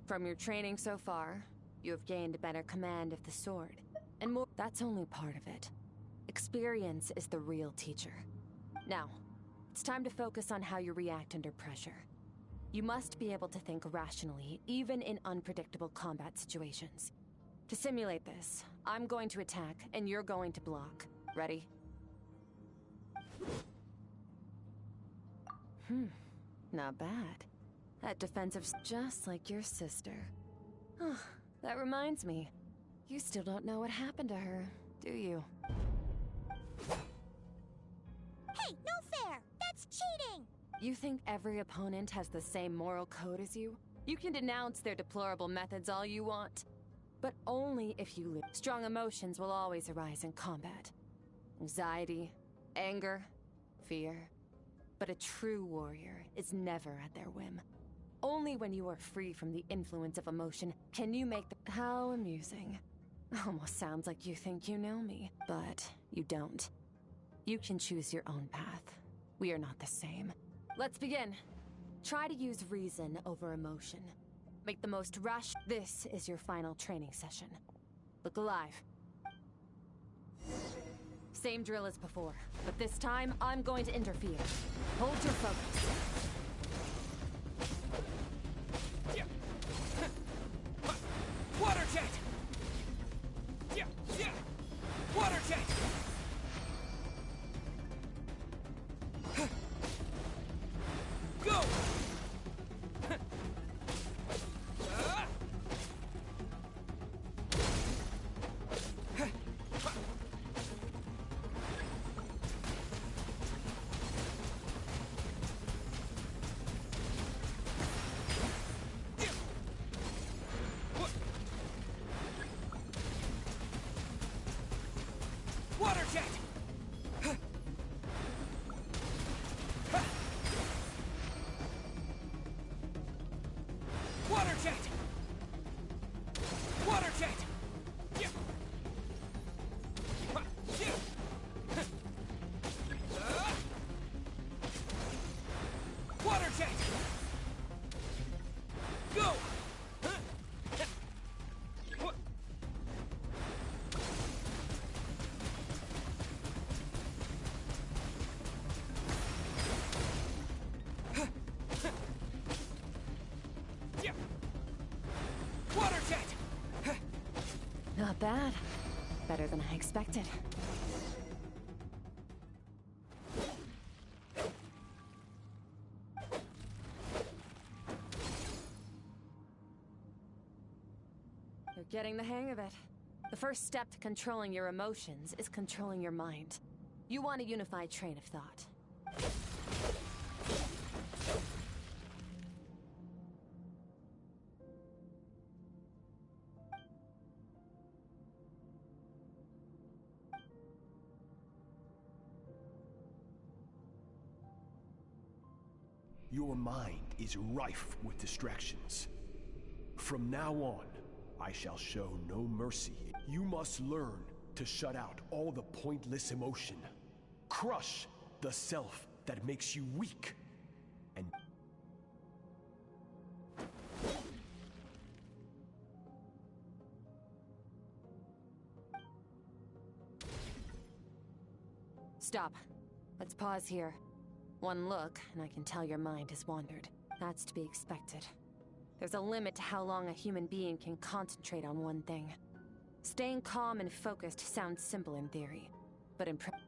S8: From your training so far, you have gained a better command of the sword. And more— that's only part of it. Experience is the real teacher. Now, it's time to focus on how you react under pressure. You must be able to think rationally, even in unpredictable combat situations. To simulate this, I'm going to attack, and you're going to block. Ready? Not bad. That defensive's just like your sister. That reminds me. You still don't know what happened to her, do you?
S1: Hey, no fair! That's cheating!
S8: You think every opponent has the same moral code as you? You can denounce their deplorable methods all you want, but only if you lose. Strong emotions will always arise in combat. Anxiety, anger, fear. But a true warrior is never at their whim. Only when you are free from the influence of emotion can you make the— How amusing. Almost sounds like you think you know me, but you don't. You can choose your own path. We are not the same. Let's begin. Try to use reason over emotion. Make the most rush. This is your final training session. Look alive. Same drill as before, but this time I'm going to interfere. Hold your focus.
S16: Yeah. Water jet! Yeah, yeah! Water jet! Go! Water jet! Water jet! Water jet! Yeah! Yeah! Water jet! Go! Yeah! Water jet!
S8: Not bad. Better than I expected. You're getting the hang of it. The first step to controlling your emotions is controlling your mind. You want a unified train of thought.
S17: Your mind is rife with distractions. From now on, I shall show no mercy. You must learn to shut out all the pointless emotion. Crush the self that makes you weak. And
S8: stop. Let's pause here. One look, and I can tell your mind has wandered. That's to be expected. There's a limit to how long a human being can concentrate on one thing. Staying calm and focused sounds simple in theory, but in practice.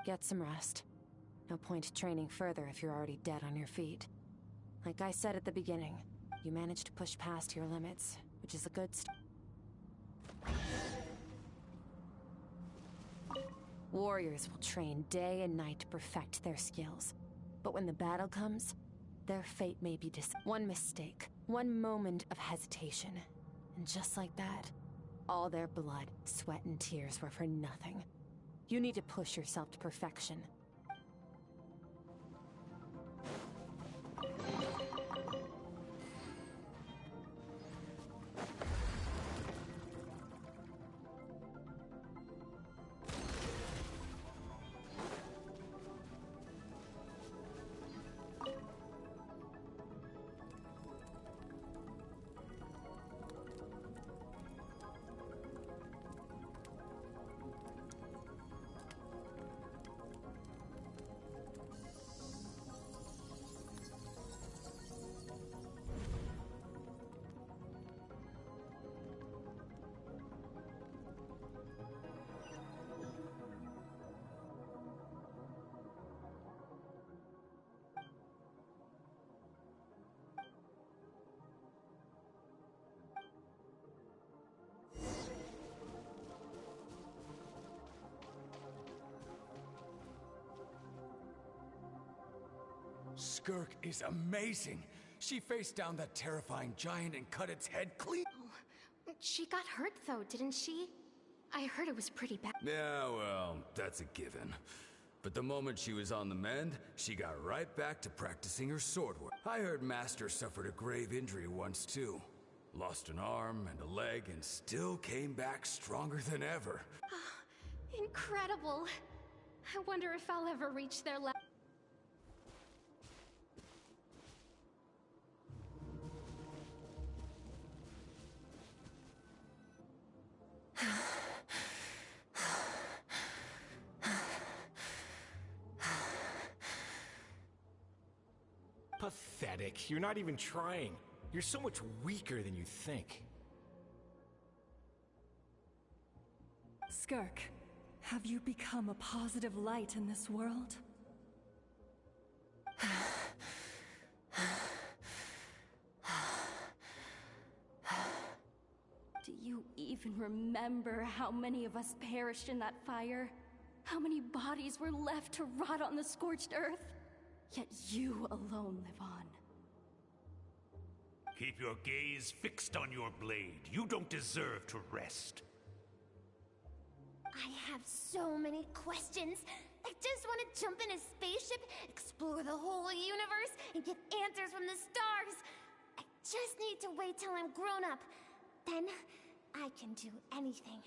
S8: Get some rest. No point training further if you're already dead on your feet. Like I said at the beginning, you managed to push past your limits, which is a good start. Warriors will train day and night to perfect their skills. But when the battle comes, their fate may be one mistake, one moment of hesitation. And just like that, all their blood, sweat, and tears were for nothing. You need to push yourself to perfection.
S16: Skirk is amazing. She faced down that terrifying giant and cut its head clean.
S6: Oh, she got hurt though, didn't she? I heard it was pretty bad.
S18: Yeah, well, that's a given. But the moment she was on the mend, she got right back to practicing her sword work. I heard Master suffered a grave injury once too. Lost an arm and a leg and still came back stronger than ever.
S6: Incredible.
S14: I wonder if I'll ever reach their level.
S19: Pathetic. You're not even trying. You're so much weaker than you think.
S20: Skirk, have you become a positive light in this world?
S14: Do you even remember how many of us perished in that fire? How many bodies were left to rot on the scorched earth? Yet you alone live on.
S21: Keep your gaze fixed on your blade. You don't deserve to rest.
S2: I have so many questions. I just want to jump in a spaceship, explore the whole universe, and get answers from the stars. I just need to wait till I'm grown up. Then, I can do anything.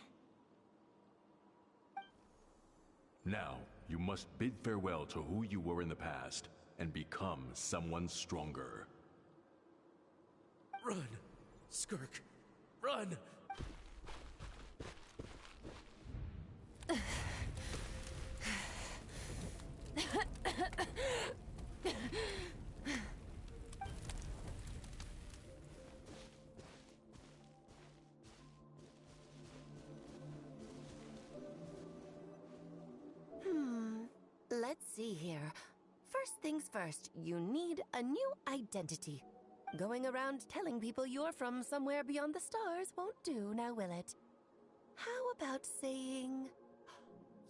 S22: Now, you must bid farewell to who you were in the past, and become someone stronger.
S15: Run! Skirk! Run!
S23: Let's see here. First things first, you need a new identity. Going around telling people you're from somewhere beyond the stars won't do, now will it? How about saying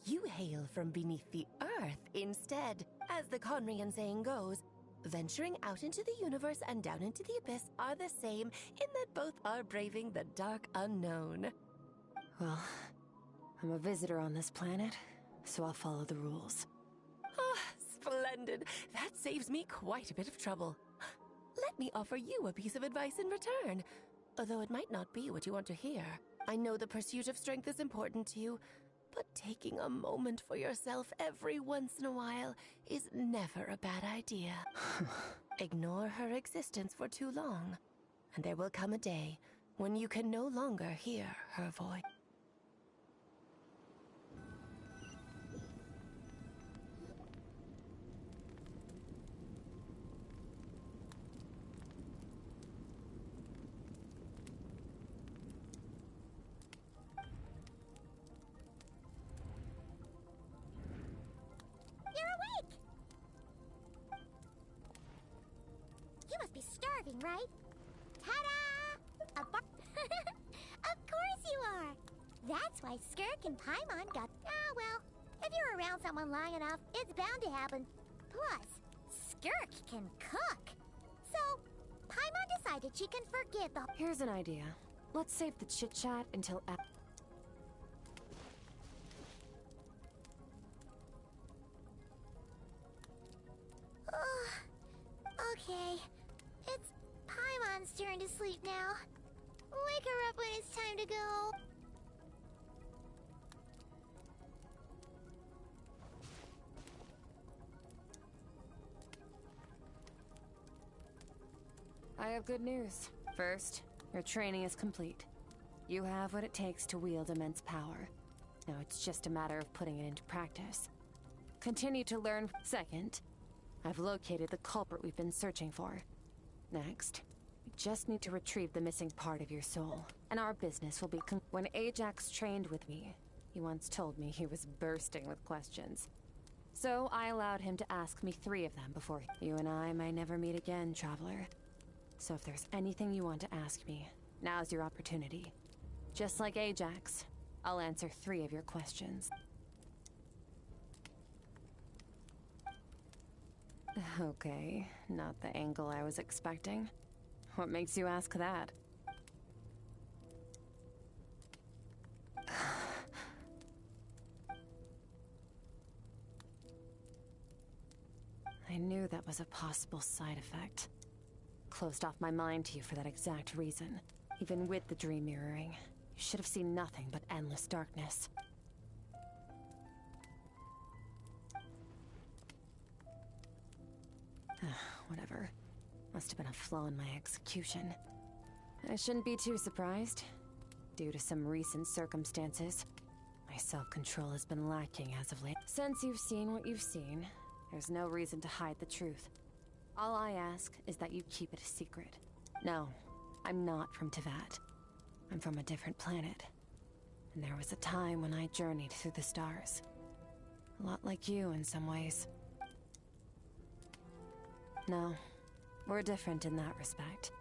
S23: you hail from beneath the earth instead? As the Conrian saying goes, venturing out into the universe and down into the abyss are the same in that both are braving the dark unknown.
S8: Well, I'm a visitor on this planet, so I'll follow the rules.
S23: Ah, splendid. That saves me quite a bit of trouble. Let me offer you a piece of advice in return, although it might not be what you want to hear. I know the pursuit of strength is important to you, but taking a moment for yourself every once in a while is never a bad idea. Ignore her existence for too long, and there will come a day when you can no longer hear her voice.
S1: Right? Ta-da! Of course you are! That's why Skirk and Paimon got... Ah, well, if you're around someone long enough, it's bound to happen. Plus, Skirk can cook. So, Paimon decided she can forgive the...
S8: Here's an idea. Let's save the chit-chat until...
S1: Okay. It's Paimon's turn to sleep now. Wake her up when it's time to go.
S8: I have good news. First, your training is complete. You have what it takes to wield immense power. Now it's just a matter of putting it into practice. Continue to learn. Second, I've located the culprit we've been searching for. Next, we just need to retrieve the missing part of your soul, and our business will be When Ajax trained with me, he once told me he was bursting with questions. So I allowed him to ask me 3 of them before you and I might never meet again, traveler. So if there's anything you want to ask me, now's your opportunity. Just like Ajax, I'll answer 3 of your questions. Okay, not the angle I was expecting. What makes you ask that? I knew that was a possible side effect. Closed off my mind to you for that exact reason. Even with the dream mirroring, you should have seen nothing but endless darkness. whatever. Must have been a flaw in my execution. I shouldn't be too surprised. Due to some recent circumstances, my self-control has been lacking as of late. Since you've seen what you've seen, there's no reason to hide the truth. All I ask is that you keep it a secret. No, I'm not from Teyvat. I'm from a different planet. And there was a time when I journeyed through the stars. A lot like you in some ways. No, we're different in that respect.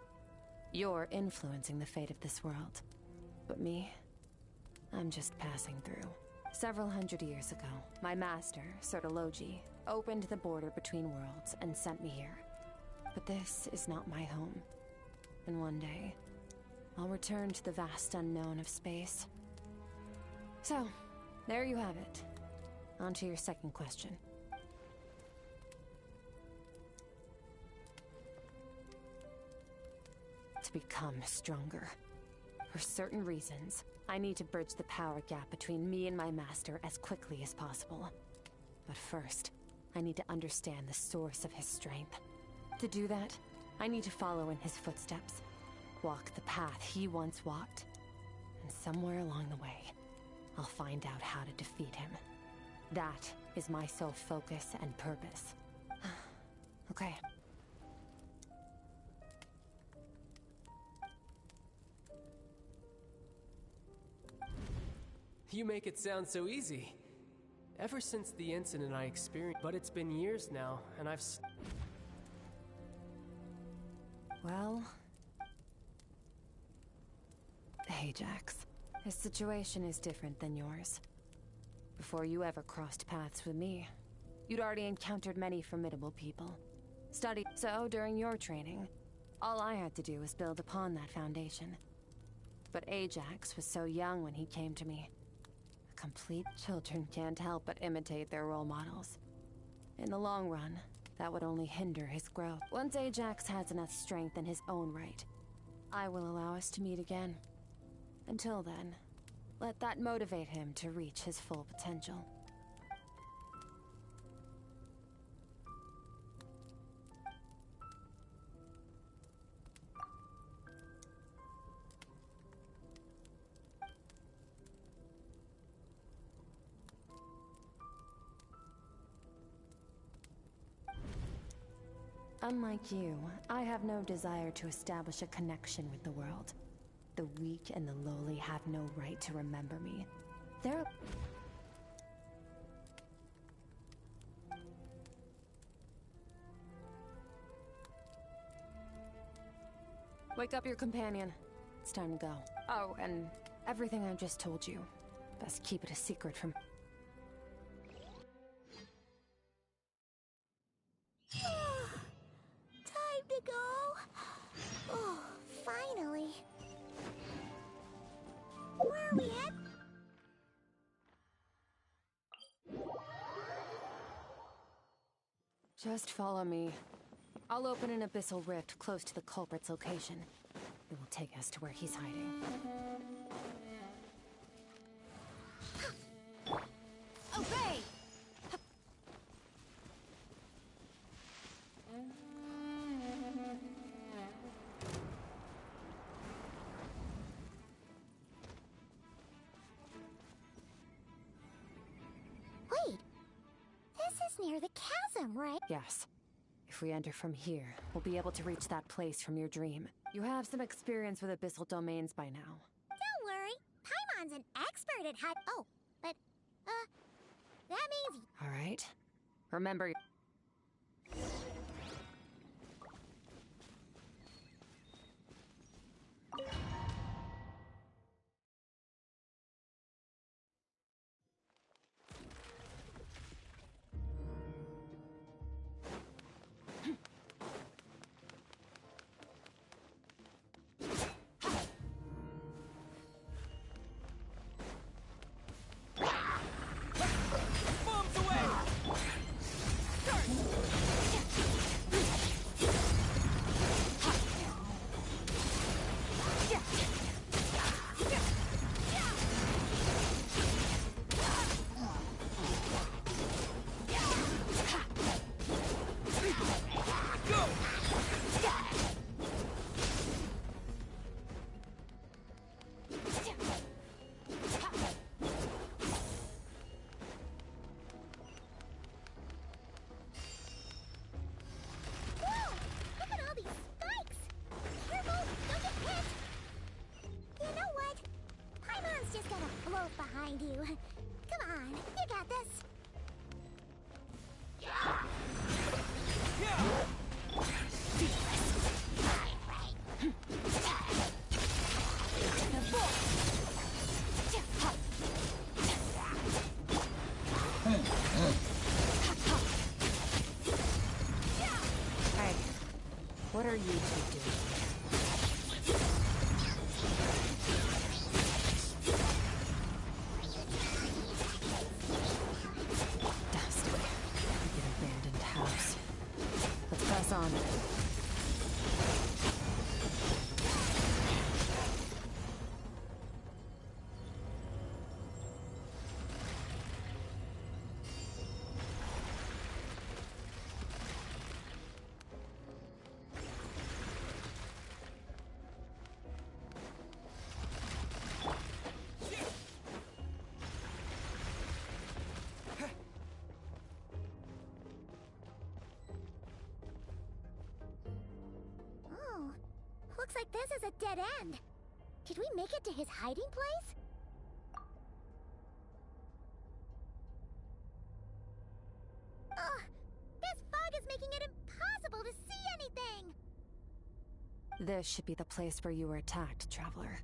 S8: You're influencing the fate of this world. But me, I'm just passing through. Several hundred years ago, my master, Sertologi, opened the border between worlds and sent me here. But this is not my home. And one day, I'll return to the vast unknown of space. So, there you have it. On to your second question. To become stronger. For certain reasons, I need to bridge the power gap between me and my master as quickly as possible. But first, I need to understand the source of his strength. To do that, I need to follow in his footsteps. Walk the path he once walked. And somewhere along the way, I'll find out how to defeat him. That is my sole focus and purpose. Okay.
S3: You make it sound so easy. Ever since the incident I experienced, but it's been years now, and I've...
S8: Well... Ajax. His situation is different than yours. Before you ever crossed paths with me, you'd already encountered many formidable people. Studied. So, during your training, all I had to do was build upon that foundation. But Ajax was so young when he came to me. Complete children can't help but imitate their role models. In the long run, that would only hinder his growth. Once Ajax has enough strength in his own right, I will allow us to meet again. Until then, let that motivate him to reach his full potential. Unlike you, I have no desire to establish a connection with the world. The weak and the lowly have no right to remember me. They're... Wake up your companion. It's time to go. Oh, and everything I just told you. Best keep it a secret from...
S1: Time to go. Oh, finally. Where are we at?
S8: Just follow me. I'll open an abyssal rift close to the culprit's location. It will take us to where he's hiding.
S1: Obey! Wait, this is near the chasm, right?
S8: Yes. If we enter from here, we'll be able to reach that place from your dream. You have some experience with abyssal domains by now.
S1: Don't worry, Paimon's an expert at how... Oh, but, that means...
S8: All right. Remember... What are you two doing? Dusty. Like an abandoned house. Let's press on.
S1: Oh, looks like this is a dead end. Did we make it to his hiding place? Ugh, this fog is making it impossible to see anything!
S8: This should be the place where you were attacked, Traveler.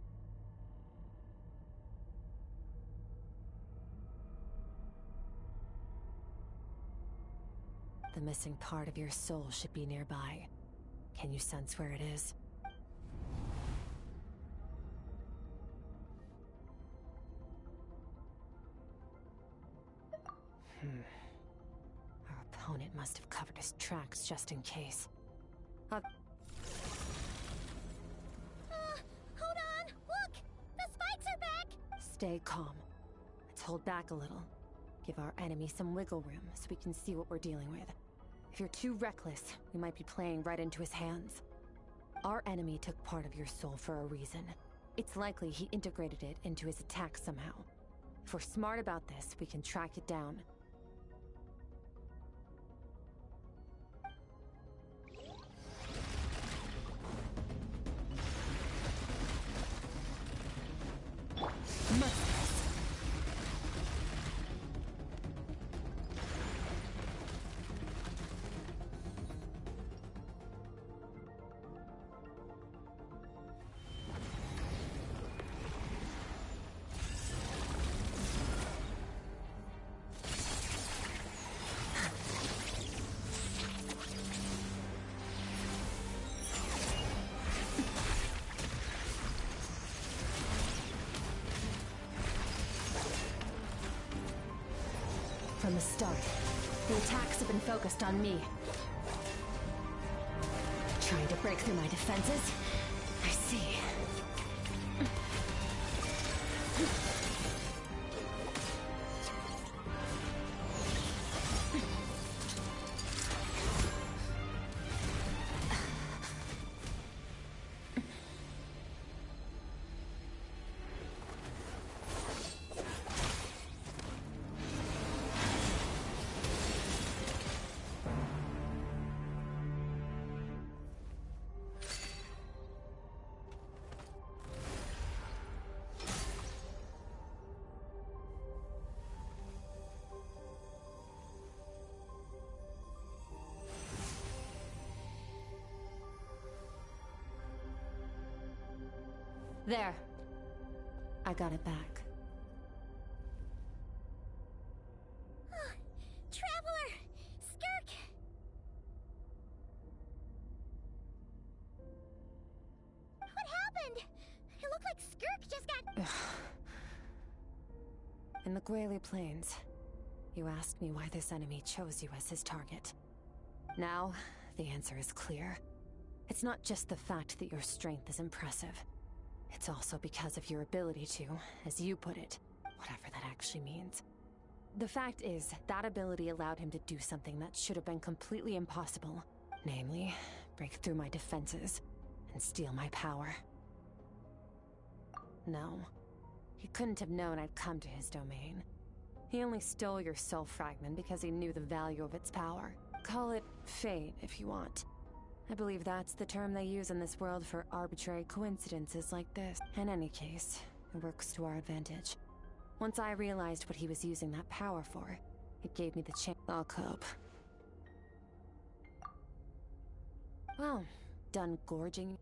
S8: The missing part of your soul should be nearby. Can you sense where it is? Our opponent must have covered his tracks just in case.
S1: Hold on! Look! The spikes are back!
S8: Stay calm. Let's hold back a little. Give our enemy some wiggle room so we can see what we're dealing with. If you're too reckless, we might be playing right into his hands. Our enemy took part of your soul for a reason. It's likely he integrated it into his attack somehow. If we're smart about this, we can track it down. From the start, the attacks have been focused on me. Trying to break through my defenses? I see. There. I got it back.
S1: Traveler! Skirk! What happened? It looked like Skirk just got...
S8: In the Guili Plains, you asked me why this enemy chose you as his target. Now, the answer is clear. It's not just the fact that your strength is impressive. It's also because of your ability to, as you put it, whatever that actually means. The fact is, that ability allowed him to do something that should have been completely impossible. Namely, break through my defenses and steal my power. No, he couldn't have known I'd come to his domain. He only stole your soul fragment because he knew the value of its power. Call it fate if you want. I believe that's the term they use in this world for arbitrary coincidences like this. In any case, it works to our advantage. Once I realized what he was using that power for, it gave me the chance. I'll cope. Well, done gorging?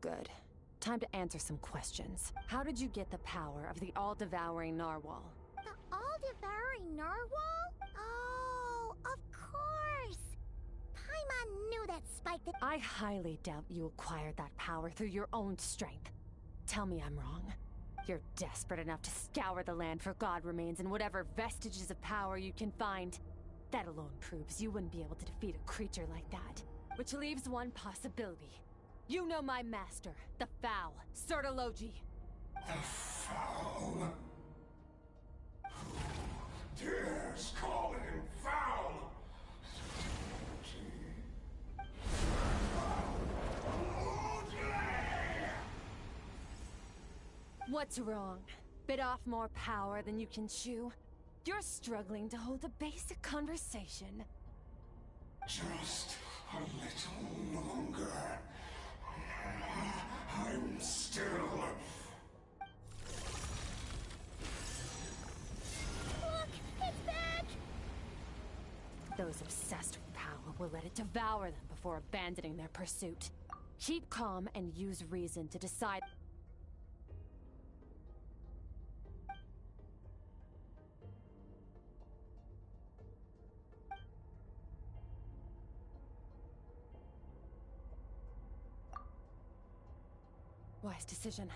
S8: Good. Time to answer some questions. How did you get the power of the all-devouring narwhal?
S1: The all-devouring narwhal? Oh, of course! Paimon knew that spike that—
S8: I highly doubt you acquired that power through your own strength. Tell me I'm wrong. You're desperate enough to scour the land for god remains and whatever vestiges of power you can find. That alone proves you wouldn't be able to defeat a creature like that. Which leaves one possibility. You know my master, the Foul, Sertologi.
S21: The Foul? Who dares call him foul?
S8: What's wrong? Bit off more power than you can chew? You're struggling to hold a basic conversation.
S21: Just a little longer. I'm still...
S1: Look! It's back!
S8: Those obsessed with power will let it devour them before abandoning their pursuit. Keep calm and use reason to decide. Wise decision.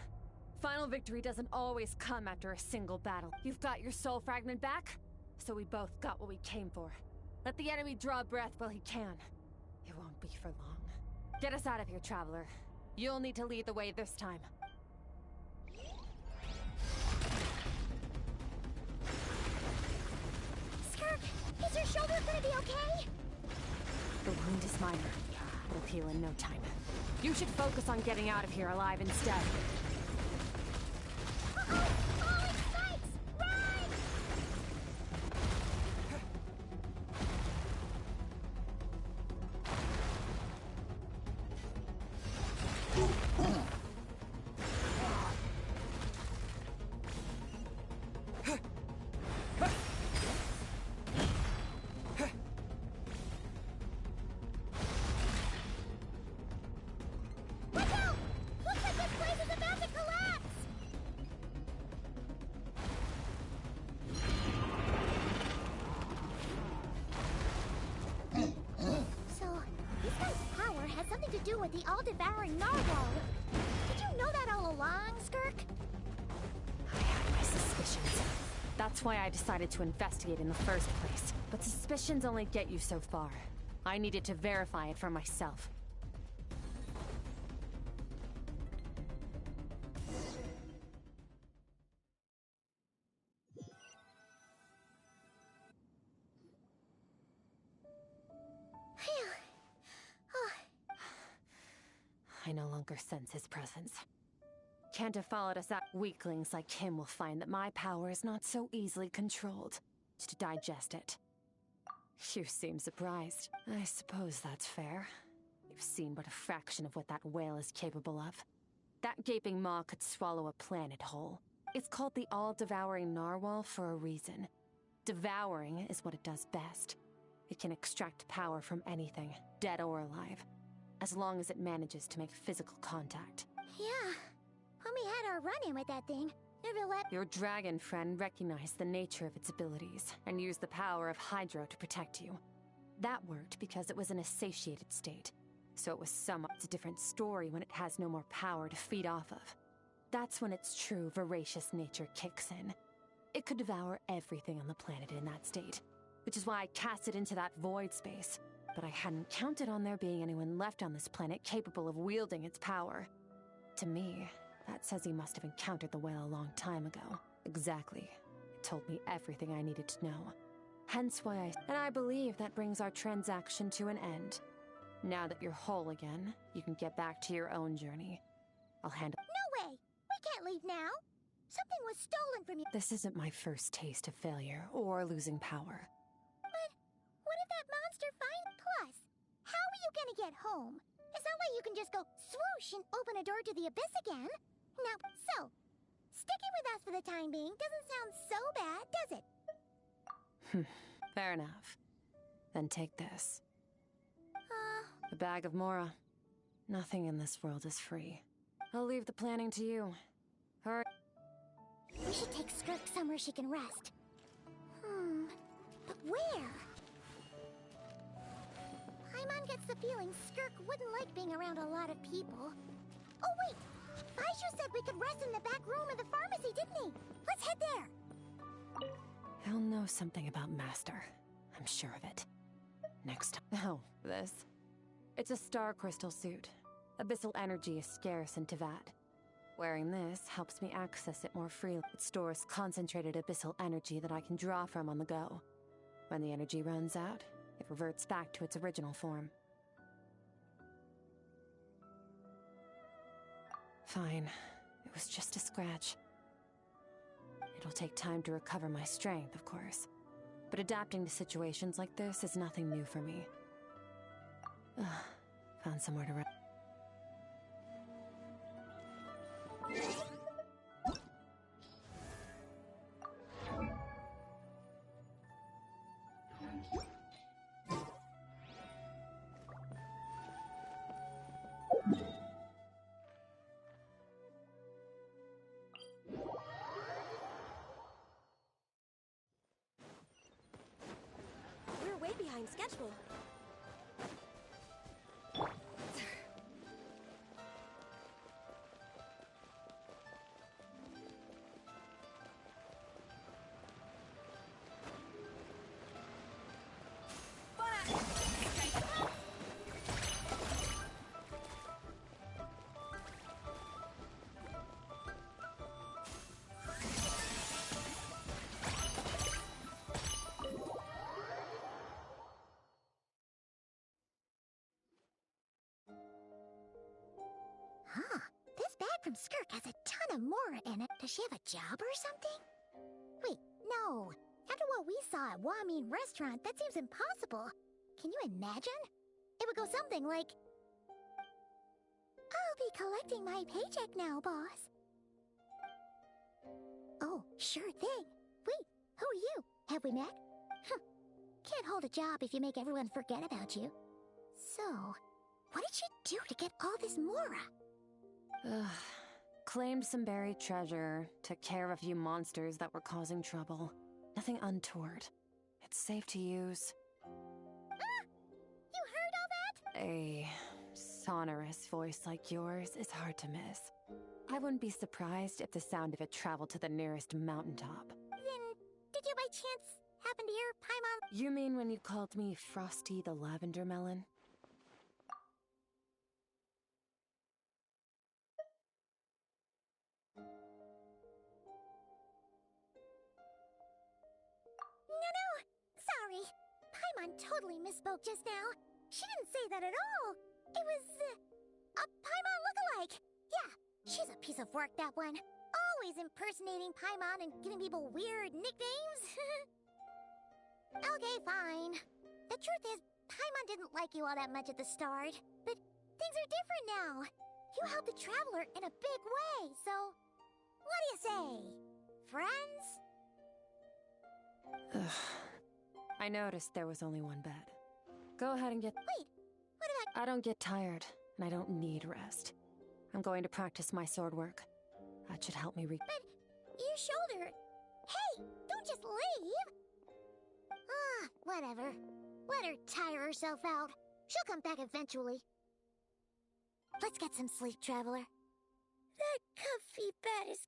S8: Final victory doesn't always come after a single battle. You've got your soul fragment back, so we both got what we came for. Let the enemy draw breath while he can. It won't be for long. Get us out of here, Traveler. You'll need to lead the way this time.
S1: Skirk, is your shoulder gonna be okay?
S8: The wound is minor. It'll heal in no time. You should focus on getting out of here alive instead.
S1: Uh-oh! Falling spikes! Run! Watch out! Looks like this place is about to collapse! So, this guy's power has something to do with the all-devouring narwhal. Did you know that all along, Skirk?
S8: I had my suspicions. That's why I decided to investigate in the first place. But suspicions only get you so far. I needed to verify it for myself.
S1: Phew. Oh,
S8: I no longer sense his presence. Can't have followed us out. Weaklings like him will find that my power is not so easily controlled. To digest it. You seem surprised. I suppose that's fair. You've seen but a fraction of what that whale is capable of. That gaping maw could swallow a planet whole. It's called the all-devouring narwhal for a reason. Devouring is what it does best. It can extract power from anything, dead or alive, as long as it manages to make physical contact.
S1: yeah. When we had our run-in with that thing, never let—
S8: Your dragon friend recognized the nature of its abilities and used the power of Hydro to protect you. That worked because it was in a satiated state, so it was somewhat a different story when it has no more power to feed off of. That's when its true voracious nature kicks in. It could devour everything on the planet in that state, which is why I cast it into that void space. But I hadn't counted on there being anyone left on this planet capable of wielding its power. To me, that says he must have encountered the whale a long time ago. Exactly. It told me everything I needed to know. Hence why I believe that brings our transaction to an end. Now that you're whole again, you can get back to your own journey. I'll handle—
S1: No way! We can't leave now! Something was stolen from you.
S8: This isn't my first taste of failure or losing power.
S1: But what if that monster finds— Plus, how are you gonna get home? It's not like you can just go swoosh and open a door to the abyss again. Now, so, sticking with us for the time being doesn't sound so bad, does it?
S8: Fair enough. Then take this. A bag of Mora. Nothing in this world is free. I'll leave the planning to you. Hurry.
S1: We should take Skirk somewhere she can rest. But where? Paimon gets the feeling Skirk wouldn't like being around a lot of people. Oh wait! Baiju said we could rest in the back room of the pharmacy, didn't he? Let's head there!
S8: He'll know something about Master. I'm sure of it. Next time. Oh, this. It's a star crystal suit. Abyssal energy is scarce in Teyvat. Wearing this helps me access it more freely. It stores concentrated abyssal energy that I can draw from on the go. When the energy runs out, it reverts back to its original form. Fine. It was just a scratch. It'll take time to recover my strength, of course. But adapting to situations like this is nothing new for me. Found somewhere to rest.
S9: We're way behind schedule.
S1: Huh. This bag from Skirk has a ton of Mora in it. Does she have a job or something? Wait, no. After what we saw at Wamin Restaurant, that seems impossible. Can you imagine? It would go something like... I'll be collecting my paycheck now, boss. Oh, sure thing. Wait, who are you? Have we met? Can't hold a job if you make everyone forget about you. So, what did she do to get all this Mora?
S8: Claimed some buried treasure, took care of a few monsters that were causing trouble. Nothing untoward. It's safe to use.
S1: Ah! You heard all that?
S8: A sonorous voice like yours is hard to miss. I wouldn't be surprised if the sound of it traveled to the nearest mountaintop.
S1: Then, did you by chance happen to hear Paimon?
S8: You mean when you called me Frosty the Lavender Melon?
S1: No, sorry. Paimon totally misspoke just now. She didn't say that at all. It was, a Paimon lookalike. Yeah, she's a piece of work, that one. Always impersonating Paimon and giving people weird nicknames. Okay, fine. The truth is, Paimon didn't like you all that much at the start. But things are different now. You helped the Traveler in a big way, so... What do you say? Friends?
S8: I noticed there was only one bed. Go ahead and get...
S1: Wait, what about...
S8: I don't get tired, and I don't need rest. I'm going to practice my sword work. That should help me
S1: But your shoulder... Hey, don't just leave! Ah, whatever. Let her tire herself out. She'll come back eventually. Let's get some sleep, Traveler. That comfy bed is...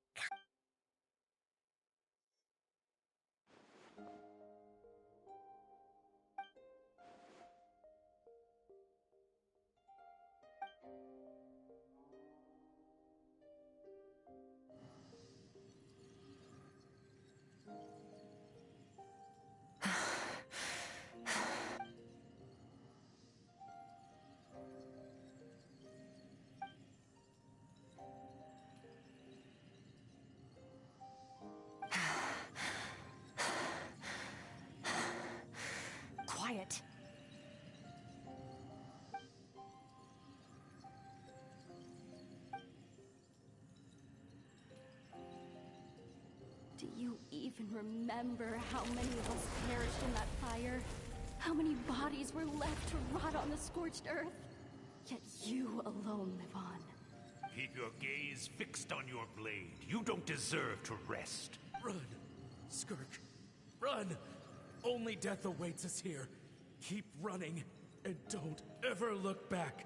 S8: Quiet.
S14: Do you even remember how many of us perished in that fire? How many bodies were left to rot on the scorched earth? Yet you alone live on.
S21: Keep your gaze fixed on your blade. You don't deserve to rest.
S15: Run, Skirk. Run! Only death awaits us here. Keep running. and don't ever look back.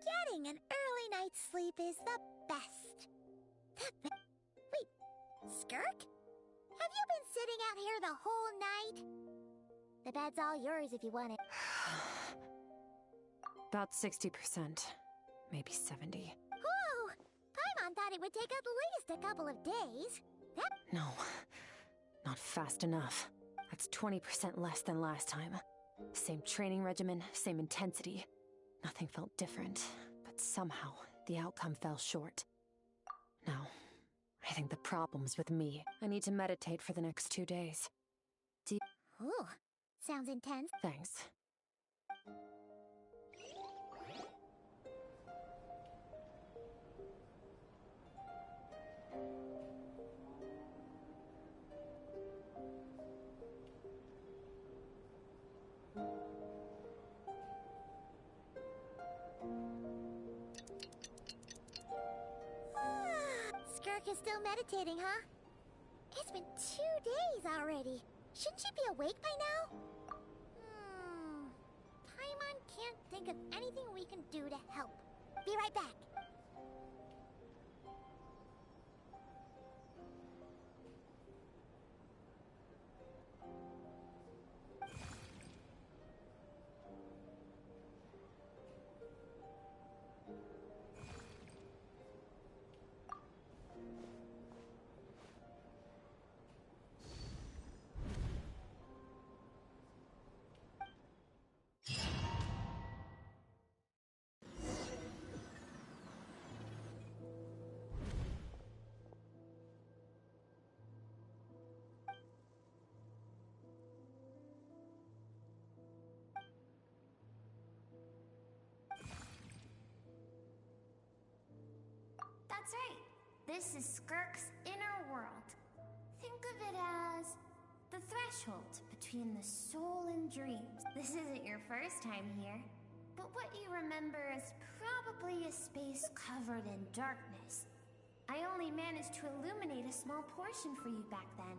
S1: Getting an early night's sleep is the best. Wait, Skirk? Have you been sitting out here the whole night? The bed's all yours if you want it.
S8: About 60%. Maybe 70.
S1: Whoa! Paimon thought it would take at least a couple of days.
S8: No. Not fast enough. That's 20% less than last time. Same training regimen, same intensity. Nothing felt different, but somehow the outcome fell short. Now, I think the problem's with me. I need to meditate for the next 2 days.
S1: Ooh, sounds intense.
S8: Thanks.
S1: Skirk is still meditating, huh? It's been 2 days already. Shouldn't she be awake by now? Paimon can't think of anything we can do to help. Be right back.
S2: That's right. This is Skirk's inner world. Think of it as the threshold between the soul and dreams. This isn't your first time here, but what you remember is probably a space covered in darkness. I only managed to illuminate a small portion for you back then.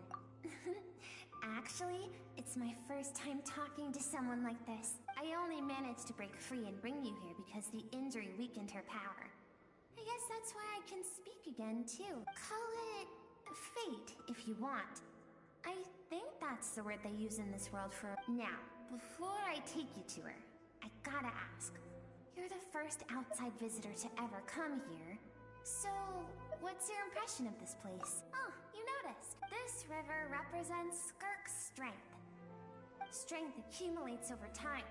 S2: Actually, it's my first time talking to someone like this. I only managed to break free and bring you here because the injury weakened her power. I guess that's why I can speak again, too. Call it fate, if you want. I think that's the word they use in this world for... Now, before I take you to her, I gotta ask. You're the first outside visitor to ever come here. So, what's your impression of this place? Oh, you noticed. This river represents Skirk's strength. Strength accumulates over time.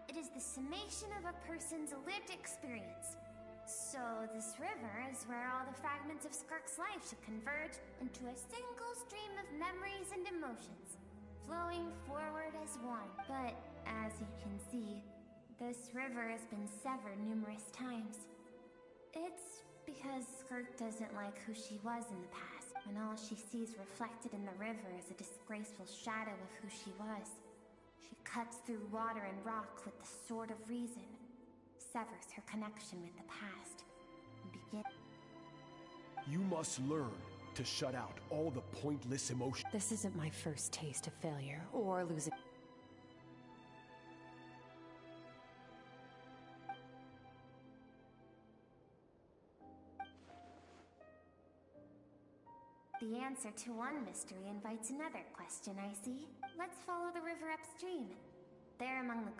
S2: It is the summation of a person's lived experience. So, this river is where all the fragments of Skirk's life should converge into a single stream of memories and emotions, flowing forward as one. But, as you can see, this river has been severed numerous times. It's because Skirk doesn't like who she was in the past, when all she sees reflected in the river is a disgraceful shadow of who she was. She cuts through water and rock with the sword of reason, severs her connection with the past, and begins.
S17: You must learn to shut out all the pointless emotions.
S8: This isn't my first taste of failure or losing.
S2: The answer to one mystery invites another question, I see. Let's follow the river upstream. There among the...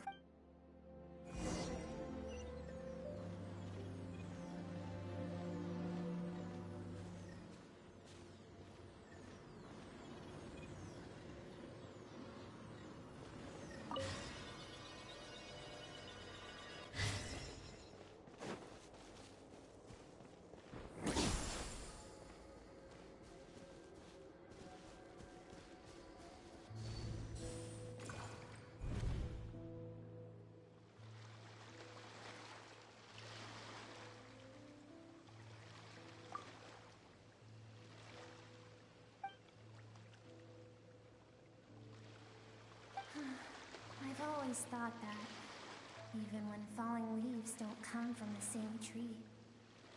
S2: always thought that, even when falling leaves don't come from the same tree,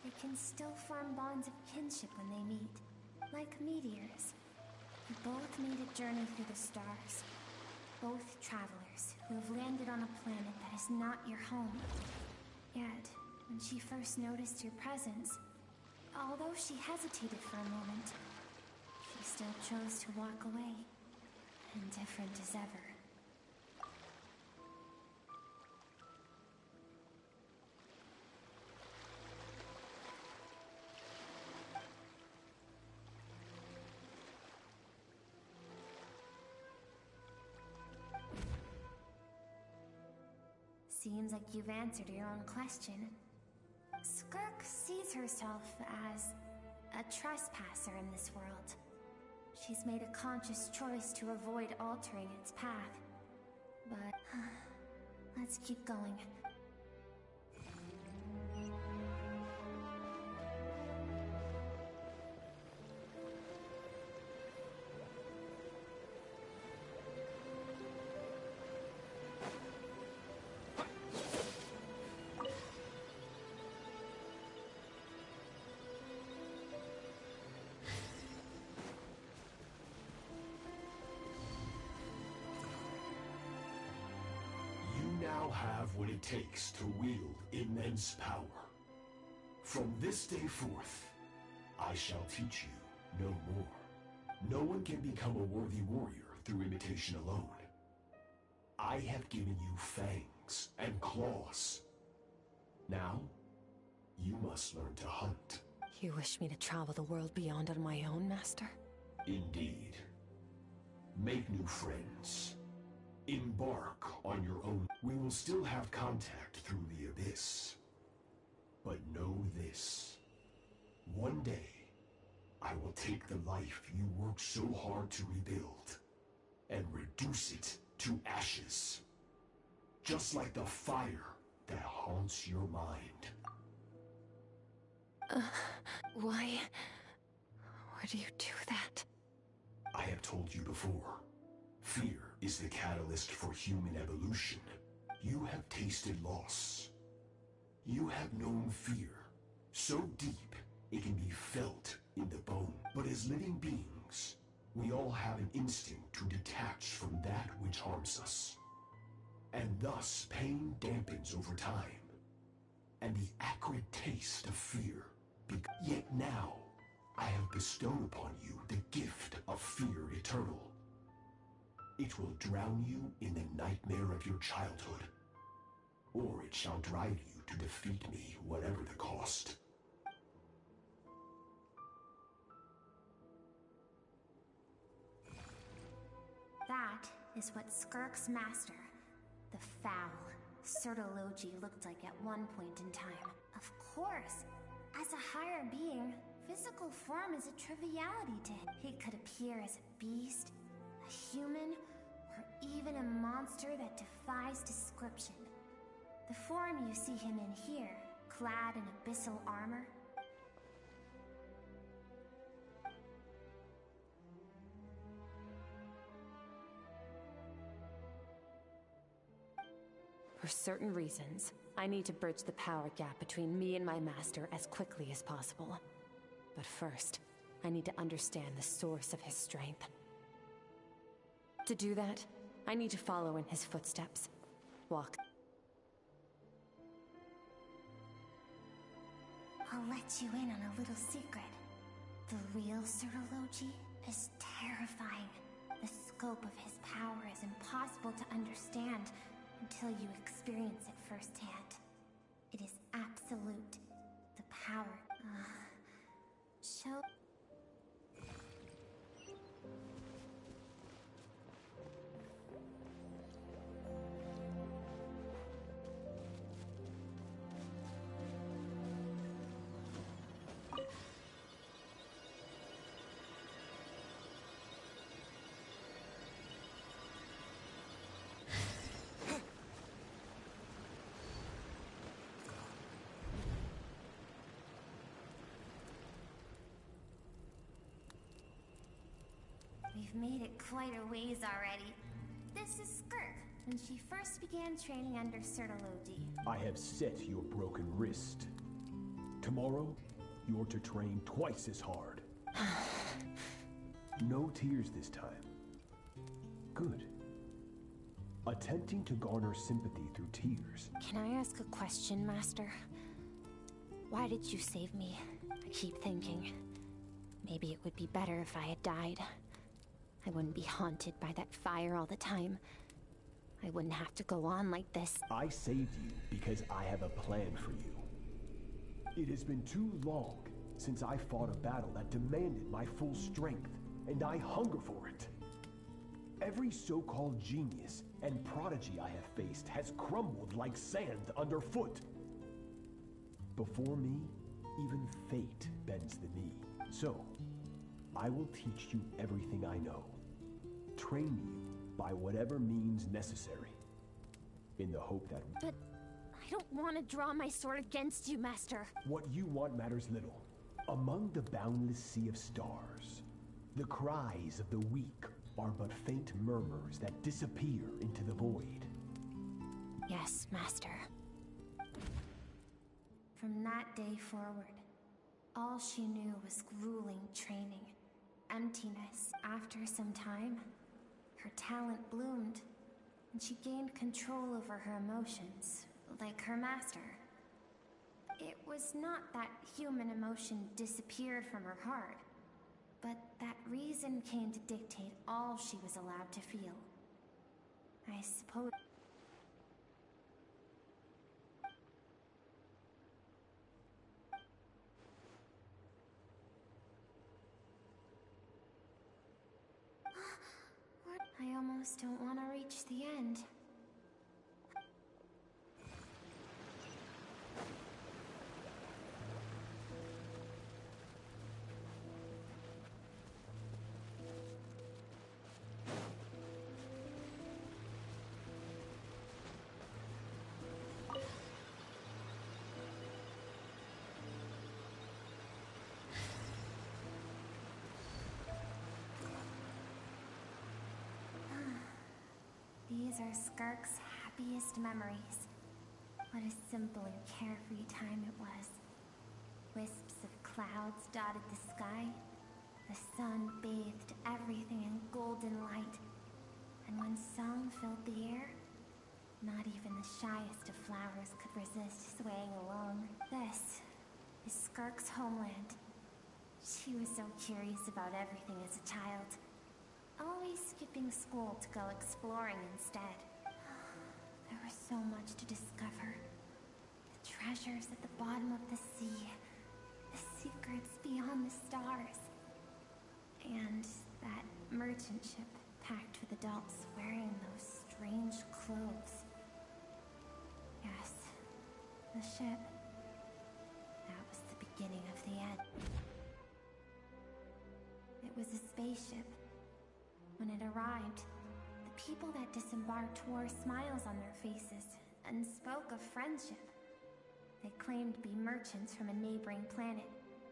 S2: they can still form bonds of kinship when they meet, like meteors. You both made a journey through the stars. Both travelers who have landed on a planet that is not your home. Yet, when she first noticed your presence, although she hesitated for a moment, she still chose to walk away, indifferent as ever. Seems like you've answered your own question. Skirk sees herself as a trespasser in this world. She's made a conscious choice to avoid altering its path. But let's keep going.
S17: Now have what it takes to wield immense power. From this day forth, I shall teach you no more. No one can become a worthy warrior through imitation alone. I have given you fangs and claws. Now, you must learn to hunt.
S8: You wish me to travel the world beyond on my own, Master?
S17: Indeed. Make new friends. Embark on your own. We will still have contact through the abyss. But know this. One day, I will take the life you worked so hard to rebuild and reduce it to ashes. Just like the fire that haunts your mind.
S8: Why would you do that?
S17: I have told you before. Fear is the catalyst for human evolution. You have tasted loss. You have known fear, so deep it can be felt in the bone. But as living beings, we all have an instinct to detach from that which harms us. And thus pain dampens over time, and the acrid taste of fear. Yet now, I have bestowed upon you the gift of fear eternal. It will drown you in the nightmare of your childhood, or it shall drive you to defeat me, whatever the cost.
S2: That is what Skirk's master, the foul Interlude, looked like at one point in time. Of course, as a higher being, physical form is a triviality to him. He could appear as a beast, a human, or even a monster that defies description. The form you see him in here, clad in abyssal armor,
S8: For certain reasons, I need to bridge the power gap between me and my master as quickly as possible. But first, I need to understand the source of his strength. To do that, I need to follow in his footsteps. Walk.
S2: I'll let you in on a little secret. The real Interlude is terrifying. The scope of his power is impossible to understand until you experience it firsthand. It is absolute. The power. Show. We've made it quite a ways already. This is Skirk, when she first began training under Interlude.
S17: I have set your broken wrist. Tomorrow, you're to train twice as hard. No tears this time. Good. Attempting to garner sympathy through tears.
S2: Can I ask a question, Master? Why did you save me? I keep thinking, maybe it would be better if I had died. I wouldn't be haunted by that fire all the time. I wouldn't have to go on like this.
S17: I saved you because I have a plan for you. It has been too long since I fought a battle that demanded my full strength, and I hunger for it. Every so-called genius and prodigy I have faced has crumbled like sand underfoot. Before me, even fate bends the knee. So, I will teach you everything I know. Train you by whatever means necessary, in the hope that...
S2: But I don't want to draw my sword against you, Master.
S17: What you want matters little. Among the boundless sea of stars, the cries of the weak are but faint murmurs that disappear into the void.
S2: Yes, Master. From that day forward, all she knew was grueling training, emptiness. After some time, her talent bloomed, and she gained control over her emotions, like her master. It was not that human emotion disappeared from her heart, but that reason came to dictate all she was allowed to feel. I suppose... I almost don't want to reach the end. These are Skirk's happiest memories. What a simple and carefree time it was. Wisps of clouds dotted the sky. The sun bathed everything in golden light. And when song filled the air, not even the shyest of flowers could resist swaying along. This is Skirk's homeland. She was so curious about everything as a child. Always skipping school to go exploring instead. There was so much to discover. The treasures at the bottom of the sea. The secrets beyond the stars. And that merchant ship packed with adults wearing those strange clothes. Yes, the ship. That was the beginning of the end. It was a spaceship. When it arrived, the people that disembarked wore smiles on their faces and spoke of friendship. They claimed to be merchants from a neighboring planet,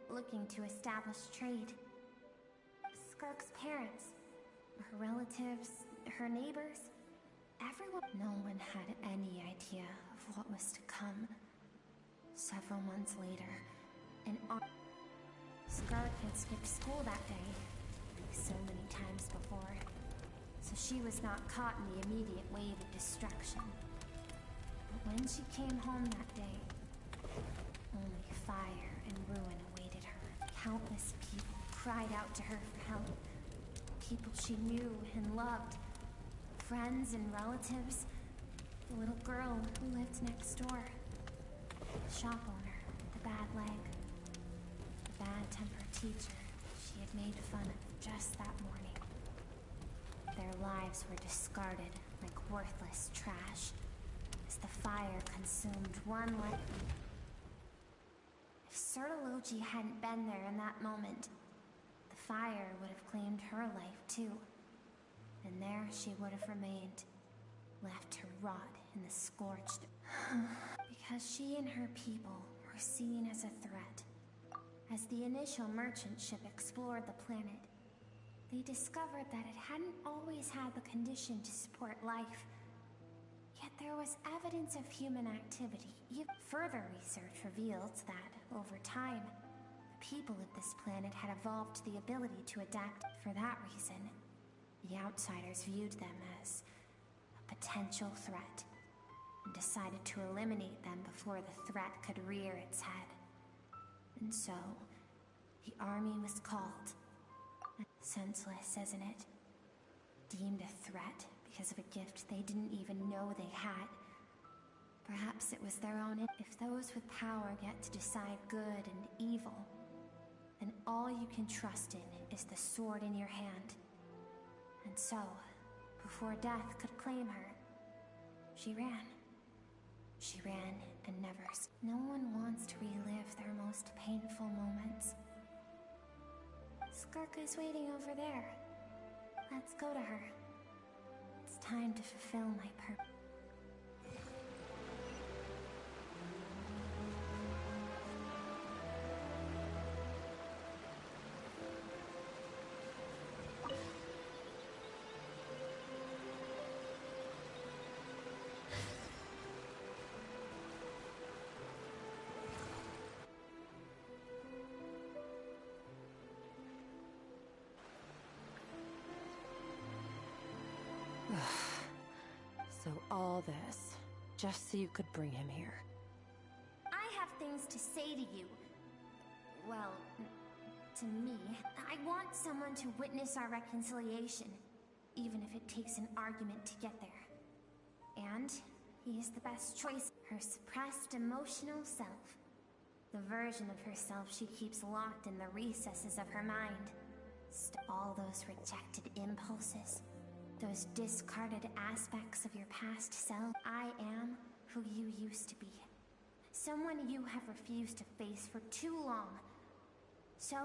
S2: looking to establish trade. Skirk's parents, her relatives, her neighbors, everyone... No one had any idea of what was to come. Several months later, Skirk had skipped school that day, so many times before, so she was not caught in the immediate wave of destruction. But when she came home that day, only fire and ruin awaited her. Countless people cried out to her for help. People she knew and loved. Friends and relatives. The little girl who lived next door. The shop owner with the bad leg. The bad-tempered teacher she had made fun of just that morning. Their lives were discarded like worthless trash as the fire consumed one life. If Interlude hadn't been there in that moment, the fire would have claimed her life too. And there she would have remained, left to rot in the scorched... Because she and her people were seen as a threat. As the initial merchant ship explored the planet, they discovered that it hadn't always had the condition to support life.
S10: Yet there was evidence of human activity. Further research revealed that, over time, the people of this planet had evolved the ability to adapt. For that reason, the outsiders viewed them as a potential threat, and decided to eliminate them before the threat could rear its head. And so, the army was called. Senseless, isn't it? Deemed a threat because of a gift they didn't even know they had. Perhaps it was their own. If those with power get to decide good and evil, then all you can trust in is the sword in your hand. And so, before death could claim her, she ran. She ran and never. No one wants to relive their most painful moments. Skirk is waiting over there. Let's go to her. It's time to fulfill my purpose.
S8: So all this, just so you could bring him here.
S10: I have things to say to you. Well, to me. I want someone to witness our reconciliation, even if it takes an argument to get there. And he is the best choice. Her suppressed emotional self. The version of herself she keeps locked in the recesses of her mind. All those rejected impulses. Those discarded aspects of your past self. I am who you used to be. Someone you have refused to face for too long. So,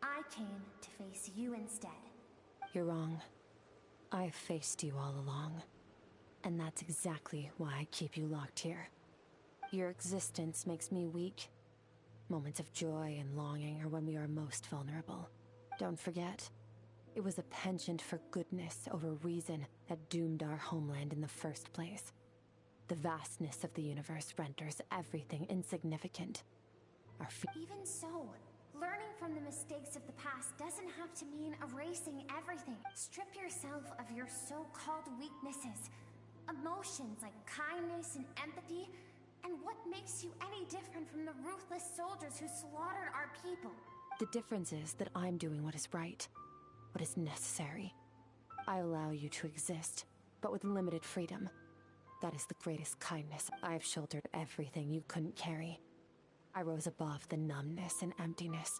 S10: I came to face you instead.
S8: You're wrong. I've faced you all along. And that's exactly why I keep you locked here. Your existence makes me weak. Moments of joy and longing are when we are most vulnerable. Don't forget, it was a penchant for goodness over reason that doomed our homeland in the first place. The vastness of the universe renders everything insignificant.
S10: Even so, learning from the mistakes of the past doesn't have to mean erasing everything. Strip yourself of your so-called weaknesses, emotions like kindness and empathy, and what makes you any different from the ruthless soldiers who slaughtered our people?
S8: The difference is that I'm doing what is right. What is necessary. I allow you to exist, but with limited freedom. That is the greatest kindness. I've shouldered everything you couldn't carry. I rose above the numbness and emptiness,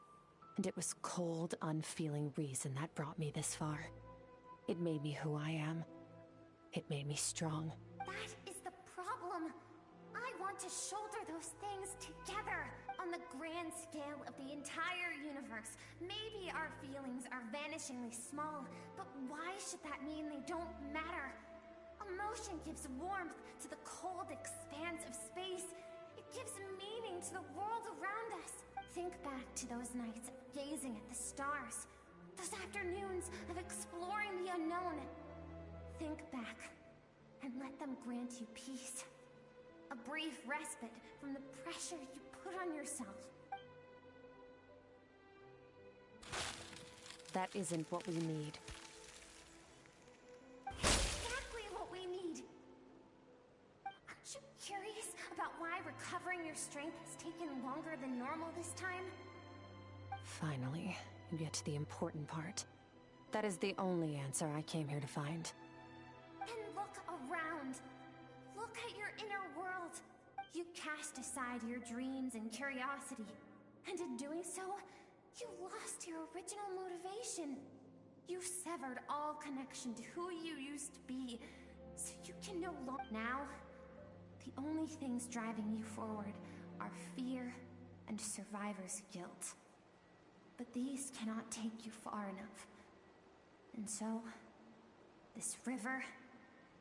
S8: and it was cold, unfeeling reason that brought me this far. It made me who I am. It made me strong.
S10: That is the problem. I want to shoulder those things together. On the grand scale of the entire universe, maybe our feelings are vanishingly small, but why should that mean they don't matter? Emotion gives warmth to the cold expanse of space. It gives meaning to the world around us. Think back to those nights of gazing at the stars, those afternoons of exploring the unknown. Think back and let them grant you peace. A brief respite from the pressure you put on yourself.
S8: That isn't what we need.
S10: Exactly what we need! Aren't you curious about why recovering your strength has taken longer than normal this time?
S8: Finally, you get to the important part. That is the only answer I came here to find.
S10: Then look around. Look at your inner world. You cast aside your dreams and curiosity, and in doing so, you lost your original motivation. You severed all connection to who you used to be, so you can no longer. Now, the only things driving you forward are fear and survivor's guilt. But these cannot take you far enough. And so, this river,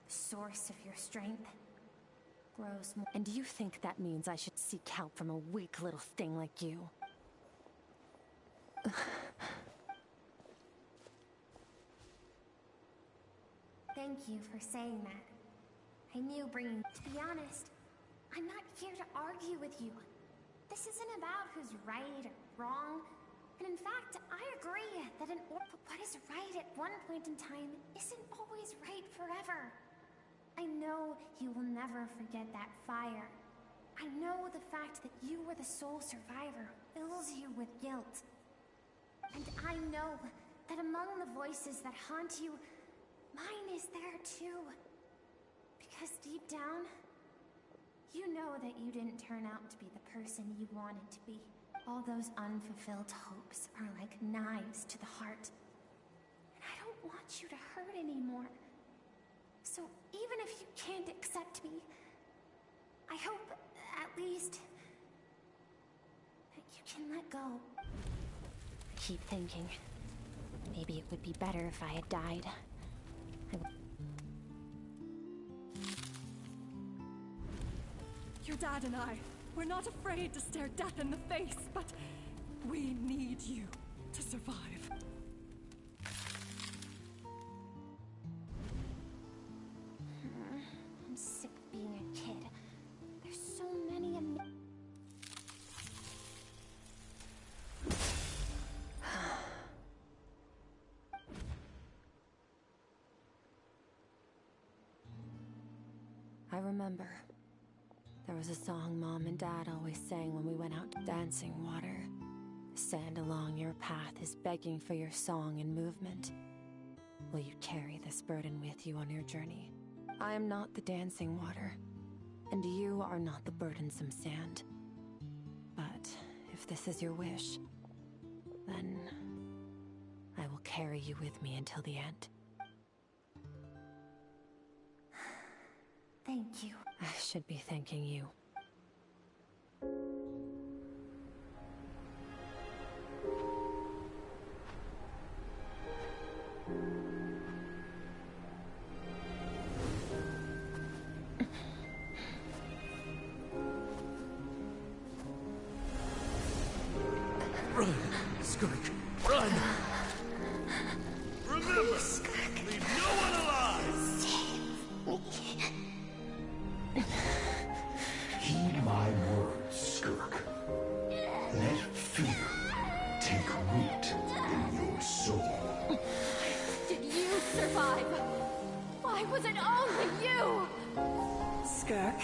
S10: the source of your strength, grows more.
S8: And you think that means I should seek help from a weak little thing like you?
S10: Thank you for saying that. I knew bringing... To be honest, I'm not here to argue with you. This isn't about who's right or wrong. And in fact, I agree that what is right at one point in time isn't always right forever. I know you will never forget that fire. I know the fact that you were the sole survivor fills you with guilt. And I know that among the voices that haunt you, mine is there too. Because deep down, you know that you didn't turn out to be the person you wanted to be. All those unfulfilled hopes are like knives to the heart. And I don't want you to hurt anymore. So even if you can't accept me, I hope, at least, that you can let go.
S2: I keep thinking, maybe it would be better if I had died.
S20: Your dad and I, we're not afraid to stare death in the face, but we need you to survive.
S10: I'm sick of being a kid. There's so many
S8: I remember. There was a song Mom and Dad always sang when we went out to dancing water. The sand along your path is begging for your song and movement. Will you carry this burden with you on your journey? I am not the dancing water, and you are not the burdensome sand. But if this is your wish, then I will carry you with me until the end.
S10: Thank you.
S8: I should be thanking you.
S21: Run, Skirk, run! Remember, leave no one alive!
S17: Heed my words, Skirk. Let fear take root in your soul.
S14: Did you survive? Why was it only you?
S20: Skirk,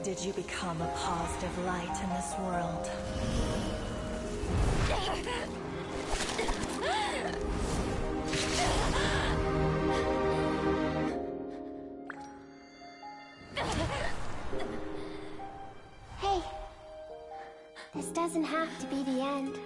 S20: did you become a positive light in this world?
S10: Hey, this doesn't have to be the end.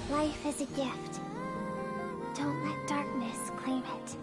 S10: Life is a gift. Don't let darkness claim it.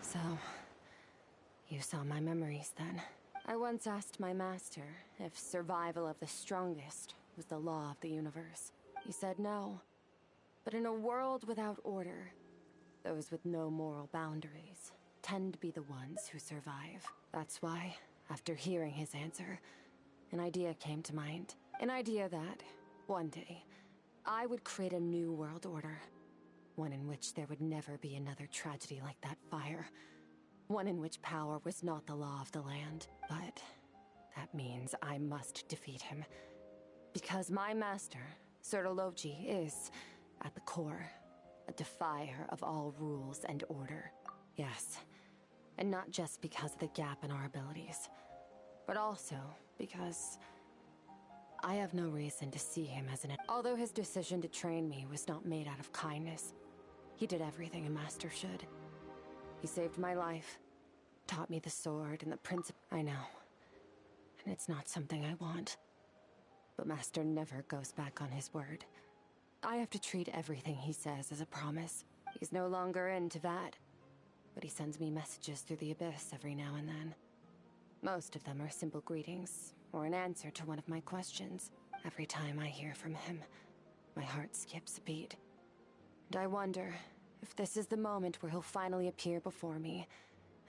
S8: So, you saw my memories then. I once asked my master if survival of the strongest was the law of the universe. He said no. But in a world without order, those with no moral boundaries tend to be the ones who survive. That's why, after hearing his answer, an idea came to mind. An idea that, one day, I would create a new world order. One in which there would never be another tragedy like that fire. One in which power was not the law of the land. But that means I must defeat him. Because my master, Sertologi, is, at the core, a defier of all rules and order. Yes, and not just because of the gap in our abilities, but also because I have no reason to see him as an... Although his decision to train me was not made out of kindness, he did everything a master should. He saved my life, taught me the sword and the principle. I know, and it's not something I want. But Master never goes back on his word. I have to treat everything he says as a promise. He's no longer into that, but he sends me messages through the abyss every now and then. Most of them are simple greetings, or an answer to one of my questions. Every time I hear from him, my heart skips a beat. And I wonder if this is the moment where he'll finally appear before me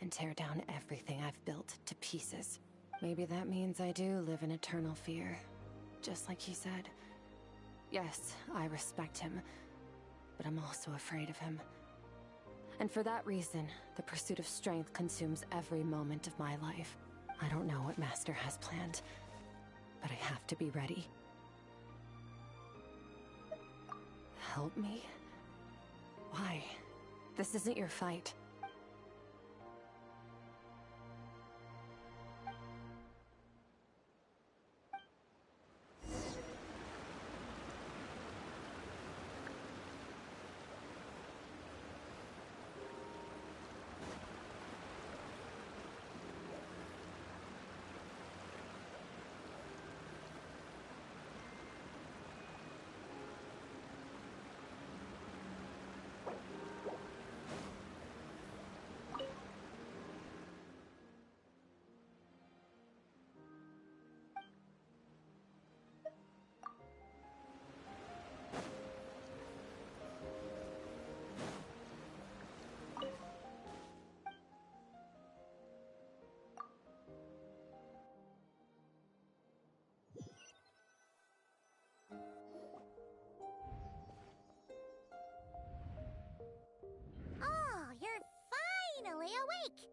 S8: and tear down everything I've built to pieces. Maybe that means I do live in eternal fear, just like he said. Yes, I respect him, but I'm also afraid of him. And for that reason, the pursuit of strength consumes every moment of my life. I don't know what Master has planned, but I have to be ready. Help me? Why? This isn't your fight.
S1: Finally awake!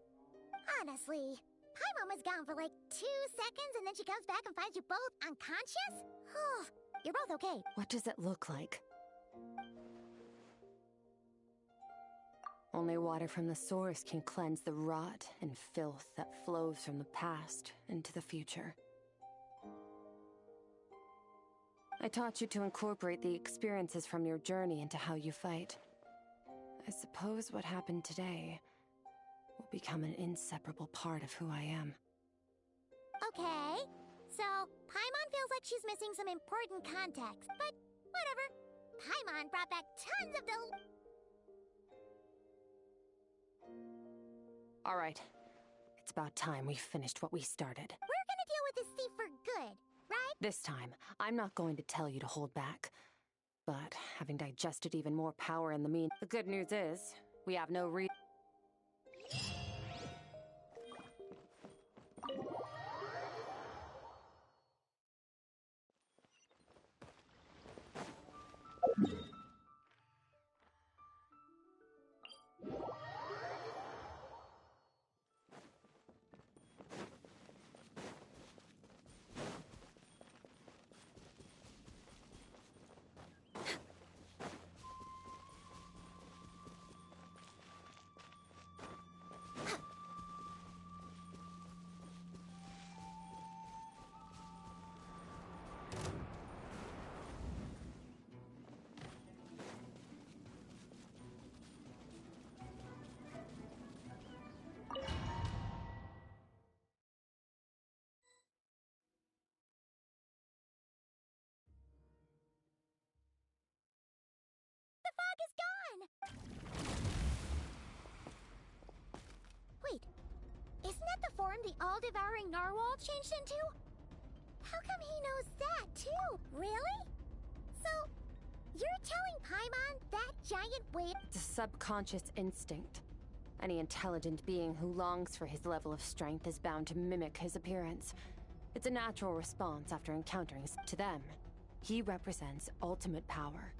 S1: Honestly, Paimon was gone for like 2 seconds and then she comes back and finds you both unconscious? You're both okay.
S8: What does it look like? Only water from the source can cleanse the rot and filth that flows from the past into the future. I taught you to incorporate the experiences from your journey into how you fight. I suppose what happened today will become an inseparable part of who I am.
S1: Okay, so Paimon feels like she's missing some important context, but whatever. Paimon brought back tons of
S8: All right, it's about time we finished what we started.
S1: We're gonna deal with this thief for good, right?
S8: This time, I'm not going to tell you to hold back. But having digested even more power in the the good news is, we have no
S1: Wait, isn't that the form the all-devouring narwhal changed into? How come he knows that, too? Really? So, you're telling Paimon that giant wave—
S8: It's a subconscious instinct. Any intelligent being who longs for his level of strength is bound to mimic his appearance. It's a natural response after encountering— To them, he represents ultimate power.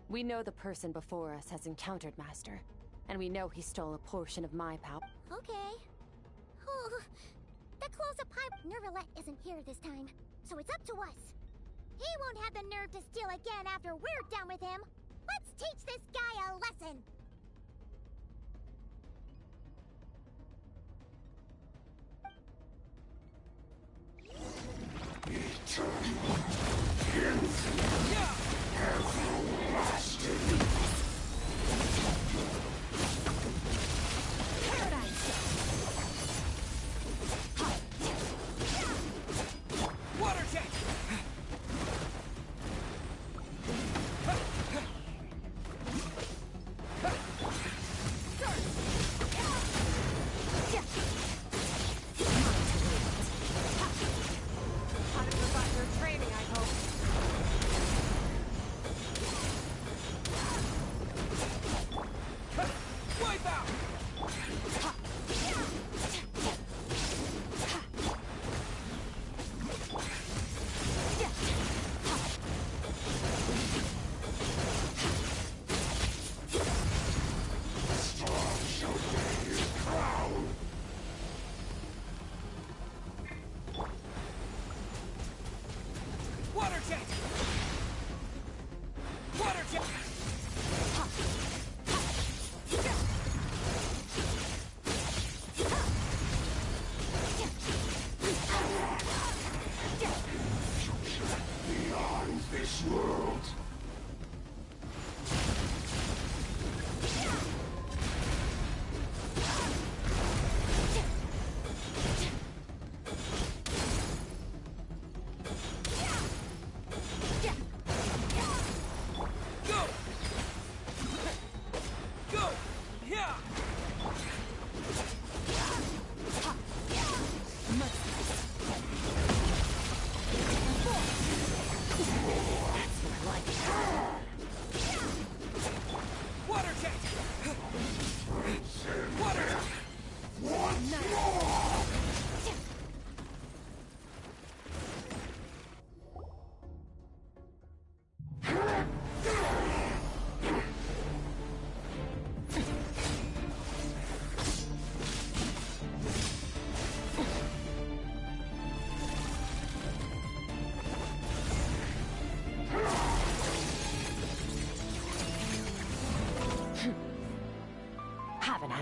S8: We know the person before us has encountered Master, and we know he stole a portion of my power.
S1: Okay. The close-up Nervalette isn't here this time, so it's up to us. He won't have the nerve to steal again after we're done with him. Let's teach this guy a lesson.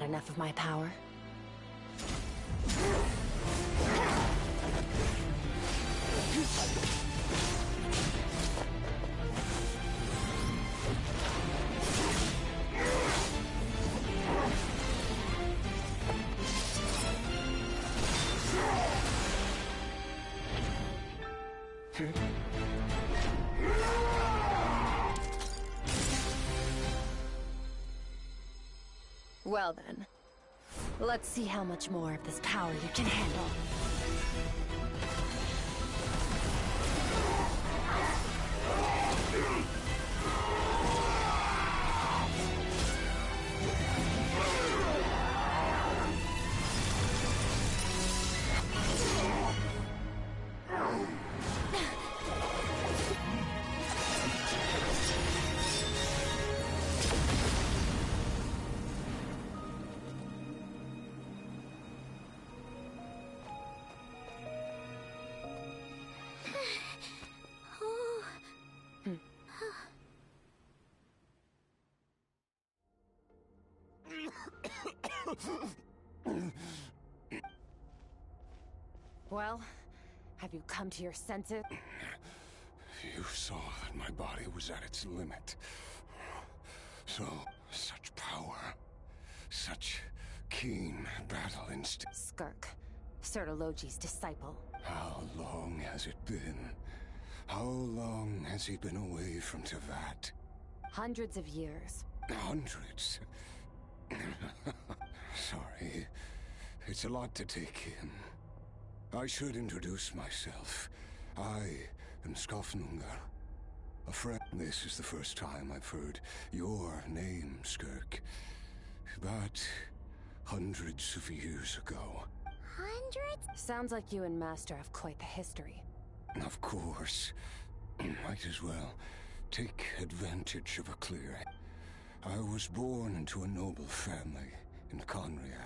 S8: enough of my power? Well then, let's see how much more of this power you can handle. Well, have you come to your senses?
S17: You saw that my body was at its limit. So, such power, such keen battle instinct.
S8: Skirk, Sertologi's disciple.
S17: How long has it been? How long has he been away from Tevat?
S8: Hundreds of years.
S17: Hundreds? Sorry, it's a lot to take in. I should introduce myself. I am Skofnungar, a friend. This is the first time I've heard your name, Skirk. But hundreds of years ago.
S1: Hundreds?
S8: Sounds like you and Master have quite the history.
S17: Of course. Might as well take advantage of a clear. I was born into a noble family in Conria.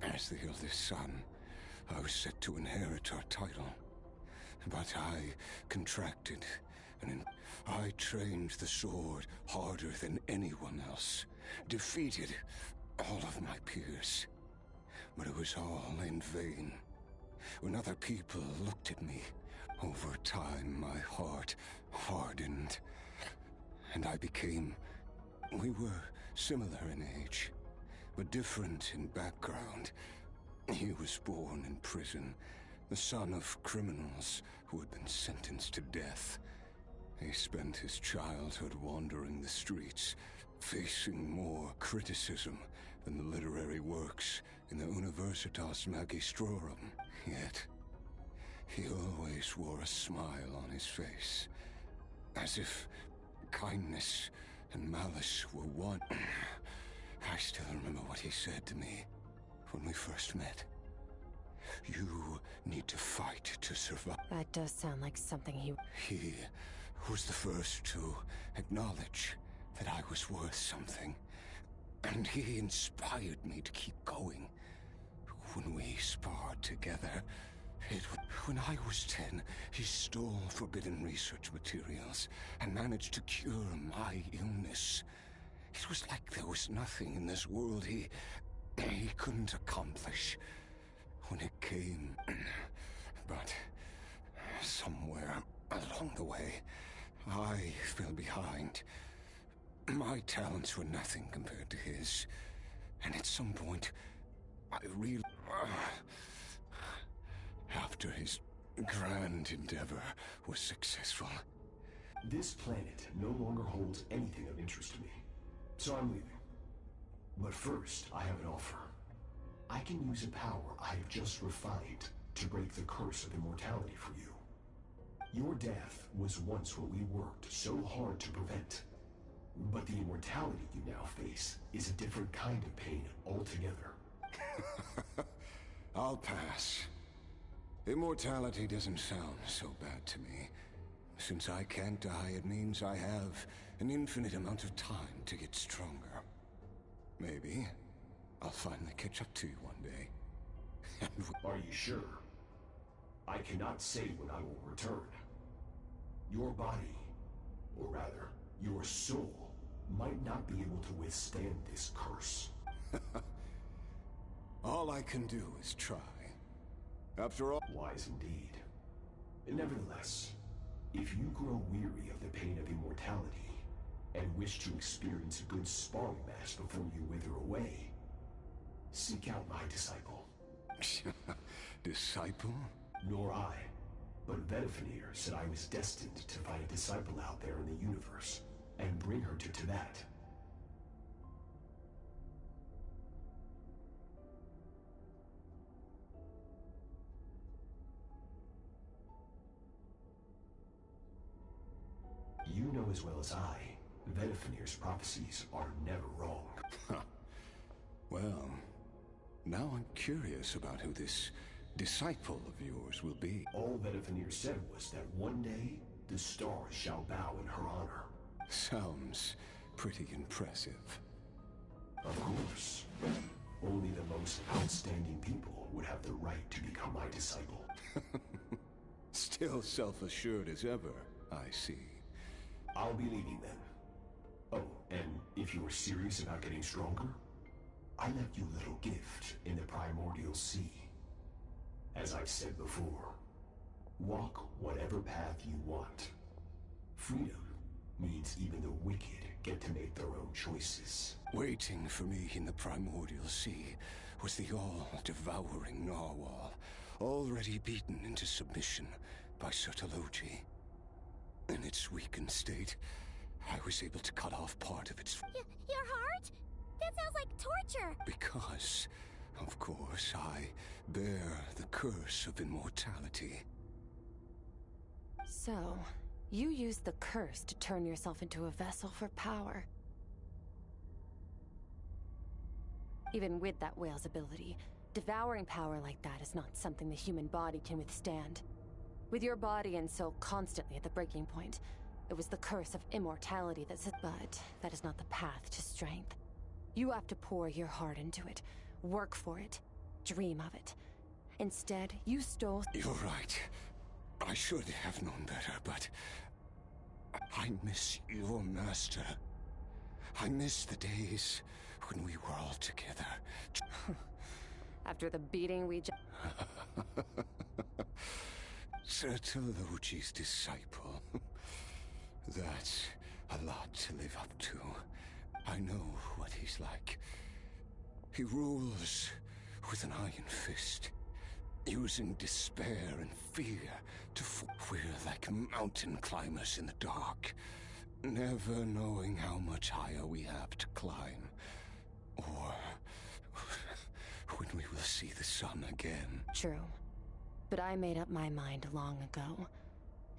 S17: As the eldest son, I was set to inherit our title. But I contracted, and I trained the sword harder than anyone else. Defeated all of my peers. But it was all in vain. When other people looked at me, over time my heart hardened. And I became... We were similar in age, but different in background. He was born in prison, the son of criminals who had been sentenced to death. He spent his childhood wandering the streets, facing more criticism than the literary works in the Universitas Magistrorum. Yet, he always wore a smile on his face, as if kindness and malice were one. I still remember what he said to me when we first met. You need to fight to survive.
S8: That does sound like something he
S17: was the first to acknowledge that I was worth something. And he inspired me to keep going. When we sparred together, when I was 10, he stole forbidden research materials and managed to cure my illness. It was like there was nothing in this world he couldn't accomplish when it came. But somewhere along the way, I fell behind. My talents were nothing compared to his. And at some point, I realized... After his grand endeavor was successful. This planet no longer holds anything of interest to me, so I'm leaving. But first, I have an offer. I can use a power I have just refined to break the curse of immortality for you. Your death was once what we worked so hard to prevent. But the immortality you now face is a different kind of pain altogether. I'll pass. Immortality doesn't sound so bad to me. Since I can't die, it means I have an infinite amount of time to get stronger. Maybe I'll finally catch up to you one day. Are you sure? I cannot say when I will return. Your body, or rather, your soul, might not be able to withstand this curse. All I can do is try. After all... Wise indeed. Nevertheless, if you grow weary of the pain of immortality, and wish to experience a good sparring match before you wither away, seek out my disciple.
S11: Disciple?
S17: Nor I. But Vedifenir said I was destined to find a disciple out there in the universe, and bring her to Tibet. You know as well as I, Vedifenir's prophecies are never wrong.
S11: Well, now I'm curious about who this disciple of yours will be.
S17: All Vedifenir said was that one day, the stars shall bow in her honor.
S11: Sounds pretty impressive.
S17: Of course. Only the most outstanding people would have the right to become my disciple.
S11: Still self-assured as ever, I see.
S17: I'll be leading them. Oh, and if you were serious about getting stronger, I left you a little gift in the primordial sea. As I've said before, walk whatever path you want. Freedom means even the wicked get to make their own choices.
S11: Waiting for me in the primordial sea was the all-devouring narwhal, already beaten into submission by Sertologi. In its weakened state, I was able to cut off part of its...
S1: Your heart? That sounds like torture!
S11: Because, of course, I bear the curse of immortality.
S8: So, you used the curse to turn yourself into a vessel for power. Even with that whale's ability, devouring power like that is not something the human body can withstand. With your body and soul constantly at the breaking point, it was the curse of immortality that said, but that is not the path to strength. You have to pour your heart into it, work for it, dream of it. Instead, you stole...
S11: You're right. I should have known better, but... I miss your master. I miss the days when we were all together.
S8: After the beating we just...
S11: Sertologi's disciple. That's a lot to live up to. I know what he's like. He rules with an iron fist, using despair and fear to we're like mountain climbers in the dark, never knowing how much higher we have to climb, or when we will see the sun again.
S8: True. But I made up my mind long ago.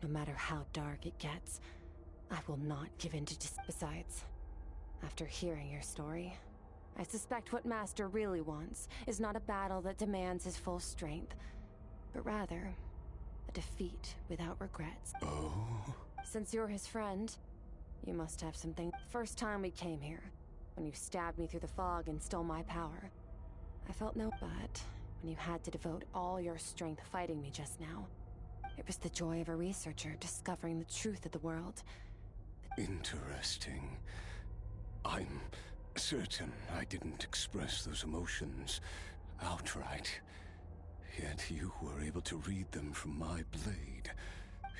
S8: No matter how dark it gets, I will not give in to Besides, after hearing your story, I suspect what Master really wants is not a battle that demands his full strength, but rather a defeat without regrets.
S11: Oh?
S8: Since you're his friend, you must have something. First time we came here, when you stabbed me through the fog and stole my power, I felt no... But when you had to devote all your strength fighting me just now, it was the joy of a researcher discovering the truth of the world.
S11: Interesting. I'm certain I didn't express those emotions outright. Yet you were able to read them from my blade.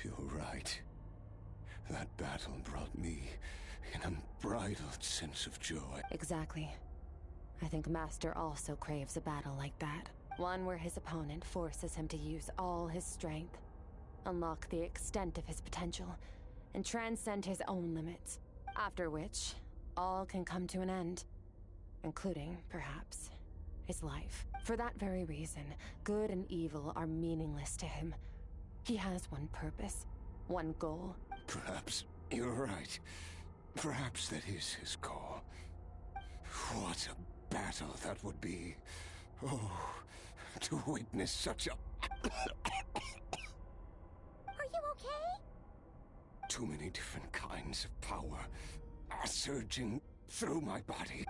S11: You're right. That battle brought me an unbridled sense of joy.
S8: Exactly. I think Master also craves a battle like that. One where his opponent forces him to use all his strength, unlock the extent of his potential, and transcend his own limits. After which, all can come to an end, including, perhaps, his life. For that very reason, good and evil are meaningless to him. He has one purpose, one goal.
S11: Perhaps you're right. Perhaps that is his goal. What a battle that would be. Oh, to witness such a...
S1: Are you okay?
S11: Too many different kinds of power are surging through my body.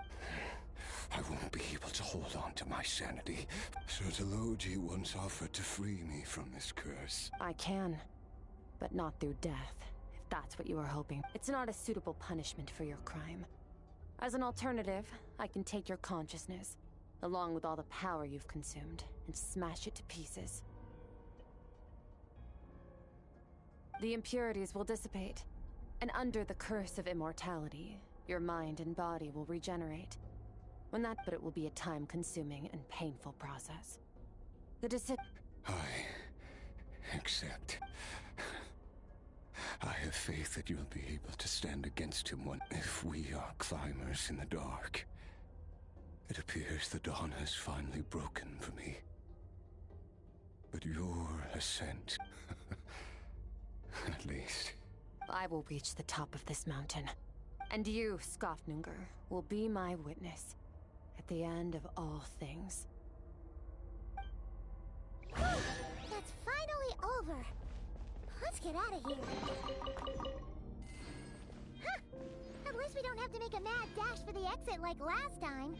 S11: I won't be able to hold on to my sanity. Sertologi once offered to free me from this curse.
S8: I can, but not through death, if that's what you were hoping. It's not a suitable punishment for your crime. As an alternative, I can take your consciousness, along with all the power you've consumed, and smash it to pieces. The impurities will dissipate, and under the curse of immortality, your mind and body will regenerate. But it will be a time-consuming and painful process.
S11: I accept. I have faith that you'll be able to stand against him if we are climbers in the dark. It appears the dawn has finally broken for me. But your ascent... at least...
S8: I will reach the top of this mountain. And you, Skofnunger, will be my witness. At the end of all things.
S1: That's finally over. Let's get out of here. Huh! At least we don't have to make a mad dash for the exit like last time.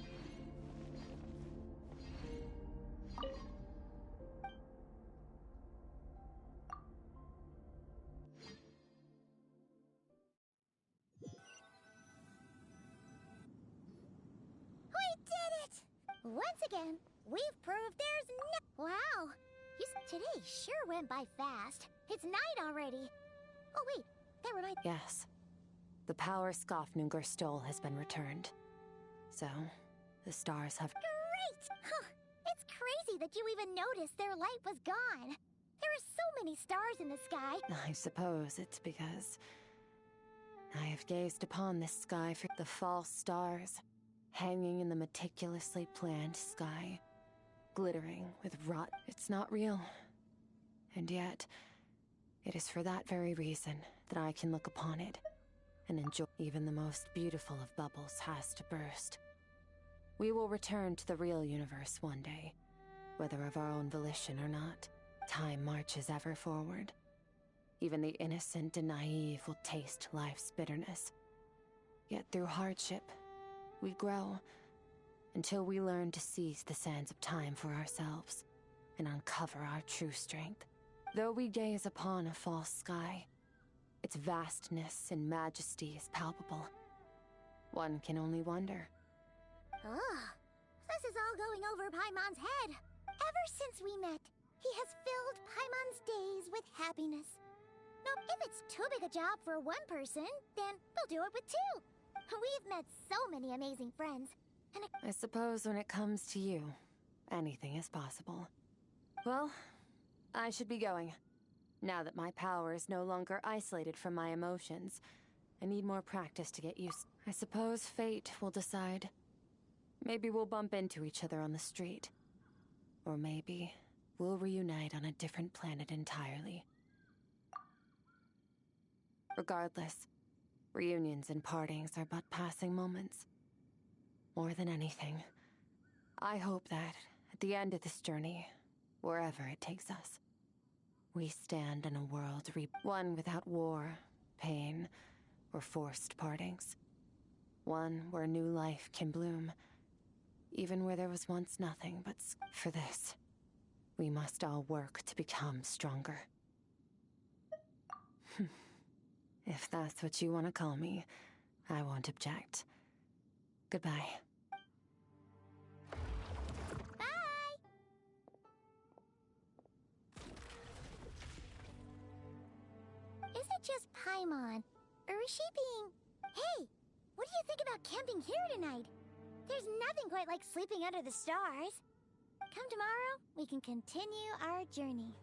S1: We did it! Once again, we've proved there's no... Wow! Today sure went by fast. It's night already. Oh wait, that reminds...
S8: Yes. The power Skofnunger stole has been returned. So, the stars have...
S1: Great! Huh. It's crazy that you even noticed their light was gone. There are so many stars in the sky.
S8: I suppose it's because... I have gazed upon this sky for the false stars, hanging in the meticulously planned sky, glittering with rot. It's not real. And yet, it is for that very reason that I can look upon it and enjoy. Even the most beautiful of bubbles has to burst. We will return to the real universe one day, whether of our own volition or not. Time marches ever forward. Even the innocent and naive will taste life's bitterness. Yet through hardship, we grow, until we learn to seize the sands of time for ourselves and uncover our true strength. Though we gaze upon a false sky, its vastness and majesty is palpable. One can only wonder.
S1: Ugh, this is all going over Paimon's head. Ever since we met, he has filled Paimon's days with happiness. Now, if it's too big a job for one person, then we'll do it with two. We've met so many amazing friends, and
S8: I suppose when it comes to you, anything is possible. Well, I should be going. Now that my power is no longer isolated from my emotions, I need more practice to get used. I suppose fate will decide. Maybe we'll bump into each other on the street. Or maybe we'll reunite on a different planet entirely. Regardless, reunions and partings are but passing moments. More than anything, I hope that at the end of this journey, wherever it takes us, we stand in a world one without war, pain, or forced partings. One where new life can bloom, even where there was once nothing but for this, we must all work to become stronger. If that's what you want to call me, I won't object. Goodbye.
S1: Bye! Is it just Paimon? Or is she being... Hey! What do you think about camping here tonight? There's nothing quite like sleeping under the stars. Come tomorrow, we can continue our journey.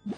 S4: You